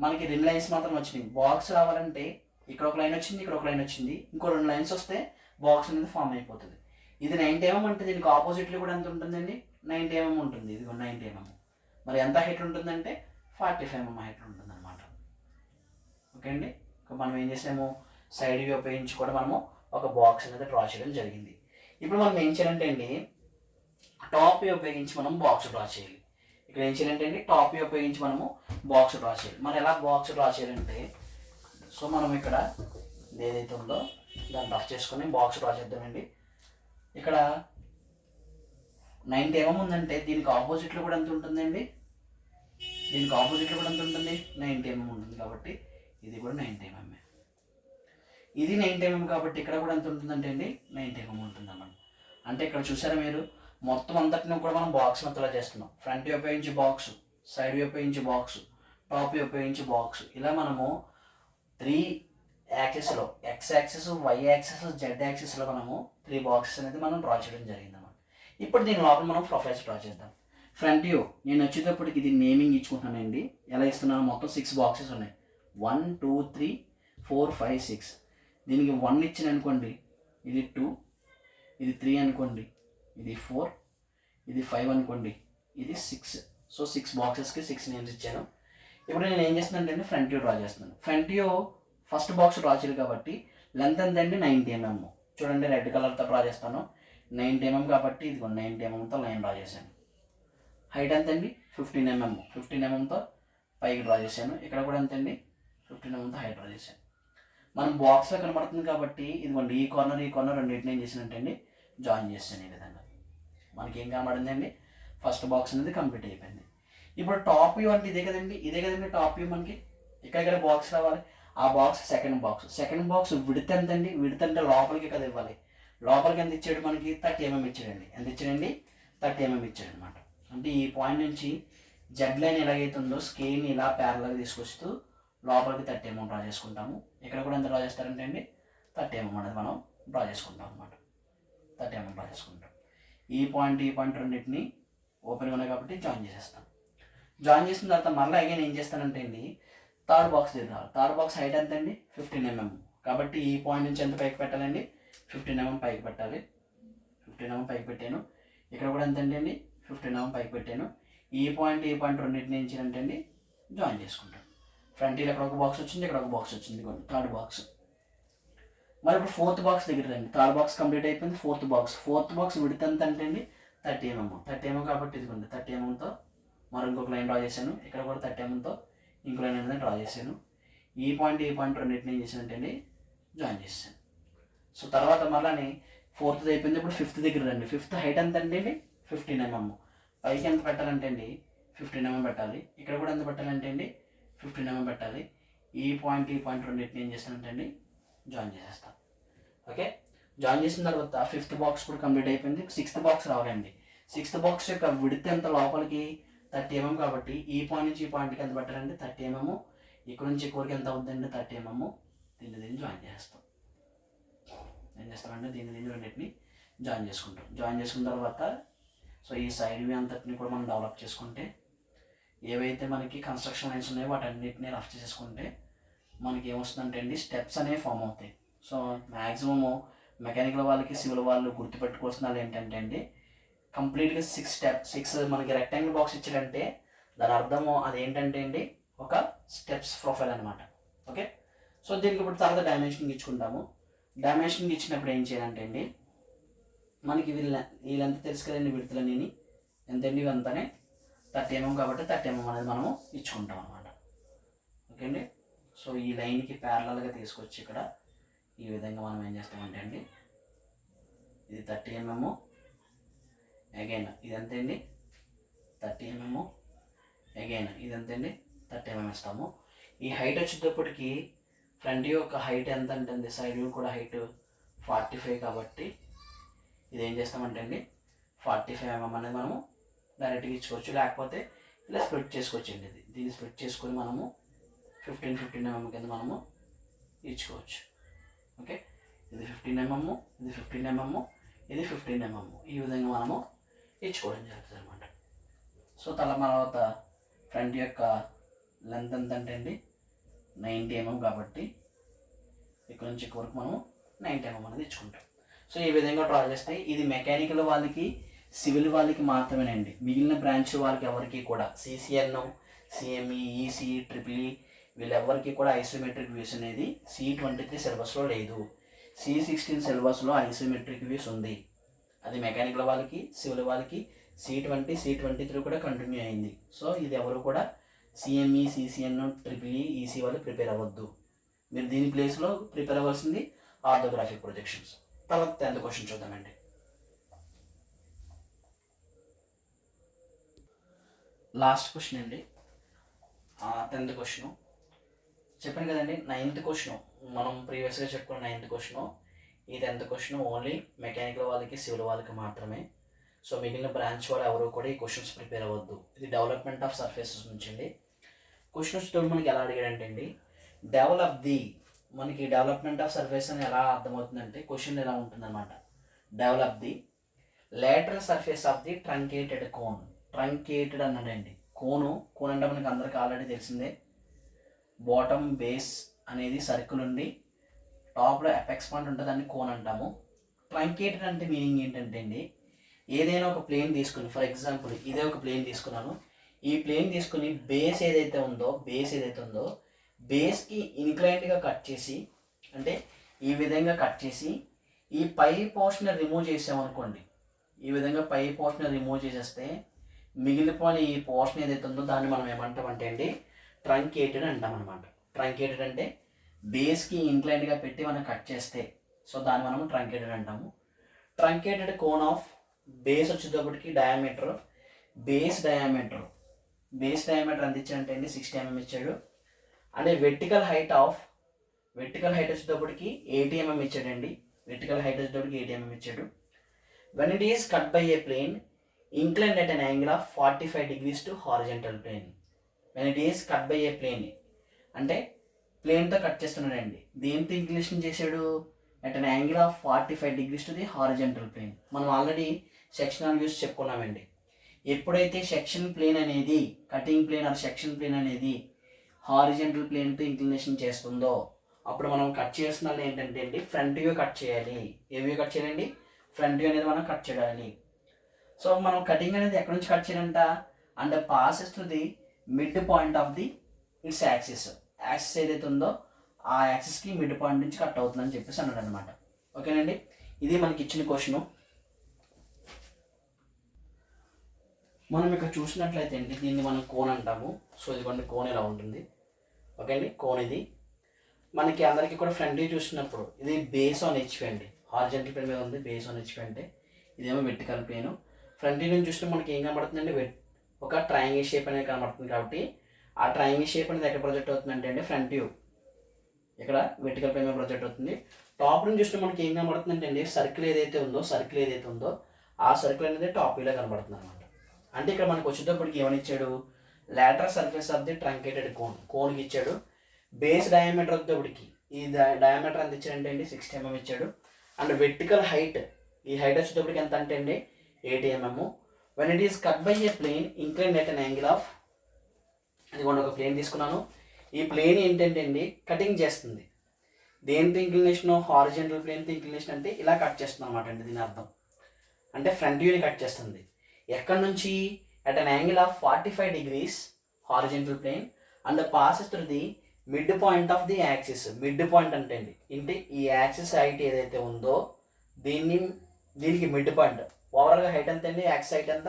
మనకి 2 లైన్స్ మాత్రం వచ్చినాయి. బాక్స్ రావాలంటే ఇక్కడ ఒక లైన్ వచ్చింది, ఇక్కడ ఒక లైన్ వచ్చింది, ఇంకో 2 లైన్స్ వస్తే బాక్స్ అనేది ఫామ్ అయిపోతుంది. ఇది 90 mm అంటే దీనికి ఆపోజిట్లో కూడా ఎంత ఉంటుందండి 90 mm ఉంటుంది. ఇది 90 mm. మరి ఎంత హైట్ ఉంటుందంటే 45 mm హైట్ ఉంటుంది అనమాట. ఓకే అండి, మనం ఏం చేసాము సైడ్ వ్యూ ఉపయోగించి కూడా మనము ఒక బాక్స్ అనేది డ్రా చేయడం జరిగింది. ఇప్పుడు మనం ఏం చేయాలంటే అండి టాప్ వ్యూ ఉపయోగించి మనం బాక్స్ డ్రా చేయాలి. ఇక్కడ ఏం చేయాలంటే అండి టాప్ వ్యూ ఉపయోగించి మనము బాక్స్ డ్రా చేయాలి. మరి ఎలా బాక్స్ డ్రా చేయాలంటే సో మనం ఇక్కడ ఏదైతే ఉందో దాన్ని రఫ్ చేసుకొని బాక్స్ డ్రా చేద్దామండి. ఇక్కడ 90 mm ఉందంటే దీనికి ఆపోజిట్లో కూడా ఎంత ఉంటుందండి, దీనికి ఆపోజిట్లో కూడా ఎంత ఉంటుంది 90 mm ఉంటుంది. కాబట్టి ఇది కూడా 90 mm. ఇది 90 mm కాబట్టి ఇక్కడ కూడా ఎంత ఉంటుందంటే అండి 90 mm ఉంటుంది అన్నమాట. అంటే ఇక్కడ చూసారా మీరు, మొత్తం అంతటిని కూడా మనం బాక్స్ మెత్తలా చేస్తున్నాం. ఫ్రంట్ వ్యూ ఉపయోగించి బాక్స్, సైడ్ వ్యూ ఉపయోగించి బాక్స్, టాప్ వ్యూ ఉపయోగించి బాక్స్, ఇలా మనము 3 యాక్సెస్లో X axis, Y axis, Z యాక్సెస్లో మనము 3 బాక్సెస్ అనేది మనం డ్రా చేయడం జరిగింది అన్నమాట. ఇప్పుడు దీని లోపల మనం ప్రొఫైల్స్ డ్రా చేద్దాం. ఫ్రంట్ వ్యూ నేను వచ్చేటప్పటికి ఇది నేమింగ్ ఇచ్చుకుంటానండి. ఎలా ఇస్తున్నాను, మొత్తం 6 బాక్సెస్ ఉన్నాయి. 1 2 3 4 5 6. దీనికి 1 ఇచ్చిన అనుకోండి, ఇది 2, ఇది 3 అనుకోండి, ఇది 4, ఇది 5 అనుకోండి, ఇది 6. సో 6 బాక్సెస్కి 6 నేమ్స్ ఇచ్చాను. ఇప్పుడు నేను ఏం చేస్తున్నాను అంటే ఫ్రంట్ వ్యూ డ్రా చేస్తున్నాను. Front view first box draw చేయాలి కాబట్టి లెంత్ ఎంత అండి, 90 mm. చూడండి రెడ్ కలర్తో డ్రా చేస్తాను. 90 mm కాబట్టి ఇది 90 mmతో లైన్ డ్రా చేశాను. హైట్ ఎంత అండి, 15 mm. 15 mmతో పైకి డ్రా చేశాను. ఇక్కడ కూడా ఎంత అండి, 15 mmతో హైట్ డ్రా చేశాను. మనం బాక్స్లో కనబడుతుంది కాబట్టి ఇదిగోండి ఈ కార్నర్ రెండింటిని ఏం చేసినట్టు అండి, జాయిన్ చేస్తాను. ఈ విధంగా మనకి ఏం కనబడిందండి, ఫస్ట్ బాక్స్ అనేది కంప్లీట్ అయిపోయింది. ఇప్పుడు టాప్ వ్యూ అంటే ఇదే కదండి టాప్ వ్యూ. మనకి ఇక్కడ బాక్స్ రావాలి. ఆ బాక్స్ సెకండ్ బాక్స్ విడత్ ఎంత అండి, విడత్ అంటే లోపలికి కదా ఇవ్వాలి. లోపలికి ఎంత ఇచ్చాడు, మనకి 30 mm ఇచ్చాడండి. ఎంత ఇచ్చాడండి, 30 mm ఇచ్చాడు అనమాట. అంటే ఈ పాయింట్ నుంచి జెడ్ లైన్ ఎలాగైతే ఉందో స్కేల్ని ఇలా ప్యారల్గా తీసుకొస్తూ లోపలికి 30 mm డ్రా చేసుకుంటాము. ఇక్కడ కూడా ఎంత డ్రా చేస్తారంటే అండి, 30 mm అనేది మనం డ్రా చేసుకుంటాం అనమాట. 30 mm డ్రా చేసుకుంటాం. ఈ పాయింట్ రెండింటిని ఓపెన్గా ఉన్నాయి కాబట్టి జాయిన్ చేసేస్తాం. జాయిన్ చేసిన తర్వాత మళ్ళీ అగైన్ ఏం చేస్తానంటే అండి, థర్డ్ బాక్స్ దగ్గర థర్డ్ బాక్స్ హైట్ ఎంత అండి, 15 mm. కాబట్టి ఈ పాయింట్ నుంచి ఎంత పైకి పెట్టాలండి, 15 mm పైకి పెట్టాలి. 15 mm పైకి పెట్టాను. ఇక్కడ కూడా ఎంత అండి, 15 mm పైకి పెట్టాను. ఈ పాయింట్ రెండింటిని నుంచి అంటే అండి జాయిన్ చేసుకుంటాను. ఫ్రంట్ ఇక్కడ ఒక బాక్స్ వచ్చింది, ఇక్కడ ఒక బాక్స్ వచ్చింది, థర్డ్ బాక్స్. మరి ఇప్పుడు ఫోర్త్ బాక్స్ దగ్గర రండి. థర్డ్ బాక్స్ కంప్లీట్ అయిపోయింది. ఫోర్త్ బాక్స్ విడత్ ఎంత అంటే అండి, 30 mm. 30 mm కాబట్టి ఇదిగోండి 30 mmతో మరి ఇంకొక లైన్ డ్రా చేశాను. ఇక్కడ కూడా 30 mmతో ఇంకో లైన్ అనేది డ్రా చేశాను. ఈ పాయింట్ రెండింటిని ఏం చేశానంటే అండి జాయిన్ చేశాను. సో తర్వాత మళ్ళీ ఫోర్త్ అయిపోయింది. ఇప్పుడు ఫిఫ్త్ దగ్గర రండి. ఫిఫ్త్ హైట్ ఎంత అంటే అండి, 15 mm. పైకి ఎంత పెట్టాలంటే అండి, 15 mm పెట్టాలి. ఇక్కడ కూడా ఎంత పెట్టాలంటే అండి, 15 mm పెట్టాలి. ఈ పాయింట్ రెండింటిని ఏం చేస్తానంటే అండి జాయిన్ చేసేస్తాను. ఓకే, జాయిన్ చేసిన తర్వాత ఫిఫ్త్ బాక్స్ కూడా కంప్లీట్ అయిపోయింది. సిక్స్త్ బాక్స్ రావాలండి. సిక్స్త్ బాక్స్ యొక్క విడత్ ఎంత లోపలికి 30 mm కాబట్టి ఈ పాయింట్ నుంచి ఈ పాయింట్కి ఎంత పెట్టాలంటే 30 mm. ఇక్కడ నుంచి ఇక్కడికి ఎంత అవుతుందండి, 30 mm. దీన్ని జాయిన్ చేస్తాం. ఏం చేస్తామంటే దీన్ని రెండింటిని జాయిన్ చేసుకుంటాం. జాయిన్ చేసుకున్న తర్వాత సో ఈ సైడ్ వ్యూ అంతటిని కూడా మనం డెవలప్ చేసుకుంటే ఏవైతే మనకి కన్స్ట్రక్షన్ లైన్స్ ఉన్నాయో వాటన్నిటిని రఫ్ చేసుకుంటే మనకి ఏమొస్తుందంటే అండి స్టెప్స్ అనేవి ఫామ్ అవుతాయి. సో మ్యాక్సిమము మెకానికల్ వాళ్ళకి సివిల్ వాళ్ళు గుర్తుపెట్టుకోవాల్సిన ఏంటంటే అండి, కంప్లీట్గా 6 మనకి రెక్టాంగిల్ బాక్స్ ఇచ్చాడంటే దాని అర్థము అదేంటంటే అండి ఒక స్టెప్స్ ప్రొఫైల్ అనమాట. ఓకే, సో దీనికి ఇప్పుడు తర్వాత డైమెన్షనింగ్ ఇచ్చుకుంటాము. డైమెన్షనింగ్ ఇచ్చినప్పుడు ఏం చేయాలంటే అండి, మనకి వీళ్ళంతా తెలుసు కదండి, విడతలన్నీ ఎంత అండి, ఇవంతానే 30 mm కాబట్టి 30 mm అనేది మనము ఇచ్చుకుంటాం అనమాట. ఓకే అండి, సో ఈ లైన్కి ప్యారలల్గా తీసుకొచ్చి ఇక్కడ ఈ విధంగా మనం ఏం చేస్తామంటే అండి, ఇది 30 mm. అగైన్ ఇదంతే అండి 30 mm. అగైన్ ఇదంతే అండి 30 mm ఇస్తాము. ఈ హైట్ వచ్చేటప్పటికి ఫ్రంట్ యొక్క హైట్ ఎంత అంటే సైడ్ వ్యూ కూడా హైట్ 45 కాబట్టి ఇది ఏం చేస్తామంటే అండి 45 mm అనేది మనము డైరెక్ట్గా ఇచ్చుకోవచ్చు. లేకపోతే ఇలా స్ప్లిట్ చేసుకోవచ్చండి. దీన్ని స్ప్లిట్ చేసుకొని మనము 15 mm కింద మనము ఇచ్చుకోవచ్చు. ఓకే, ఇది 15 mm, ఇది 15 mm, ఇది 15 mm. ఈ విధంగా మనము ఇచ్చుకోవడం జరుగుతుంది అనమాట. సో తర్వాత ఫ్రంట్ యొక్క లెంత్ ఎంత అంటే అండి 90 mm కాబట్టి ఇక్కడ నుంచి ఇక్కడ వరకు మనం 90 mm అనేది ఇచ్చుకుంటాం. సో ఈ విధంగా డ్రా చేస్తే ఇది మెకానికల్ వాళ్ళకి సివిల్ వాళ్ళకి మాత్రమేనండి. మిగిలిన బ్రాంచ్ వాళ్ళకి ఎవరికి కూడా సిసిఎన్, సిఎంఈ, ఈసీఈ, ట్రిపుల్ వీళ్ళెవరికి కూడా ఐసోమెట్రిక్ వ్యూస్ అనేది C23 సిలబస్లో లేదు. C16 సిలబస్లో ఐసోమెట్రిక్ వ్యూస్ ఉంది. అది మెకానికల్ వాళ్ళకి, సివిల్ వాళ్ళకి C20, C23 కూడా కంటిన్యూ అయింది. సో ఇది ఎవరు కూడా సిఎంఈ, సిసిఎన్, ట్రిపుల్ ఈసీ వాళ్ళు ప్రిపేర్ అవ్వద్దు. మీరు దీని ప్లేస్లో ప్రిపేర్ అవ్వాల్సింది ఆర్థోగ్రాఫిక్ ప్రొజెక్షన్స్. తర్వాత 10th క్వశ్చన్ చూద్దామండి. లాస్ట్ క్వశ్చన్ అండి 10th క్వశ్చన్. చెప్పాను కదండి 9th క్వశ్చన్ మనం ప్రీవియస్గా చెప్పుకున్న 9th క్వశ్చన్ ఈ 10th క్వశ్చన్ ఓన్లీ మెకానికల్ వాళ్ళకి సివిల్ వాళ్ళకి మాత్రమే. సో మిగిలిన బ్రాంచ్ వాళ్ళు ఎవరు కూడా ఈ క్వశ్చన్స్ ప్రిపేర్ అవ్వద్దు. ఇది డెవలప్మెంట్ ఆఫ్ సర్ఫేసెస్ నుంచి అండి. క్వశ్చన్ వచ్చేటప్పుడు మనకి ఎలా అడిగాడంటే అండి, మనకి డెవలప్మెంట్ ఆఫ్ సర్ఫేస్ అని ఎలా అర్థమవుతుందంటే క్వశ్చన్ ఎలా ఉంటుందన్నమాట. Develop the lateral surface of the truncated cone. Truncated అన్నాడండి. కోన్ అంటే మనకి అందరికి ఆల్రెడీ తెలిసిందే. బాటమ్ బేస్ అనేది సర్కిల్ ఉండి టాప్లో ఎపెక్స్ పాయింట్ ఉంటుంది, దాన్ని కోన్ అంటాము. ట్రంకేటెడ్ అంటే మీనింగ్ ఏంటంటే అండి, ఏదైనా ఒక ప్లేన్ తీసుకుని, ఫర్ ఎగ్జాంపుల్ ఇదే ఒక ప్లేన్ తీసుకున్నాను. ఈ ప్లేన్ తీసుకుని బేస్ ఏదైతే ఉందో బేస్కి ఇన్క్లైన్డ్గా కట్ చేసి, అంటే ఈ విధంగా కట్ చేసి ఈ పై పోర్షన్ రిమూవ్ చేసామనుకోండి. ఈ విధంగా పై పోర్షన్ రిమూవ్ చేసేస్తే మిగిలిపోయిన ఈ పోర్షన్ ఏదైతే ఉందో దాన్ని మనం ఏమంటామంటే అండి ట్రంకేటెడ్ అంటాం అనమాట. ట్రంకేటెడ్ అంటే బేస్కి ఇంక్లైన్డ్గా పెట్టి మనం కట్ చేస్తే, సో దాన్ని మనం ట్రంకేటెడ్ అంటాము. ట్రంకేటెడ్ కోన్ ఆఫ్ బేస్ వచ్చేటప్పటికి డయామీటర్, బేస్ డయామీటర్ ఎంత ఇచ్చాడంటే అండి 60 mm ఇచ్చాడు. అంటే వెర్టికల్ హైట్ వచ్చేటప్పటికి 80 mm ఇచ్చాడండి. వెర్టికల్ హైట్ వచ్చేటప్పటికి 80 mm ఇచ్చాడు. When it is cut by a plane inclined at an angle of 45 degrees to horizontal plane. When it is cut by a plane అంటే ప్లేన్తో కట్ చేస్తున్నాడండి. దేంతో ఇంక్లినేషన్ చేశాడు? At an angle of 45 degrees to the horizontal plane. మనం already sectional views చెప్పుకున్నామండి. ఎప్పుడైతే section plane అనేది, cutting plane or section plane అనేది హారిజంటల్ ప్లేన్తో ఇంక్లినేషన్ చేస్తుందో అప్పుడు మనం కట్ చేస్తున్న ఏంటంటే అండి ఫ్రంట్ వ్యూ కట్ చేయాలి. ఏ వ్యూ కట్ చేయాలండి? ఫ్రంట్ వ్యూ అనేది మనం కట్ చేయాలి. సో మనం కటింగ్ అనేది ఎక్కడి నుంచి కట్ చేయాలంట? And passes to the mid point of the it's axis ఏదైతే ఉందో ఆ యాక్సిస్కి మిడ్ పాయింట్ నుంచి కట్ అవుతుందని చెప్పేసి అన్నాడు అనమాట. ఓకేనండి, ఇది మనకి ఇచ్చిన క్వశ్చను. మనం ఇక్కడ చూసినట్లయితే అండి దీన్ని మనం కోన్ అంటాము. సో ఇదిగోండి కోన్ ఇలా ఉంటుంది. ఓకే అండి, కోన్ ఇది మనకి అందరికీ కూడా ఫ్రంట్ వ్యూ చూసినప్పుడు ఇది బేస్ ఆన్ హెచ్పి అండి. హారిజంటల్ ప్లేన్ మీద ఉంది, బేస్ ఆన్ హెచ్పి అంటే ఇదేమో వెర్టికల్ ప్లేన్. ఫ్రంట్ వ్యూ నుంచి చూస్తే మనకి ఏం కనబడుతుందండి? ఒక ట్రయాంగిల్ షేప్ అనేది కనబడుతుంది. కాబట్టి ఆ ట్రయాంగిల్ షేప్ అనేది ఎక్కడ ప్రొజెక్ట్ అవుతుందంటే అండి ఫ్రంట్ వ్యూ ఇక్కడ వెర్టికల్ ప్లేన్ మీద ప్రొజెక్ట్ అవుతుంది. టాప్ నుంచి చూస్తే మనకి ఏం కనబడుతుందంటే అండి సర్కిల్ ఏదైతే ఉందో ఆ సర్కిల్ అనేది టాప్ వ్యూలో కనబడుతుంది అనమాట. అంటే ఇక్కడ మనకు వచ్చేటప్పటికి ఏమని ఇచ్చాడు? Lateral surface of the truncated కోన్కి ఇచ్చాడు. బేస్ డయామీటర్ వచ్చేటప్పటికి ఈ డయామీటర్ ఎంత ఇచ్చాడంటే అండి 60 mm ఇచ్చాడు. అండ్ వెర్టికల్ హైట్, ఈ హైట్ వచ్చేటప్పటికి ఎంత అంటే అండి 80 mm. When it is cut by a plane inclined at an angle of, ఇదిగోండి ఒక ప్లేన్ తీసుకున్నాను. ఈ ప్లేన్ ఏంటంటే అండి కటింగ్ చేస్తుంది. దేంతో ఇంక్లినేషన్? హారిజంటల్ ప్లేన్తో ఇంక్లినేషన్. అంటే ఇలా కట్ చేస్తుంది అనమాట అండి దీని అర్థం. అంటే ఫ్రంట్ వ్యూని కట్ చేస్తుంది. ఎక్కడి నుంచి? At an angle of 45 degrees horizontal plane and passes through the mid point of the axis. Mid point అంటే అండి ఇంటి ఈ యాక్సిస్ హైట్ ఏదైతే ఉందో దీనికి మిడ్ పాయింట్. ఓవరాల్గా హైట్ ఎంత అండి? యాక్సిస్ హైట్ ఎంత?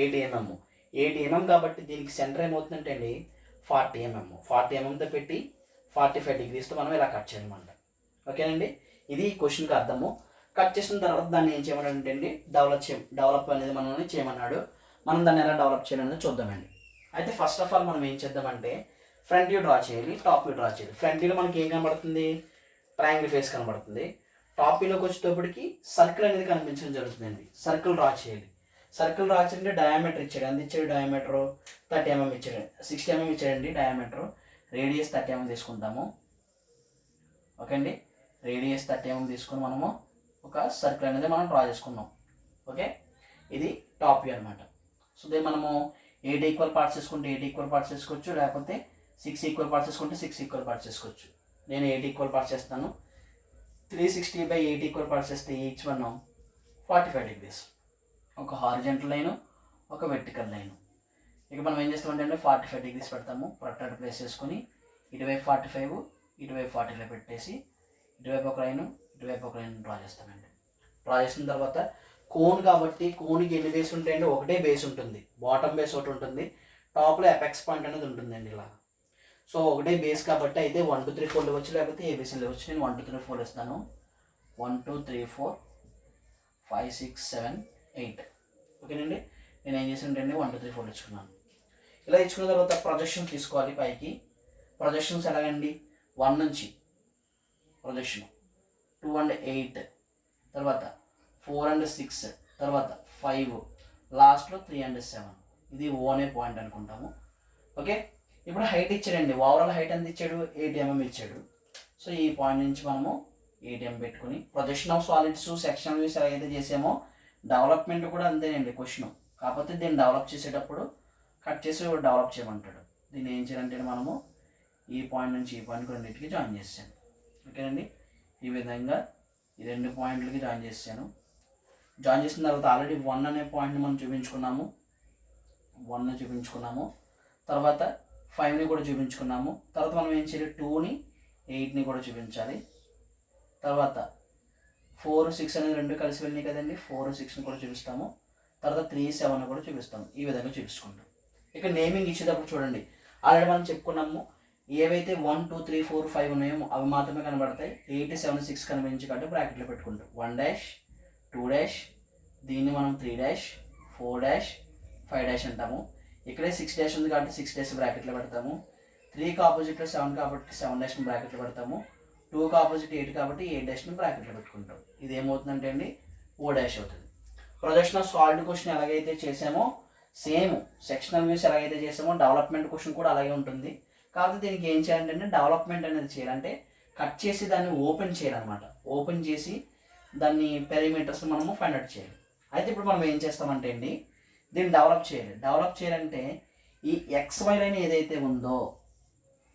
80 mm. 80 mm కాబట్టి దీనికి సెంటర్ ఏమవుతుందంటే అండి 40 mm. 40 mmతో పెట్టి 45 degreesతో మనం ఇలా కట్ చేయాలన్నమాట. ఓకేనండి, ఇది ఈ క్వశ్చన్కి అర్థము. కట్ చేసిన తర్వాత దాన్ని ఏం చేయమన్నాడంటే అండి డెవలప్ అనేది మనల్ని చేయమన్నాడు. మనం దాన్ని ఎలా డెవలప్ చేయాలనేది చూద్దామండి. అయితే ఫస్ట్ ఆఫ్ ఆల్ మనం ఏం చేద్దామంటే ఫ్రంట్ వ్యూ డ్రా చేయాలి, టాప్ వ్యూ డ్రా చేయాలి. ఫ్రంట్ వ్యూలో మనకి ఏం కనబడుతుంది? ట్రయాంగిల్ ఫేస్ కనబడుతుంది. టాప్ వ్యూలోకి వచ్చేటప్పటికి సర్కిల్ అనేది కనిపించడం జరుగుతుందండి. సర్కిల్ డ్రా చేయాలి. సర్కిల్ డ్రా చేయాలంటే డయామీటర్ ఇచ్చాడు. ఎంత ఇచ్చాడు? డయామీటర్ 30 mm ఇచ్చాడు. 60 mm ఇచ్చాడండి డయామీటర్. రేడియస్ 30 mm తీసుకుంటాము. ఓకే అండి, రేడియస్ 30 mm తీసుకుని మనము ఒక సర్కిల్ అనేది మనం డ్రా చేసుకున్నాం. ఓకే, ఇది టాప్ వ్యూ అనమాట. సో దీన్ని మనము 8 ఈక్వల్ పార్ట్స్ చేసుకుంటే 8 ఈక్వల్ పార్ట్స్ చేసుకోవచ్చు, లేకపోతే 6 ఈక్వల్ పార్ట్స్ చేసుకుంటే 6 ఈక్వల్ పార్ట్స్ చేసుకోవచ్చు. నేను 8 ఈక్వల్ పార్ట్స్ చేస్తాను. 360/8 ఈక్వల్ పార్ట్స్ చేస్తే ఈచ్ వన్ 45 degrees. ఒక హారిజంటల్ లైను, ఒక వెర్టికల్ లైను. ఇక మనం ఏం చేస్తామంటే 45 degrees పెడతాము. ప్రొట్రాక్టర్ ప్లేస్ చేసుకొని ఇటువైపు 45, ఇటువైపు 45 పెట్టేసి ఇటువైపు ఒక లైను, ఇటువైపు ఒక లైన్ డ్రా చేస్తామండి. డ్రా చేసిన తర్వాత కోన్ కాబట్టి కోన్కి ఎన్ని బేస్ ఉంటాయండి? ఒకటే బేస్ ఉంటుంది. బాటమ్ బేస్ ఒకటి ఉంటుంది, టాప్లో ఎపెక్స్ పాయింట్ అనేది ఉంటుందండి ఇలా. సో ఒకటే బేస్ కాబట్టి అయితే 1 2 3 4 ఇవ్వచ్చు, లేకపోతే ఏబీసీలు ఇవ్వచ్చు. నేను 1 2 3 4 ఇస్తాను. 1 2 3 4 5 6 7 8. ఓకేనండి, నేను ఏం చేసానంటే 1 2 3 4 ఇచ్చుకున్నాను. ఇలా ఇచ్చుకున్న తర్వాత ప్రొజెక్షన్ తీసుకోవాలి పైకి. ప్రొజెక్షన్స్ ఎలాగండి? 1 నుంచి ప్రొజెక్షన్ 2 and 8, తర్వాత 4 and 6, తర్వాత 5, లాస్ట్లో 3 and 7. ఇది O అనే పాయింట్ అనుకుంటాము. ఓకే, ఇప్పుడు హైట్ ఇచ్చాడండి. ఓవరాల్ హైట్ ఎంత ఇచ్చాడు? 8 mm ఇచ్చాడు. సో ఈ పాయింట్ నుంచి మనము 8 mm పెట్టుకుని projection of solids sectional views ఎలాగైతే చేసామో డెవలప్మెంట్ కూడా అంతేనండి క్వశ్చన్. కాకపోతే దీన్ని డెవలప్ చేసేటప్పుడు కట్ చేసి డెవలప్ చేయమంటాడు. దీన్ని ఏం చేయాలంటే మనము ఈ పాయింట్ నుంచి ఈ పాయింట్ రెండింటికి జాయిన్ చేశాను. ఓకేనండి, ఈ విధంగా ఈ 2 పాయింట్లకి జాయిన్ చేశాను. జాయిన్ చేసిన తర్వాత ఆల్రెడీ 1 అనే పాయింట్ని మనం చూపించుకున్నాము. 1ని చూపించుకున్నాము, తర్వాత 5ని కూడా చూపించుకున్నాము. తర్వాత మనం ఏం చేయాలి? 2ని 8ని కూడా చూపించాలి. తర్వాత 4, 6 అనేది 2 కలిసి వెళ్ళినాయి కదండి. 4, 6ని కూడా చూపిస్తాము. తర్వాత 3, 7 కూడా చూపిస్తాము. ఈ విధంగా చూపించుకుంటాం. ఇక్కడ నేమింగ్ ఇచ్చేటప్పుడు చూడండి, ఆల్రెడీ మనం చెప్పుకున్నాము ఏవైతే 1, 2, 3, 4, 5 ఉన్నాయో అవి మాత్రమే కనబడతాయి. 8, 7, 6 కనిపించి కాబట్టి బ్రాకెట్లో పెట్టుకుంటాం. 1 2 దీన్ని మనం 3 4 5 అంటాము. ఇక్కడే 6 ఉంది కాబట్టి 6 బ్రాకెట్లో పెడతాము. 3కి ఆపోజిట్లో 7 కాబట్టి 7 బ్రాకెట్లో పెడతాము. 2కి ఆపోజిట్ 8 కాబట్టి 8 బ్రాకెట్లో పెట్టుకుంటాం. ఇది ఏమవుతుందంటే అండి O అవుతుంది. ప్రొజెక్షన్ ఆఫ్ సాలిడ్ క్వశ్చన్ ఎలాగైతే చేసామో సేమ్ సెక్షనల్ వ్యూస్ ఎలాగైతే చేసామో డెవలప్మెంట్ క్వశ్చన్ కూడా అలాగే ఉంటుంది. కాకపోతే దీనికి ఏం చేయాలంటే డెవలప్మెంట్ అనేది చేయాలంటే కట్ చేసి దాన్ని ఓపెన్ చేయాలన్నమాట. ఓపెన్ చేసి దాన్ని పెరిమీటర్స్ మనము ఫైండ్ అవుట్ చేయాలి. అయితే ఇప్పుడు మనం ఏం చేస్తామంటే అండి దీన్ని డెవలప్ చేయాలి. డెవలప్ చేయాలంటే ఈ XY లైన్ ఏదైతే ఉందో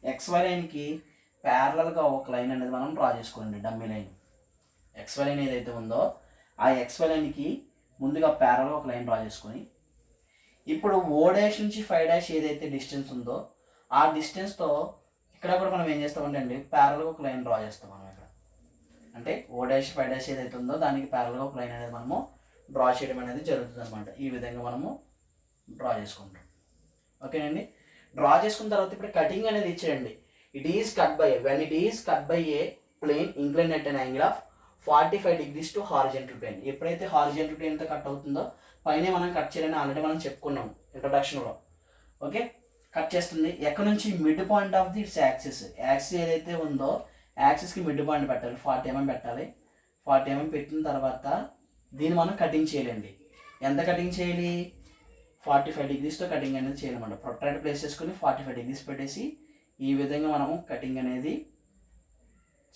XY లైన్కి ప్యారలల్గా ఒక లైన్ అనేది మనం డ్రా చేసుకోండి. డమ్మీ లైన్ XY లైన్ ఏదైతే ఉందో ఆ XY లైన్కి ముందుగా ప్యారల్గా ఒక లైన్ డ్రా చేసుకొని ఇప్పుడు O' నుంచి 5' ఏదైతే డిస్టెన్స్ ఉందో ఆ డిస్టెన్స్తో ఇక్కడ కూడా మనం ఏం చేస్తామంటే అండి ప్యారల్గా ఒక లైన్ డ్రా చేస్తాం. మనం ఇక్కడ అంటే O', 5' ఏదైతే ఉందో దానికి ప్యారల్గా ఒక లైన్ అనేది మనము డ్రా చేయడం అనేది జరుగుతుంది అనమాట. ఈ విధంగా మనము డ్రా చేసుకుంటాం. ఓకేనండి, డ్రా చేసుకున్న తర్వాత ఇప్పుడు కటింగ్ అనేది ఇచ్చేయండి. It is cut by when it is cut by a plane incline at an angle of 45 degrees to horizontal plane. ఎప్పుడైతే హారిజెంటల్ ప్లేన్తో కట్ అవుతుందో పైన మనం కట్ చేయాలని ఆల్రెడీ మనం చెప్పుకున్నాం ఇంట్రొడక్షన్లో. ఓకే, కట్ చేస్తుంది ఎక్కడ నుంచి? Mid point of the axis. Axis ఏదైతే ఉందో యాక్సిస్కి మిడ్ పాయింట్ పెట్టాలి. 40 mm పెట్టాలి. 40 mm పెట్టిన తర్వాత దీన్ని మనం కటింగ్ చేయాలండి. ఎంత కటింగ్ చేయాలి? 45 degreesతో కటింగ్ అనేది చేయాలన్నమాట. ప్రొట్రాక్టర్ ప్లేస్ చేసుకుని 45 degrees పెట్టేసి ఈ విధంగా మనము కటింగ్ అనేది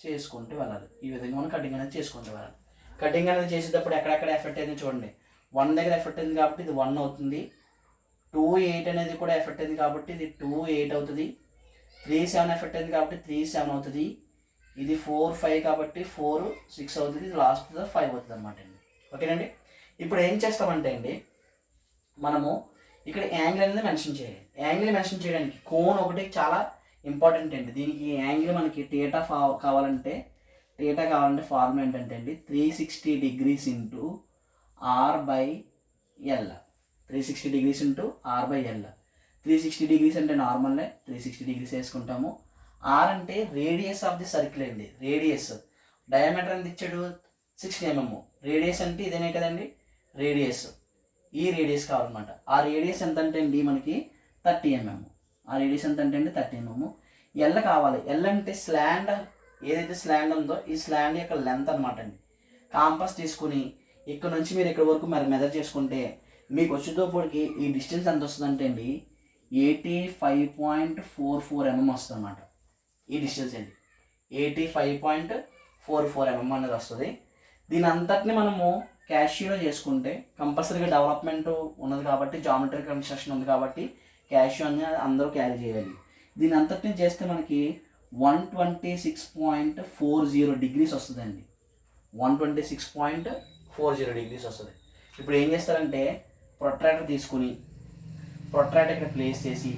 చేసుకుంటూ వెళ్ళాలి. ఈ విధంగా మనం కటింగ్ అనేది చేసుకుంటూ వెళ్ళాలి. కటింగ్ అనేది చేసేటప్పుడు ఎక్కడెక్కడ ఎఫెక్ట్ అయింది చూడండి. 1 దగ్గర ఎఫెక్ట్ అయింది కాబట్టి ఇది 1 అవుతుంది. 2, 8 అనేది కూడా ఎఫెక్ట్ అయింది కాబట్టి ఇది 2, 8 అవుతుంది. 3, 7 ఎఫెక్ట్ అయింది కాబట్టి 3, 7 అవుతుంది. ఇది 4, 5 కాబట్టి 4, 6 అవుతుంది. ఇది లాస్ట్ 5 అవుతుంది అనమాట అండి. ఓకేనండి, ఇప్పుడు ఏం చేస్తామంటే అండి మనము ఇక్కడ యాంగిల్ అనేది మెన్షన్ చేయాలి. యాంగిల్ మెన్షన్ చేయడానికి కోన్ ఒకటి చాలా ఇంపార్టెంట్ అండి. దీనికి యాంగిల్ మనకి థీటా కావాలంటే ఫార్ములా ఏంటంటే అండి 360 degrees into R/L. 360 degrees into R/L. 360 degrees అంటే నార్మల్లే 360 degrees వేసుకుంటాము. R అంటే రేడియస్ ఆఫ్ ది సర్కిల్ అండి. రేడియస్ డయామీటర్ ఎంత ఇచ్చాడు? 60 mm. రేడియస్ అంటే ఇదేనే కదండి రేడియస్. ఈ రేడియస్ కావాలన్నమాట. ఆ రేడియస్ ఎంత అంటే అండి మనకి 30 mm. ఆ రేడియస్ ఎంత అంటే అండి 30 mm. ఎల్ కావాలి. ఎల్ అంటే స్లాండ్ ఏదైతే స్లాండ్ ఉందో ఈ స్లాండ్ యొక్క లెంత్ అనమాట అండి. కాంపస్ తీసుకుని ఇక్కడ నుంచి మీరు ఇక్కడ వరకు మరి మెజర్ చేసుకుంటే మీకు వచ్చేటప్పటికి ఈ డిస్టెన్స్ ఎంత వస్తుందంటే అండి 85.44 mm వస్తుంది అనమాట. ఈ డిస్టెన్స్ అండి 85.44 mm అనేది వస్తుంది. దీని అంతటిని మనము క్యాషియోలో చేసుకుంటే కంపల్సరీగా డెవలప్మెంట్ ఉన్నది కాబట్టి జామెట్రిక్ కన్స్ట్రక్షన్ ఉంది కాబట్టి క్యాషియో అని అందరూ క్యారీ చేయాలి. దీని అంతటిని చేస్తే మనకి 126.40 degrees వస్తుందండి. 126.40 degrees వస్తుంది. ఇప్పుడు ఏం చేస్తారంటే ప్రొట్రాక్టర్ తీసుకుని ప్రొట్రాక్టర్ ఇక్కడ ప్లేస్ చేసి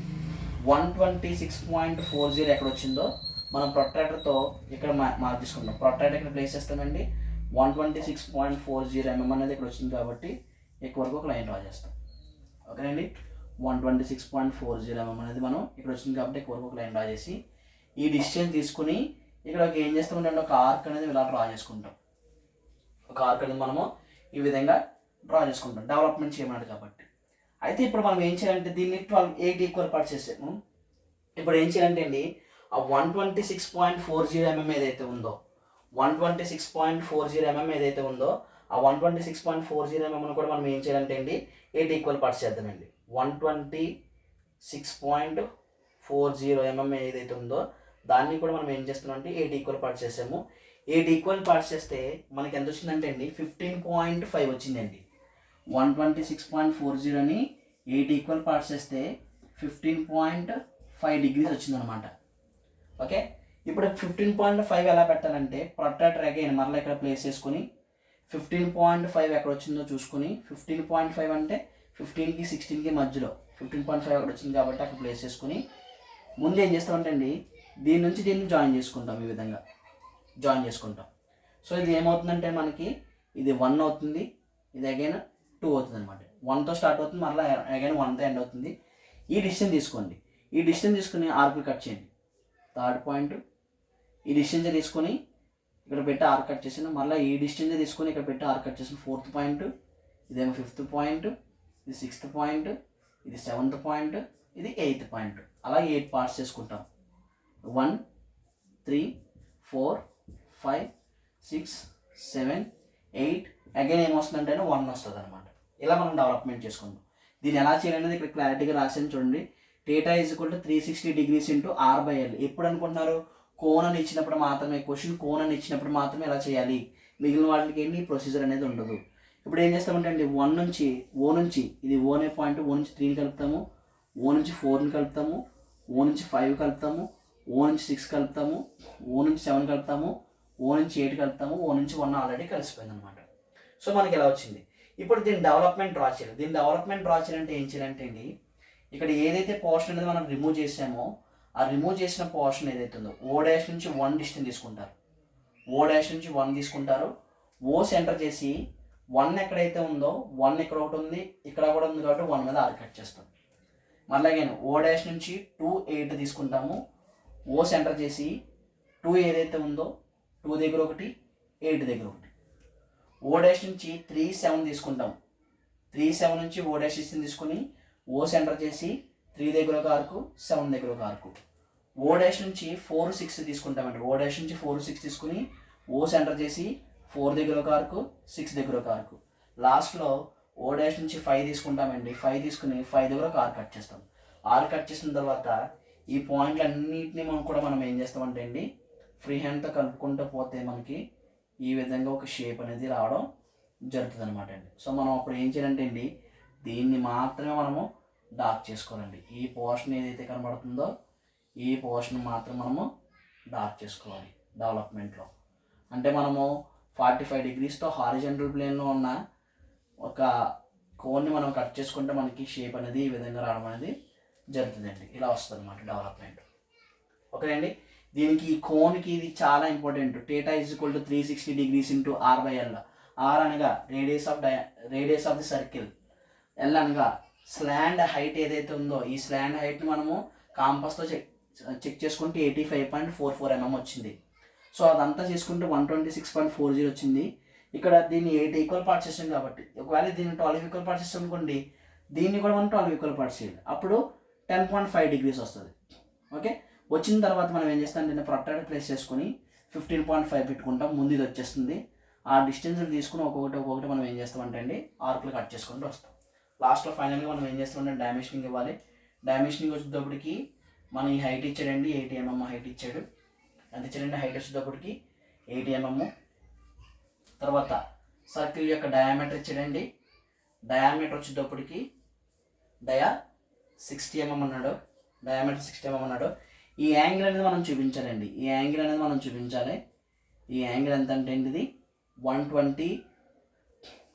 126.40 ఎక్కడ వచ్చిందో మనం ప్రొట్రాక్టర్తో ఇక్కడ మార్క్ తీసుకుంటాం. ప్రొట్రాక్టర్ ఇక్కడ ప్లేస్ చేస్తామండి. 126.40 mm అనేది ఇక్కడ వచ్చింది కాబట్టి ఎక్కువ వరకు ఒక లైన్ డ్రా చేస్తాం. ఓకేనండి, 126.40 mm అనేది మనం ఇక్కడ వచ్చింది కాబట్టి ఎక్కువ వరకు ఒక లైన్ డ్రా చేసి ఈ డిస్టెన్స్ తీసుకుని ఇక్కడ ఏం చేస్తామంటే ఒక ఆర్క్ అనేది ఇలా డ్రా చేసుకుంటాం. ఒక ఆర్క్ అనేది మనము ఈ విధంగా డ్రా చేసుకుంటాం డెవలప్మెంట్ చేయమన్నాడు కాబట్టి. అయితే ఇప్పుడు మనం ఏం చేయాలంటే దీన్ని 8 ఈక్వల్ పార్ట్స్ చేసాము. ఇప్పుడు ఏం చేయాలంటే అండి ఆ 126.40 mm ఏదైతే ఉందో 126.40 mm ఏదైతే ఉందో ఆ 126.40 mm కూడా మనం ఏం చేయాలంటే అండి 8 ఈక్వల్ పార్ట్స్ చేద్దామండి. 126.40 mm ఏదైతే ఉందో దాన్ని కూడా మనం ఏం చేస్తున్నాం అంటే 8 ఈక్వల్ పార్ట్స్ చేసాము. 8 ఈక్వల్ పార్ట్స్ చేస్తే మనకి ఎంత వచ్చిందంటే అండి 15.5 వచ్చిందండి. 126.40ని 8 ఈక్వల్ పార్ట్స్ చేస్తే 15.5 డిగ్రీస్ వచ్చిందనమాట. ఓకే, ఇప్పుడు 15.5 ఎలా పెట్టాలంటే ప్రొట్రాక్టర్ అగైన్ మరలా ఇక్కడ ప్లేస్ చేసుకొని 15.5 ఎక్కడ వచ్చిందో చూసుకొని 15.5 అంటే 15కి 16కి మధ్యలో 15.5 అక్కడ వచ్చింది కాబట్టి అక్కడ ప్లేస్ చేసుకుని ముందు ఏం చేస్తామంటే అండి దీని నుంచి దీన్ని జాయిన్ చేసుకుంటాం. ఈ విధంగా జాయిన్ చేసుకుంటాం. సో ఇది ఏమవుతుందంటే మనకి ఇది 1 అవుతుంది, ఇది అగైన్ 2 అవుతుంది అనమాట. 1తో స్టార్ట్ అవుతుంది, మరలా అగైన్ 1తో ఎండ్ అవుతుంది. ఈ డిస్టెన్స్ తీసుకోండి. ఈ డిస్టెన్స్ తీసుకుని ఆర్క్లు కట్ చేయండి. థర్డ్ పాయింట్ ఈ డిస్టెన్స్ తీసుకొని ఇక్కడ పెట్టి ఆర్క్ కట్ చేసాను. మళ్ళీ ఈ డిస్టెన్స్ తీసుకొని ఇక్కడ పెట్టి ఆర్క్ కట్ చేసాను. 4th పాయింట్, ఇదేమో 5th పాయింట్, ఇది 6th పాయింట్, ఇది 7th పాయింట్, ఇది 8th పాయింట్. అలా 8 పార్ట్స్ చేసుకుంటాం. 1 3 4 5 6 7 8 అగైన్ ఏమొస్తుందంటే 1 వస్తుంది అనమాట. ఇలా మనం డెవలప్మెంట్ చేసుకుంటాం. దీన్ని ఎలా చేయాలనేది ఇక్కడ క్లారిటీగా రాసాను చూడండి. θ = 360 degrees × r/l. ఎప్పుడు అనుకుంటున్నారు? కోన్ అని ఇచ్చినప్పుడు మాత్రమే, క్వశ్చన్ కోన్ అని ఇచ్చినప్పుడు మాత్రమే ఇలా చేయాలి. మిగిలిన వాటికి ఏంటి ప్రొసీజర్ అనేది ఉండదు. ఇప్పుడు ఏం చేస్తామంటే అండి 1 నుంచి ఓ నుంచి ఇది ఓ అనే పాయింట్, ఓ నుంచి 3ని కలుపుతాము, ఓ నుంచి 4ని కలుపుతాము, ఓ నుంచి 5 కలుపుతాము, ఓ నుంచి 6 కలుపుతాము, ఓ నుంచి 7 కలుపుతాము, ఓ నుంచి 8 కలుపుతాము, ఓ నుంచి 1 ఆల్రెడీ కలిసిపోయింది అనమాట. సో మనకి ఇలా వచ్చింది. ఇప్పుడు దీని డెవలప్మెంట్ డ్రా చేయాలి. దీని డెవలప్మెంట్ డ్రా చేయాలంటే ఏం చేయాలంటే అండి ఇక్కడ ఏదైతే పోర్షన్ అనేది మనం రిమూవ్ చేసామో ఆ రిమూవ్ చేసిన పోర్షన్ ఏదైతే ఉందో ఓ డాష్ నుంచి 1 డిస్టెన్స్ తీసుకుంటారు. ఓ డాష్ నుంచి 1 తీసుకుంటారు. ఓ సెంటర్ చేసి 1 ఎక్కడైతే ఉందో 1 ఇక్కడ ఒకటి ఉంది, ఇక్కడ కూడా ఉంది కాబట్టి 1 మీద ఆర్క్ కట్ చేస్తాం. మళ్ళీ అగైన్ ఓ డాష్ నుంచి 2 8 తీసుకుంటాము. ఓ సెంటర్ చేసి 2 ఏదైతే ఉందో 2 దగ్గర ఒకటి, 8 దగ్గర ఒకటి. ఓ డాష్ నుంచి 3 7 తీసుకుంటాం. 3 7 నుంచి ఓ డాష్ తీసుకుని ఓ సెంటర్ చేసి 3 దగ్గర ఒక ఆర్కు, 7 దగ్గర ఒక ఆర్కు. ఓ డాష్ నుంచి 4 6 తీసుకుంటామండి. ఓ డాష్ నుంచి 4 6 తీసుకుని ఓ సెంటర్ చేసి 4 దగ్గర ఒక ఆర్కు, 6 దగ్గర ఒక ఆర్కు. లాస్ట్లో ఓ డాష్ నుంచి 5 తీసుకుంటామండి. 5 తీసుకుని 5 దగ్గర ఒక ఆర్క్ కట్ చేస్తాం. ఆర్క్ కట్ చేసిన తర్వాత ఈ పాయింట్లు అన్నింటినీ మనం ఏం చేస్తామంటే అండి ఫ్రీ హ్యాండ్తో కలుపుకుంటూ పోతే మనకి ఈ విధంగా ఒక షేప్ అనేది రావడం జరుగుతుంది అనమాట అండి. సో మనం అప్పుడు ఏం చేయాలంటే అండి దీన్ని మాత్రమే మనము డార్క్ చేసుకోవాలండి. ఈ పోర్షన్ ఏదైతే కనబడుతుందో ఈ పోర్షన్ మాత్రం మనము డార్క్ చేసుకోవాలి డెవలప్మెంట్లో. అంటే మనము 45 degreesతో హారిజంటల్ ప్లేన్లో ఉన్న ఒక కోన్ని మనం కట్ చేసుకుంటే మనకి షేప్ అనేది ఈ విధంగా రావడం అనేది జరుగుతుందండి. ఇలా వస్తుంది అనమాట డెవలప్మెంట్. ఓకే అండి, దీనికి ఈ కోన్కి ఇది చాలా ఇంపార్టెంట్. θ = 360 degrees × r/l. r అనగా radius of the circle, L అనగా స్లాండ్ హైట్ ఏదైతే ఉందో ఈ స్లాండ్ హైట్ని మనము కాంపస్తో చెక్ చేసుకుంటే 85.44 mm వచ్చింది. సో అదంతా చేసుకుంటే 126.40 వచ్చింది. ఇక్కడ దీన్ని 8 ఈక్వల్ పార్ట్స్ చేసాం కాబట్టి ఒకవేళ దీన్ని 12 ఈక్వల్ పార్ట్స్ చేస్తాం అనుకోండి, దీన్ని కూడా మనం 12 ఈక్వల్ పార్ట్స్ చేయాలి. అప్పుడు 10.5 degrees వస్తుంది. ఓకే, వచ్చిన తర్వాత మనం ఏం చేస్తాం అంటే ప్రొట్రాక్టర్ ప్లేస్ చేసుకుని 15.5 పెట్టుకుంటాం. ముందు ఇది వచ్చేస్తుంది. ఆ డిస్టెన్స్ తీసుకుని ఒక్కొక్కటి మనం ఏం చేస్తామంటే అండి ఆర్క్లు కట్ చేసుకుంటూ వస్తాం. లాస్ట్లో ఫైనల్గా మనం ఏం చేస్తామంటే డైమెన్షనింగ్ ఇవ్వాలి. డైమెన్షనింగ్ వచ్చేటప్పటికి మనం ఈ హైట్ ఇచ్చాడండి 80 mm హైట్ ఇచ్చాడు. ఎంత ఇచ్చాడండి హైట్ వచ్చేటప్పటికి 80 mm. తర్వాత సర్కిల్ యొక్క డయామీటర్ ఇచ్చాడండి. డయామీటర్ వచ్చేటప్పటికి 60 mm అన్నాడు. డయామీటర్ 60 mm అన్నాడు. ఈ యాంగిల్ అనేది మనం చూపించాలండి. ఈ యాంగిల్ ఎంత అంటే ఇది 120.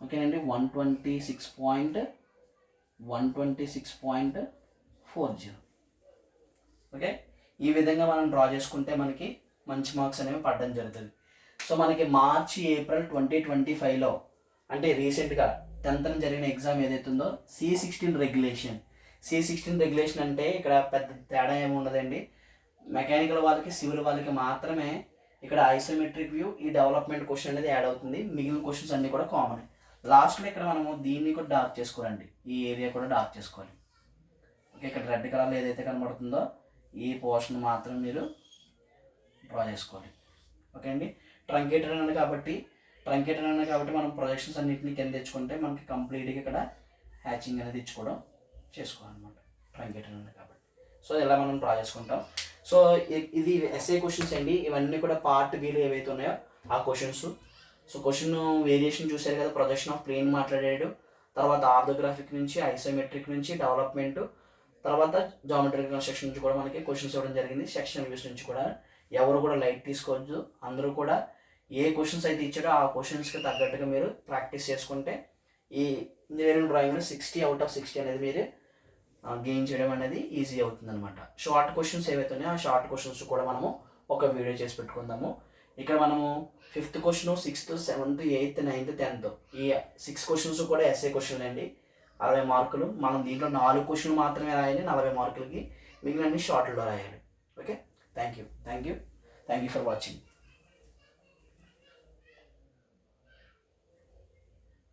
ఓకేనండి, 126.40. ఓకే, ఈ విధంగా మనం డ్రా చేసుకుంటే మనకి మంచి మార్క్స్ అనేవి పడడం జరుగుతుంది. సో మనకి మార్చి ఏప్రిల్ 2025లో అంటే రీసెంట్గా 10th జరిగిన ఎగ్జామ్ ఏదైతే ఉందో C16 రెగ్యులేషన్ అంటే ఇక్కడ పెద్ద తేడా ఏమి ఉండదండి. మెకానికల్ వాళ్ళకి సివిల్ వాళ్ళకి మాత్రమే ఇక్కడ ఐసోమెట్రిక్ వ్యూ ఈ డెవలప్మెంట్ క్వశ్చన్ అనేది యాడ్ అవుతుంది. మిగిలిన క్వశ్చన్స్ అన్నీ కూడా కామన్. లాస్ట్లో ఇక్కడ మనము దీన్ని కూడా డార్క్ చేసుకోవాలండి. ఈ ఏరియా కూడా డార్క్ చేసుకోవాలి. ఓకే, ఇక్కడ రెడ్ కలర్లో ఏదైతే కనబడుతుందో ఈ పోర్షన్ మాత్రం మీరు డ్రా చేసుకోవాలి. ఓకే అండి, ట్రంకేటెడ్ అన్నది కాబట్టి మనం ప్రొజెక్షన్స్ అన్నింటినీ కింద తెచ్చుకుంటే మనకి కంప్లీట్గా ఇక్కడ హ్యాచింగ్ అనేది ఇచ్చుకోవడం చేసుకోవాలన్నమాట. ట్రంకేటెడ్ అన్నది కాబట్టి సో ఇలా మనం డ్రా చేసుకుంటాం. సో ఇది ఎస్ఏ క్వశ్చన్స్ అండి. ఇవన్నీ కూడా పార్ట్ బిలో ఏవైతే ఉన్నాయో ఆ క్వశ్చన్స్. సో క్వశ్చన్ వేరియేషన్ చూశారు కదా, ప్రొజెక్షన్ ఆఫ్ ప్లేన్ మాట్లాడాడు, తర్వాత ఆర్థోగ్రాఫిక్ నుంచి ఐసోమెట్రిక్ నుంచి డెవలప్మెంట్, తర్వాత జామెట్రిక్ కన్స్ట్రక్షన్ నుంచి కూడా మనకి క్వశ్చన్స్ ఇవ్వడం జరిగింది. సెక్షన్ వ్యూస్ నుంచి కూడా ఎవరు కూడా లైట్ తీసుకోవద్దు. అందరూ కూడా ఏ క్వశ్చన్స్ అయితే ఇచ్చాడో ఆ క్వశ్చన్స్కి తగ్గట్టుగా మీరు ప్రాక్టీస్ చేసుకుంటే ఈ ఇంజనీరింగ్ డ్రాయింగ్లో 60/60 అనేది మీరు గెయిన్ చేయడం అనేది ఈజీ అవుతుంది అనమాట. షార్ట్ క్వశ్చన్స్ ఏవైతే ఉన్నాయో ఆ షార్ట్ క్వశ్చన్స్ కూడా మనము ఒక వీడియో చేసి పెట్టుకుందాము. ఇక్కడ మనము 5th question, 6th, 7th, 8th, 9th, 10th ఈ 6 క్వశ్చన్స్ కూడా ఎస్ఏ క్వశ్చన్ అండి. 60 మార్కులు. మనం దీంట్లో 4 క్వశ్చన్లు మాత్రమే రాయాలి 40 మార్కులకి, మిగిలిన షార్ట్లో రాయాలి. Okay, thank you for watching.